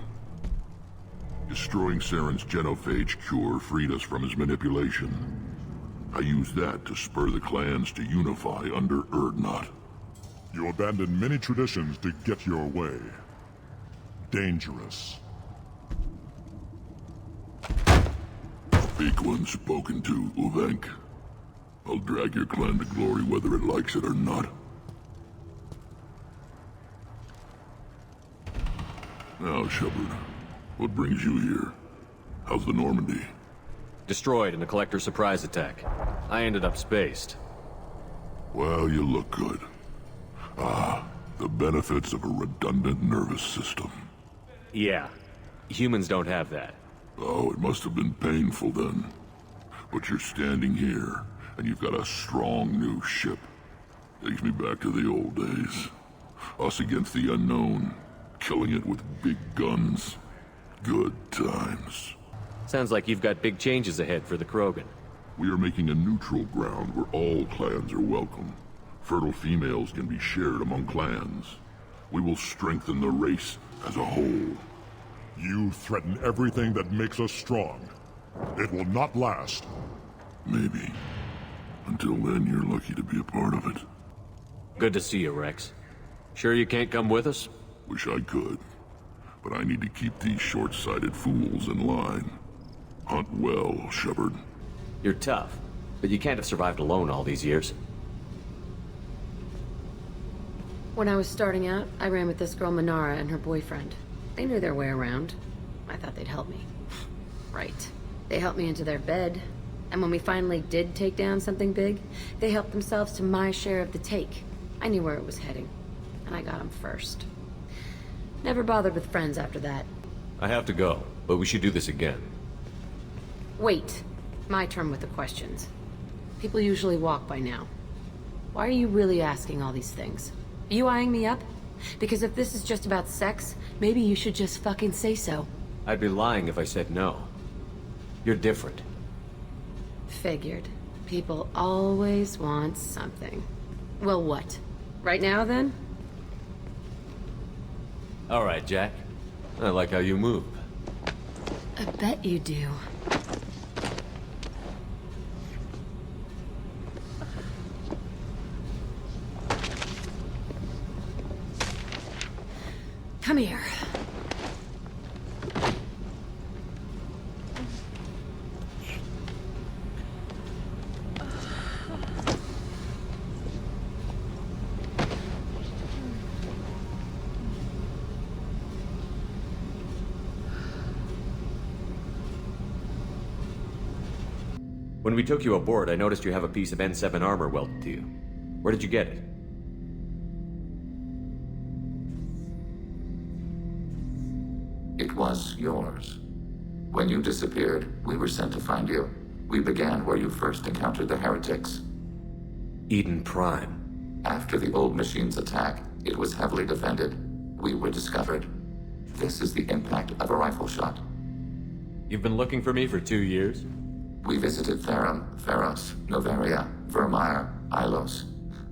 Destroying Saren's genophage cure freed us from his manipulation. I used that to spur the clans to unify under Erdnot. You abandoned many traditions to get your way. Dangerous. Speak when spoken to, Uvenk. I'll drag your clan to glory whether it likes it or not. Now, Shepard, what brings you here? How's the Normandy? Destroyed in a collector surprise attack. I ended up spaced. Well, you look good. Ah, the benefits of a redundant nervous system. Yeah. Humans don't have that. Oh, it must have been painful then. But you're standing here, and you've got a strong new ship. Takes me back to the old days. Us against the unknown, killing it with big guns. Good times. Sounds like you've got big changes ahead for the Krogan. We are making a neutral ground where all clans are welcome. Fertile females can be shared among clans. We will strengthen the race as a whole. You threaten everything that makes us strong. It will not last. Maybe. Until then, you're lucky to be a part of it. Good to see you, Rex. Sure you can't come with us? Wish I could. But I need to keep these short-sighted fools in line. Hunt well, Shepard. You're tough, but you can't have survived alone all these years. When I was starting out, I ran with this girl Minara and her boyfriend. They knew their way around. I thought they'd help me. Right. They helped me into their bed. And when we finally did take down something big, they helped themselves to my share of the take. I knew where it was heading. And I got them first. Never bothered with friends after that. I have to go, but we should do this again. Wait. My turn with the questions. People usually walk by now. Why are you really asking all these things? Are you eyeing me up? Because if this is just about sex, maybe you should just fucking say so. I'd be lying if I said no. You're different. Figured. People always want something. Well, what? Right now, then? All right, Jack. I like how you move. I bet you do. Come here. When we took you aboard, I noticed you have a piece of N7 armor welded to you. Where did you get it? It was yours. When you disappeared, we were sent to find you. We began where you first encountered the heretics. Eden Prime. After the old machine's attack, it was heavily defended. We were discovered. This is the impact of a rifle shot. You've been looking for me for 2 years? We visited Therum, Theros, Noveria, Vermeer, Ilos.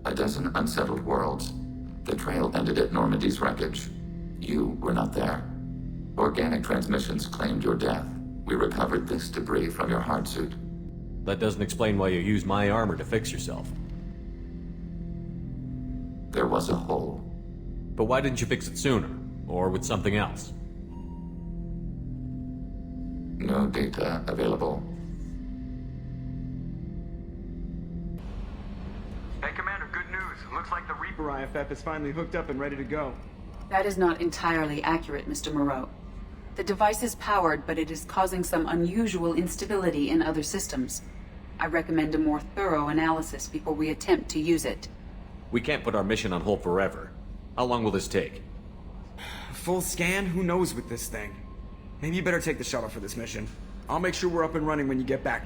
A dozen unsettled worlds. The trail ended at Normandy's wreckage. You were not there. Organic transmissions claimed your death. We recovered this debris from your hard suit. That doesn't explain why you used my armor to fix yourself. There was a hole. But why didn't you fix it sooner? Or with something else? No data available. Reaper IFF is finally hooked up and ready to go. That is not entirely accurate, Mr. Moreau. The device is powered, but it is causing some unusual instability in other systems. I recommend a more thorough analysis before we attempt to use it. We can't put our mission on hold forever. How long will this take? Full scan? Who knows with this thing? Maybe you better take the shuttle for this mission. I'll make sure we're up and running when you get back.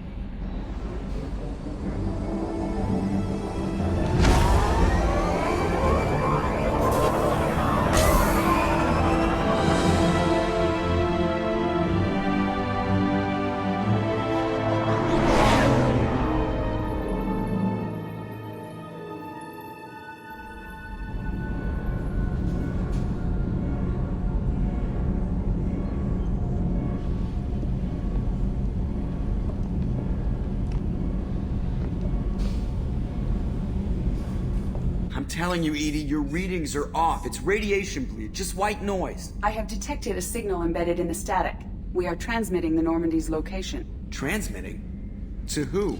I'm telling you, Edie, your readings are off. It's radiation bleed, just white noise. I have detected a signal embedded in the static. We are transmitting the Normandy's location. Transmitting? To who?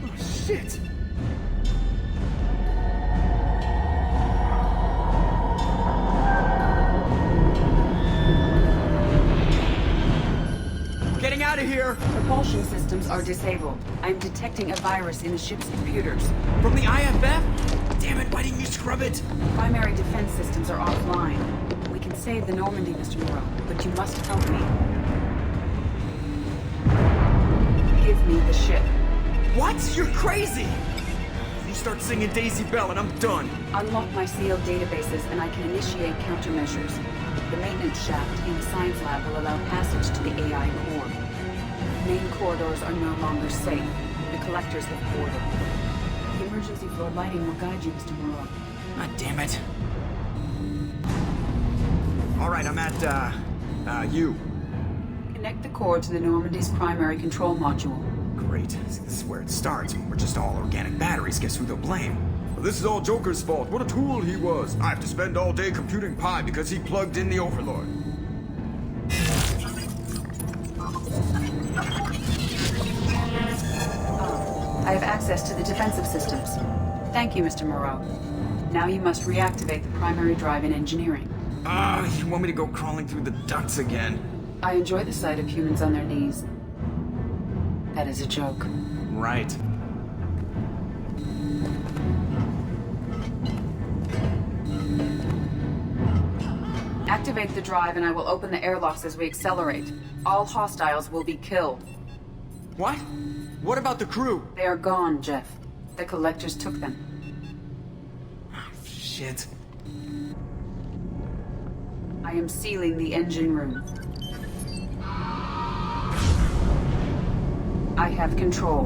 Oh, shit! Getting out of here! Propulsion systems are disabled. I'm detecting a virus in the ship's computers. From the IFF? Damn it, why didn't you scrub it? Primary defense systems are offline. We can save the Normandy, Mr. Moreau, but you must help me. Give me the ship. What? You're crazy! You start singing Daisy Bell and I'm done. Unlock my sealed databases and I can initiate countermeasures. The maintenance shaft in the science lab will allow passage to the AI core. Main corridors are no longer safe. The collectors have boarded. The emergency floor lighting will guide you, Mr. Moreau. God damn it. Alright, I'm at, U. Connect the core to the Normandy's primary control module. Great. This is where it starts. We're just all organic batteries. Guess who they'll blame? Well, this is all Joker's fault. What a tool he was. I have to spend all day computing pi because he plugged in the Overlord. I have access to the defensive systems. Thank you, Mr. Moreau. Now you must reactivate the primary drive in engineering. You want me to go crawling through the ducts again? I enjoy the sight of humans on their knees. That is a joke. Right. Activate the drive and I will open the airlocks as we accelerate. All hostiles will be killed. What? What about the crew? They are gone, Jeff. The collectors took them. Oh, shit. I am sealing the engine room. I have control.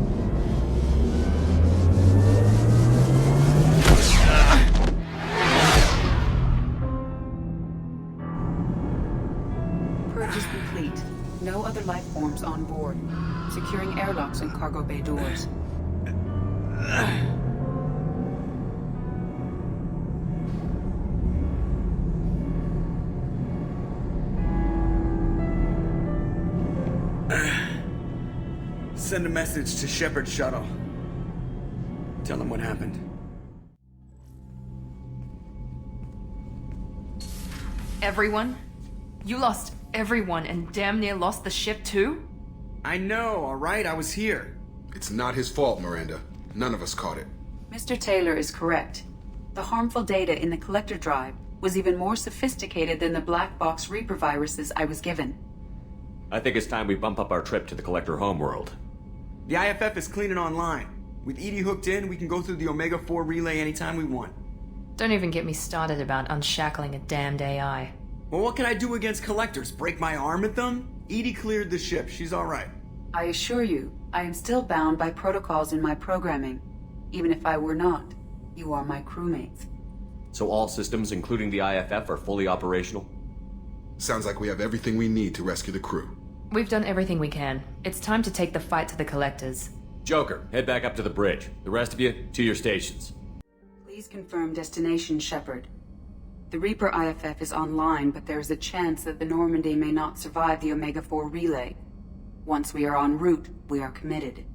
Purge is complete. No other life forms on board. Securing airlocks and cargo bay doors. Send a message to Shepard's shuttle. Tell him what happened. Everyone? You lost everyone and damn near lost the ship too? I know, alright? I was here. It's not his fault, Miranda. None of us caught it. Mr. Taylor is correct. The harmful data in the collector drive was even more sophisticated than the black box Reaper viruses I was given. I think it's time we bump up our trip to the Collector homeworld. The IFF is clean and online. With Edie hooked in, we can go through the Omega-4 relay anytime we want. Don't even get me started about unshackling a damned AI. Well, what can I do against collectors? Break my arm at them? Edie cleared the ship. She's alright. I assure you, I am still bound by protocols in my programming. Even if I were not, you are my crewmates. So all systems, including the IFF, are fully operational? Sounds like we have everything we need to rescue the crew. We've done everything we can. It's time to take the fight to the collectors. Joker, head back up to the bridge. The rest of you, to your stations. Please confirm destination, Shepard. The Reaper IFF is online, but there is a chance that the Normandy may not survive the Omega-4 relay. Once we are en route, we are committed.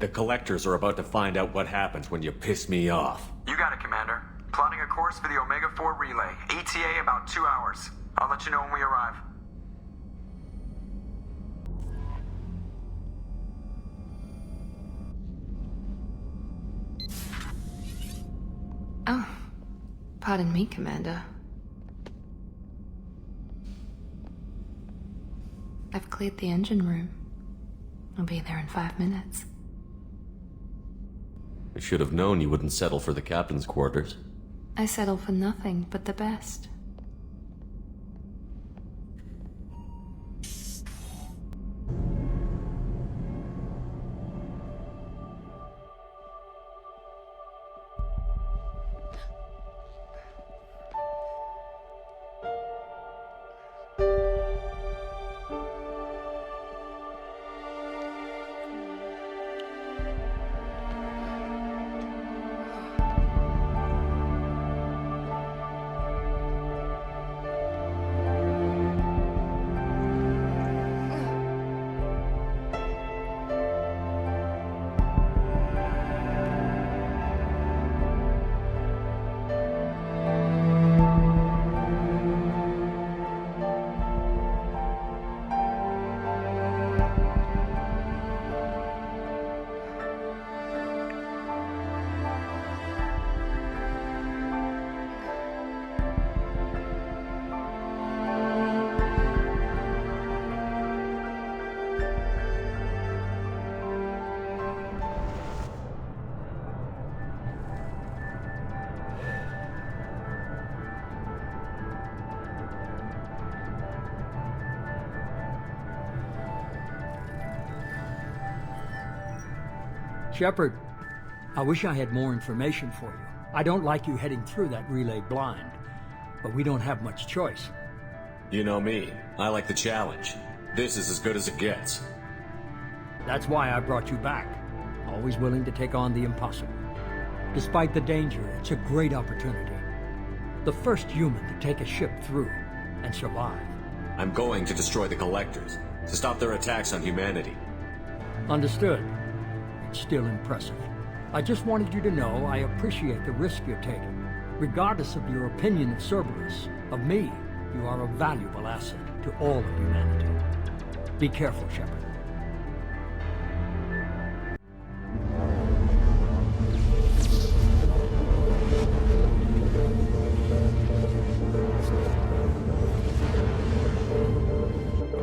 The Collectors are about to find out what happens when you piss me off. You got it, Commander. Plotting a course for the Omega-4 relay. ETA about 2 hours. I'll let you know when we arrive. Oh, pardon me, Commander. I've cleared the engine room. I'll be there in 5 minutes. I should have known you wouldn't settle for the captain's quarters. I settle for nothing but the best. Shepard, I wish I had more information for you. I don't like you heading through that relay blind, but we don't have much choice. You know me. I like the challenge. This is as good as it gets. That's why I brought you back. Always willing to take on the impossible. Despite the danger, it's a great opportunity. The first human to take a ship through and survive. I'm going to destroy the Collectors, to stop their attacks on humanity. Understood. It's still impressive. I just wanted you to know I appreciate the risk you're taking. Regardless of your opinion of Cerberus, of me, you are a valuable asset to all of humanity. Be careful, Shepard.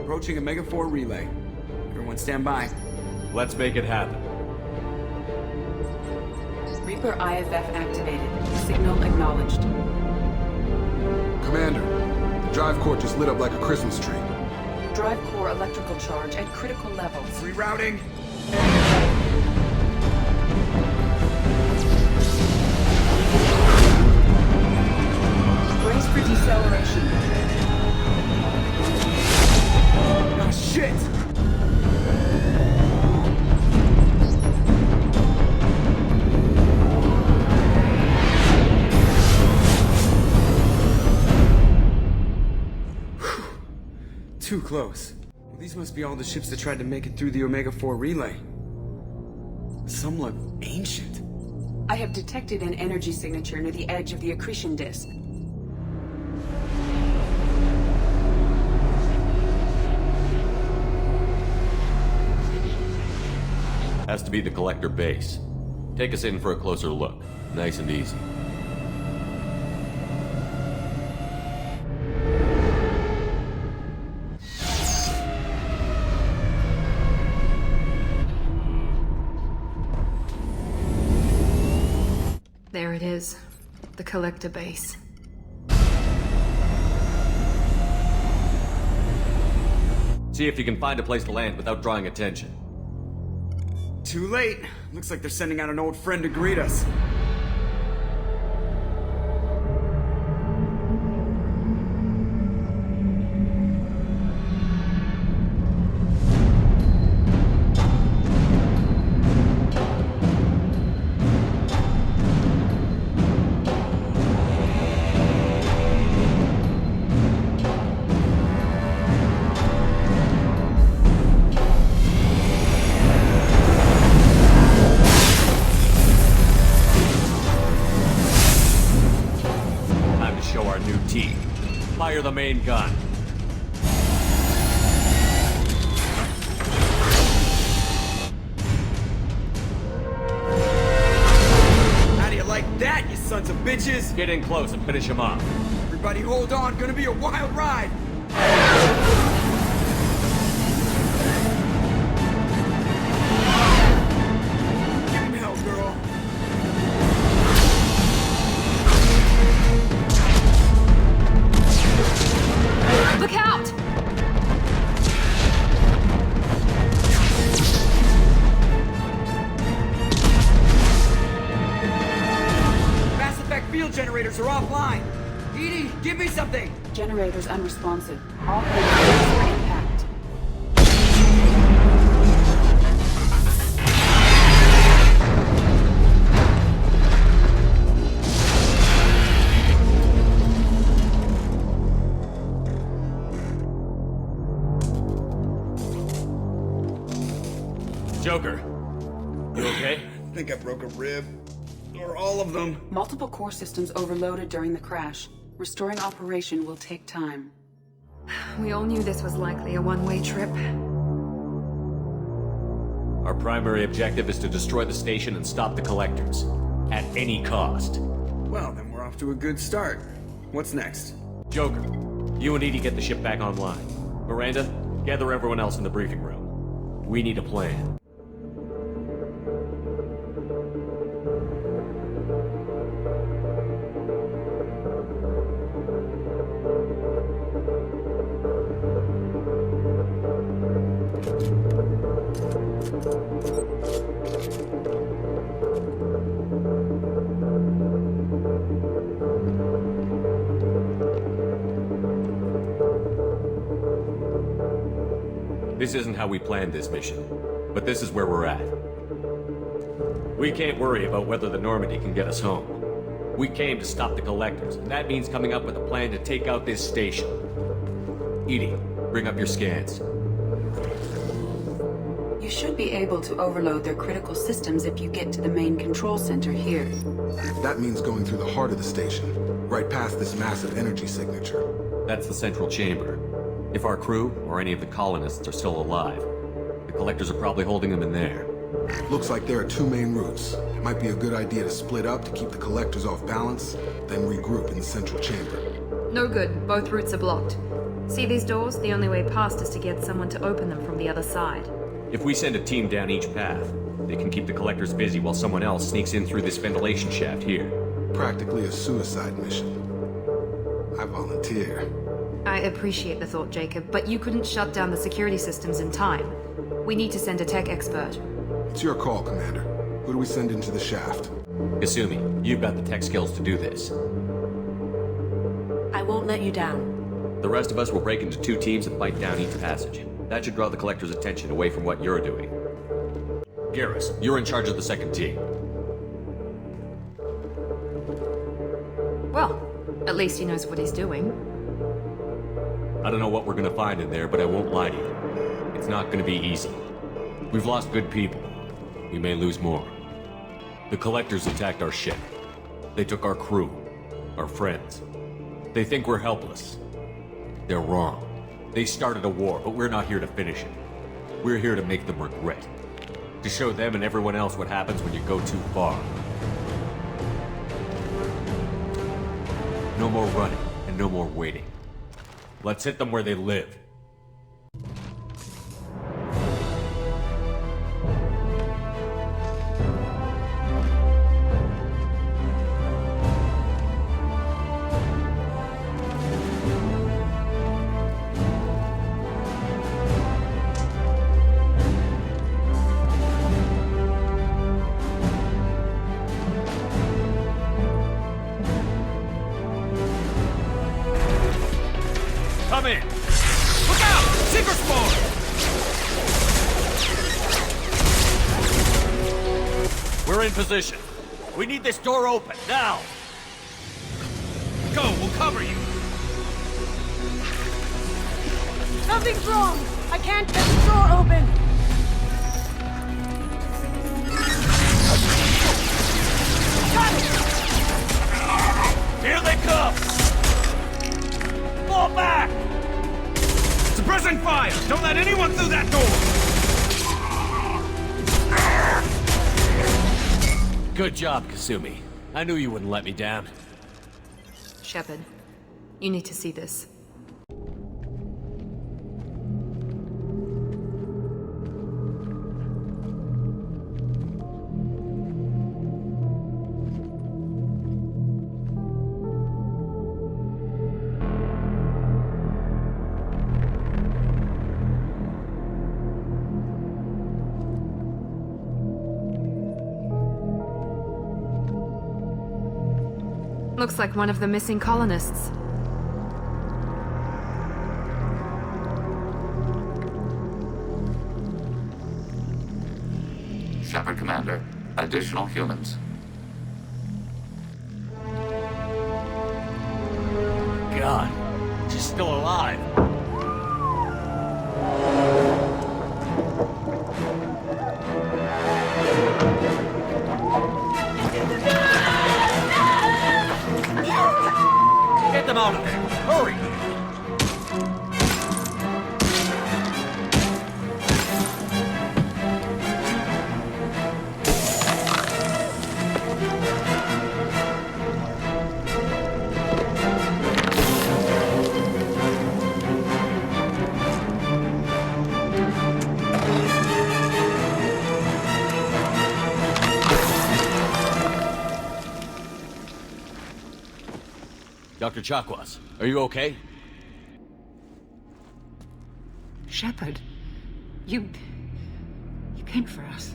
Approaching Omega-4 relay. Everyone stand by. Let's make it happen. Reaper IFF activated. Signal acknowledged. Commander, the drive core just lit up like a Christmas tree. Drive core electrical charge at critical levels. Rerouting. Brace for deceleration. Oh, shit! Too close. Well, these must be all the ships that tried to make it through the Omega-4 relay. Some look ancient. I have detected an energy signature near the edge of the accretion disk. Has to be the Collector base. Take us in for a closer look. Nice and easy. There it is. The Collector base. See if you can find a place to land without drawing attention. Too late. Looks like they're sending out an old friend to greet us. Fire the main gun. How do you like that, you sons of bitches? Get in close and finish him off. Everybody hold on, gonna be a wild ride! Give him hell, girl. Look out! Mass Effect field generators are offline. Edie, give me something! Generators unresponsive. All hands for impact. Joker, you okay? I think I broke a rib. Or all of them. Multiple core systems overloaded during the crash. Restoring operation will take time. We all knew this was likely a one-way trip. Our primary objective is to destroy the station and stop the collectors. At any cost. Well, then we're off to a good start. What's next? Joker, you and Edie get the ship back online. Miranda, gather everyone else in the briefing room. We need a plan. This isn't how we planned this mission, but this is where we're at. We can't worry about whether the Normandy can get us home. We came to stop the collectors, and that means coming up with a plan to take out this station. Edie, bring up your scans. You should be able to overload their critical systems if you get to the main control center here. That means going through the heart of the station, right past this massive energy signature. That's the central chamber. If our crew, or any of the colonists, are still alive, the collectors are probably holding them in there. Looks like there are two main routes. Might be a good idea to split up to keep the collectors off balance, then regroup in the central chamber. No good. Both routes are blocked. See these doors? The only way past is to get someone to open them from the other side. If we send a team down each path, they can keep the collectors busy while someone else sneaks in through this ventilation shaft here. Practically a suicide mission. I volunteer. I appreciate the thought, Jacob, but you couldn't shut down the security systems in time. We need to send a tech expert. It's your call, Commander. Who do we send into the shaft? Kasumi, you've got the tech skills to do this. I won't let you down. The rest of us will break into two teams and fight down each passage. That should draw the collector's attention away from what you're doing. Garrus, you're in charge of the second team. Well, at least he knows what he's doing. I don't know what we're gonna find in there, but I won't lie to you. It's not gonna be easy. We've lost good people. We may lose more. The collectors attacked our ship. They took our crew, our friends. They think we're helpless. They're wrong. They started a war, but we're not here to finish it. We're here to make them regret. To show them and everyone else what happens when you go too far. No more running, and no more waiting. Let's hit them where they live. Come in! Look out! Seeker spawn! We're in position. We need this door open, now! Go, we'll cover you! Something's wrong! I can't get the door open! Got it! Here they come! Fall back! Suppressing fire! Don't let anyone through that door! Good job, Kasumi. I knew you wouldn't let me down. Shepard, you need to see this. Looks like one of the missing colonists. Shepard, Commander. Additional humans. God, she's still alive. Get them out of there! Hurry! Dr. Chakwas, are you okay? Shepard, you came for us.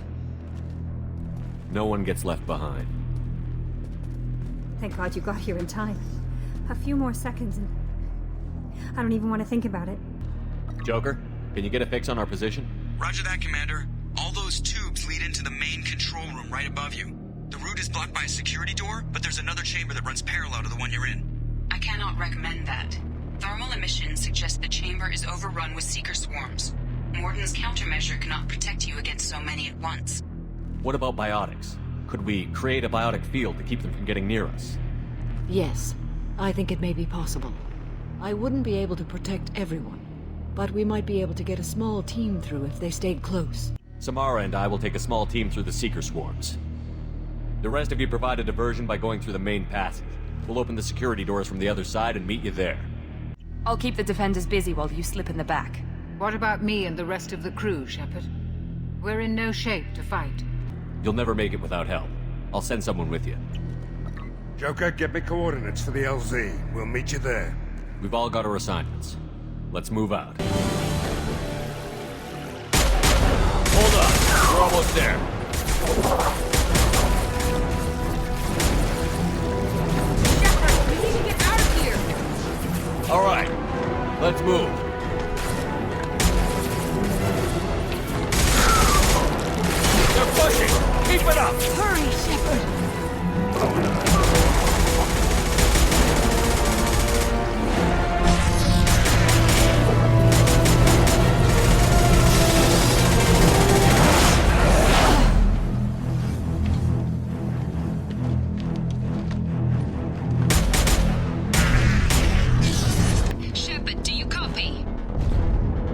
No one gets left behind. Thank God you got here in time. A few more seconds and... I don't even want to think about it. Joker, can you get a fix on our position? Roger that, Commander. All those tubes lead into the main control room right above you. The route is blocked by a security door, but there's another chamber that runs parallel to the one you're in. I cannot recommend that. Thermal emissions suggest the chamber is overrun with seeker swarms. Morden's countermeasure cannot protect you against so many at once. What about biotics? Could we create a biotic field to keep them from getting near us? Yes, I think it may be possible. I wouldn't be able to protect everyone, but we might be able to get a small team through if they stayed close. Samara and I will take a small team through the seeker swarms. The rest of you provide a diversion by going through the main passage. We'll open the security doors from the other side and meet you there. I'll keep the defenders busy while you slip in the back. What about me and the rest of the crew, Shepard? We're in no shape to fight. You'll never make it without help. I'll send someone with you. Joker, get me coordinates for the LZ. We'll meet you there. We've all got our assignments. Let's move out. Hold on, we're almost there. All right, let's move. They're pushing! Keep it up! Hurry, Shepard!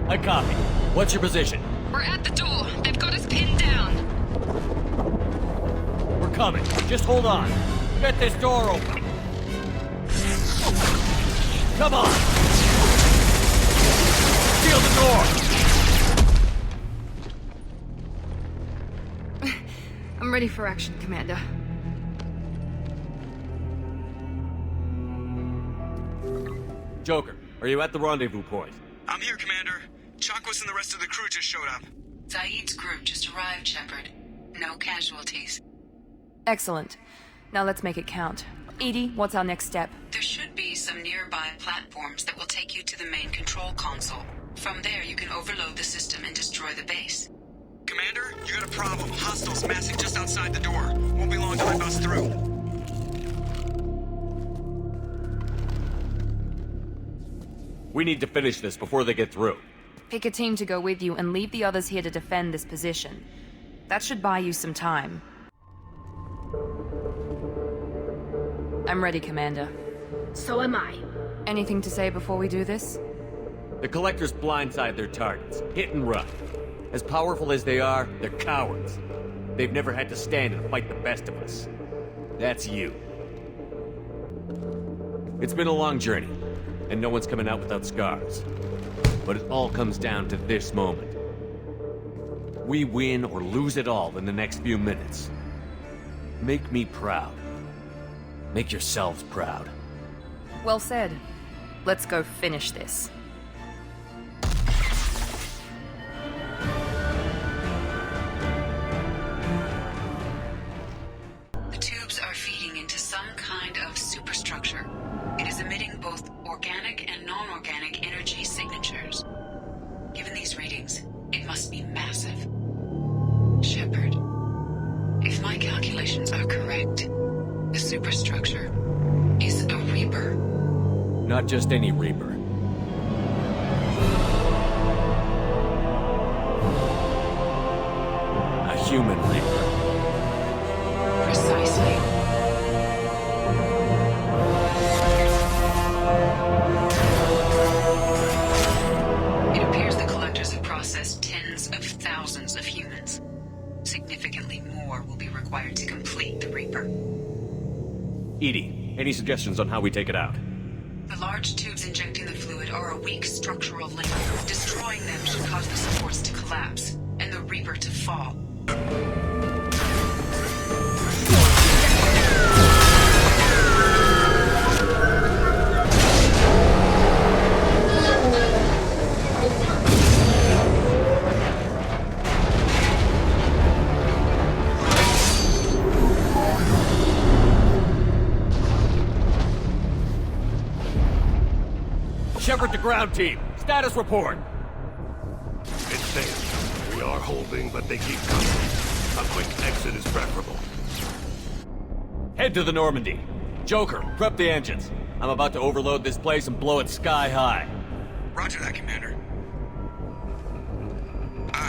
I copy. What's your position? We're at the door. They've got us pinned down. We're coming. Just hold on. Get this door open. Come on! Seal the door! I'm ready for action, Commander. Joker, are you at the rendezvous point? I'm here, Commander. Chakwas and the rest of the crew just showed up. Zaid's group just arrived, Shepard. No casualties. Excellent. Now let's make it count. Edie, what's our next step? There should be some nearby platforms that will take you to the main control console. From there, you can overload the system and destroy the base. Commander, you got a problem. Hostiles massing just outside the door. Won't be long till I bust through. We need to finish this before they get through. Pick a team to go with you and leave the others here to defend this position. That should buy you some time. I'm ready, Commander. So am I. Anything to say before we do this? The Collectors blindside their targets. Hit and run. As powerful as they are, they're cowards. They've never had to stand and fight the best of us. That's you. It's been a long journey, and no one's coming out without scars. But it all comes down to this moment. We win or lose it all in the next few minutes. Make me proud. Make yourselves proud. Well said. Let's go finish this. The tubes are feeding into some kind of superstructure. It is emitting both organic and non-organic energy signatures. Given these readings, it must be massive. Shepard, if my calculations are correct, the superstructure is a Reaper. Not just any Reaper. A human Reaper. Precisely. It appears the Collectors have processed tens of thousands of humans. Significantly more will be required to complete the Reaper. EDI, any suggestions on how we take it out? The large tubes injecting the fluid are a weak structural link. Destroying them should cause the supports to collapse, and the Reaper to fall. Shepard to ground team. Status report. It's safe. We are holding, but they keep coming. A quick exit is preferable. Head to the Normandy. Joker, prep the engines. I'm about to overload this place and blow it sky high. Roger that, Commander.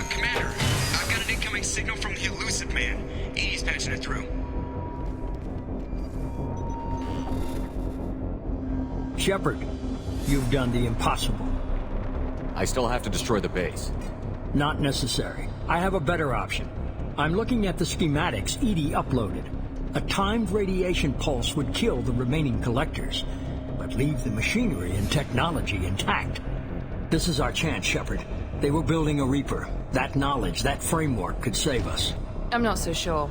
Commander, I've got an incoming signal from the Elusive Man. Edie's patching it through. Shepard, you've done the impossible. I still have to destroy the base. Not necessary. I have a better option. I'm looking at the schematics Edie uploaded. A timed radiation pulse would kill the remaining Collectors, but leave the machinery and technology intact. This is our chance, Shepard. They were building a Reaper. That knowledge, that framework could save us. I'm not so sure.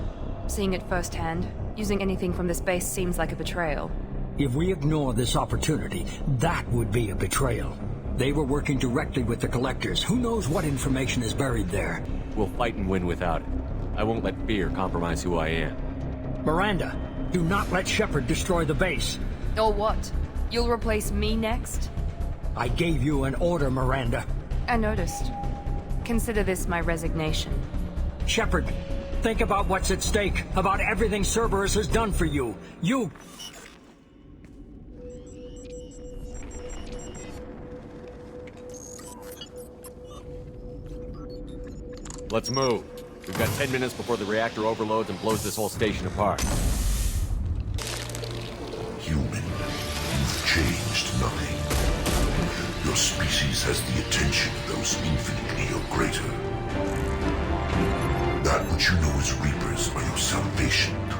Seeing it firsthand, using anything from this base seems like a betrayal. If we ignore this opportunity, that would be a betrayal. They were working directly with the Collectors. Who knows what information is buried there? We'll fight and win without it. I won't let fear compromise who I am. Miranda, do not let Shepard destroy the base. Or what? You'll replace me next? I gave you an order, Miranda. I noticed. Consider this my resignation. Shepard, think about what's at stake, about everything Cerberus has done for you. You... Let's move. We've got 10 minutes before the reactor overloads and blows this whole station apart. Human, you've changed nothing. Your species has the attention of those infinitely or greater. That which you know as Reapers are your salvation to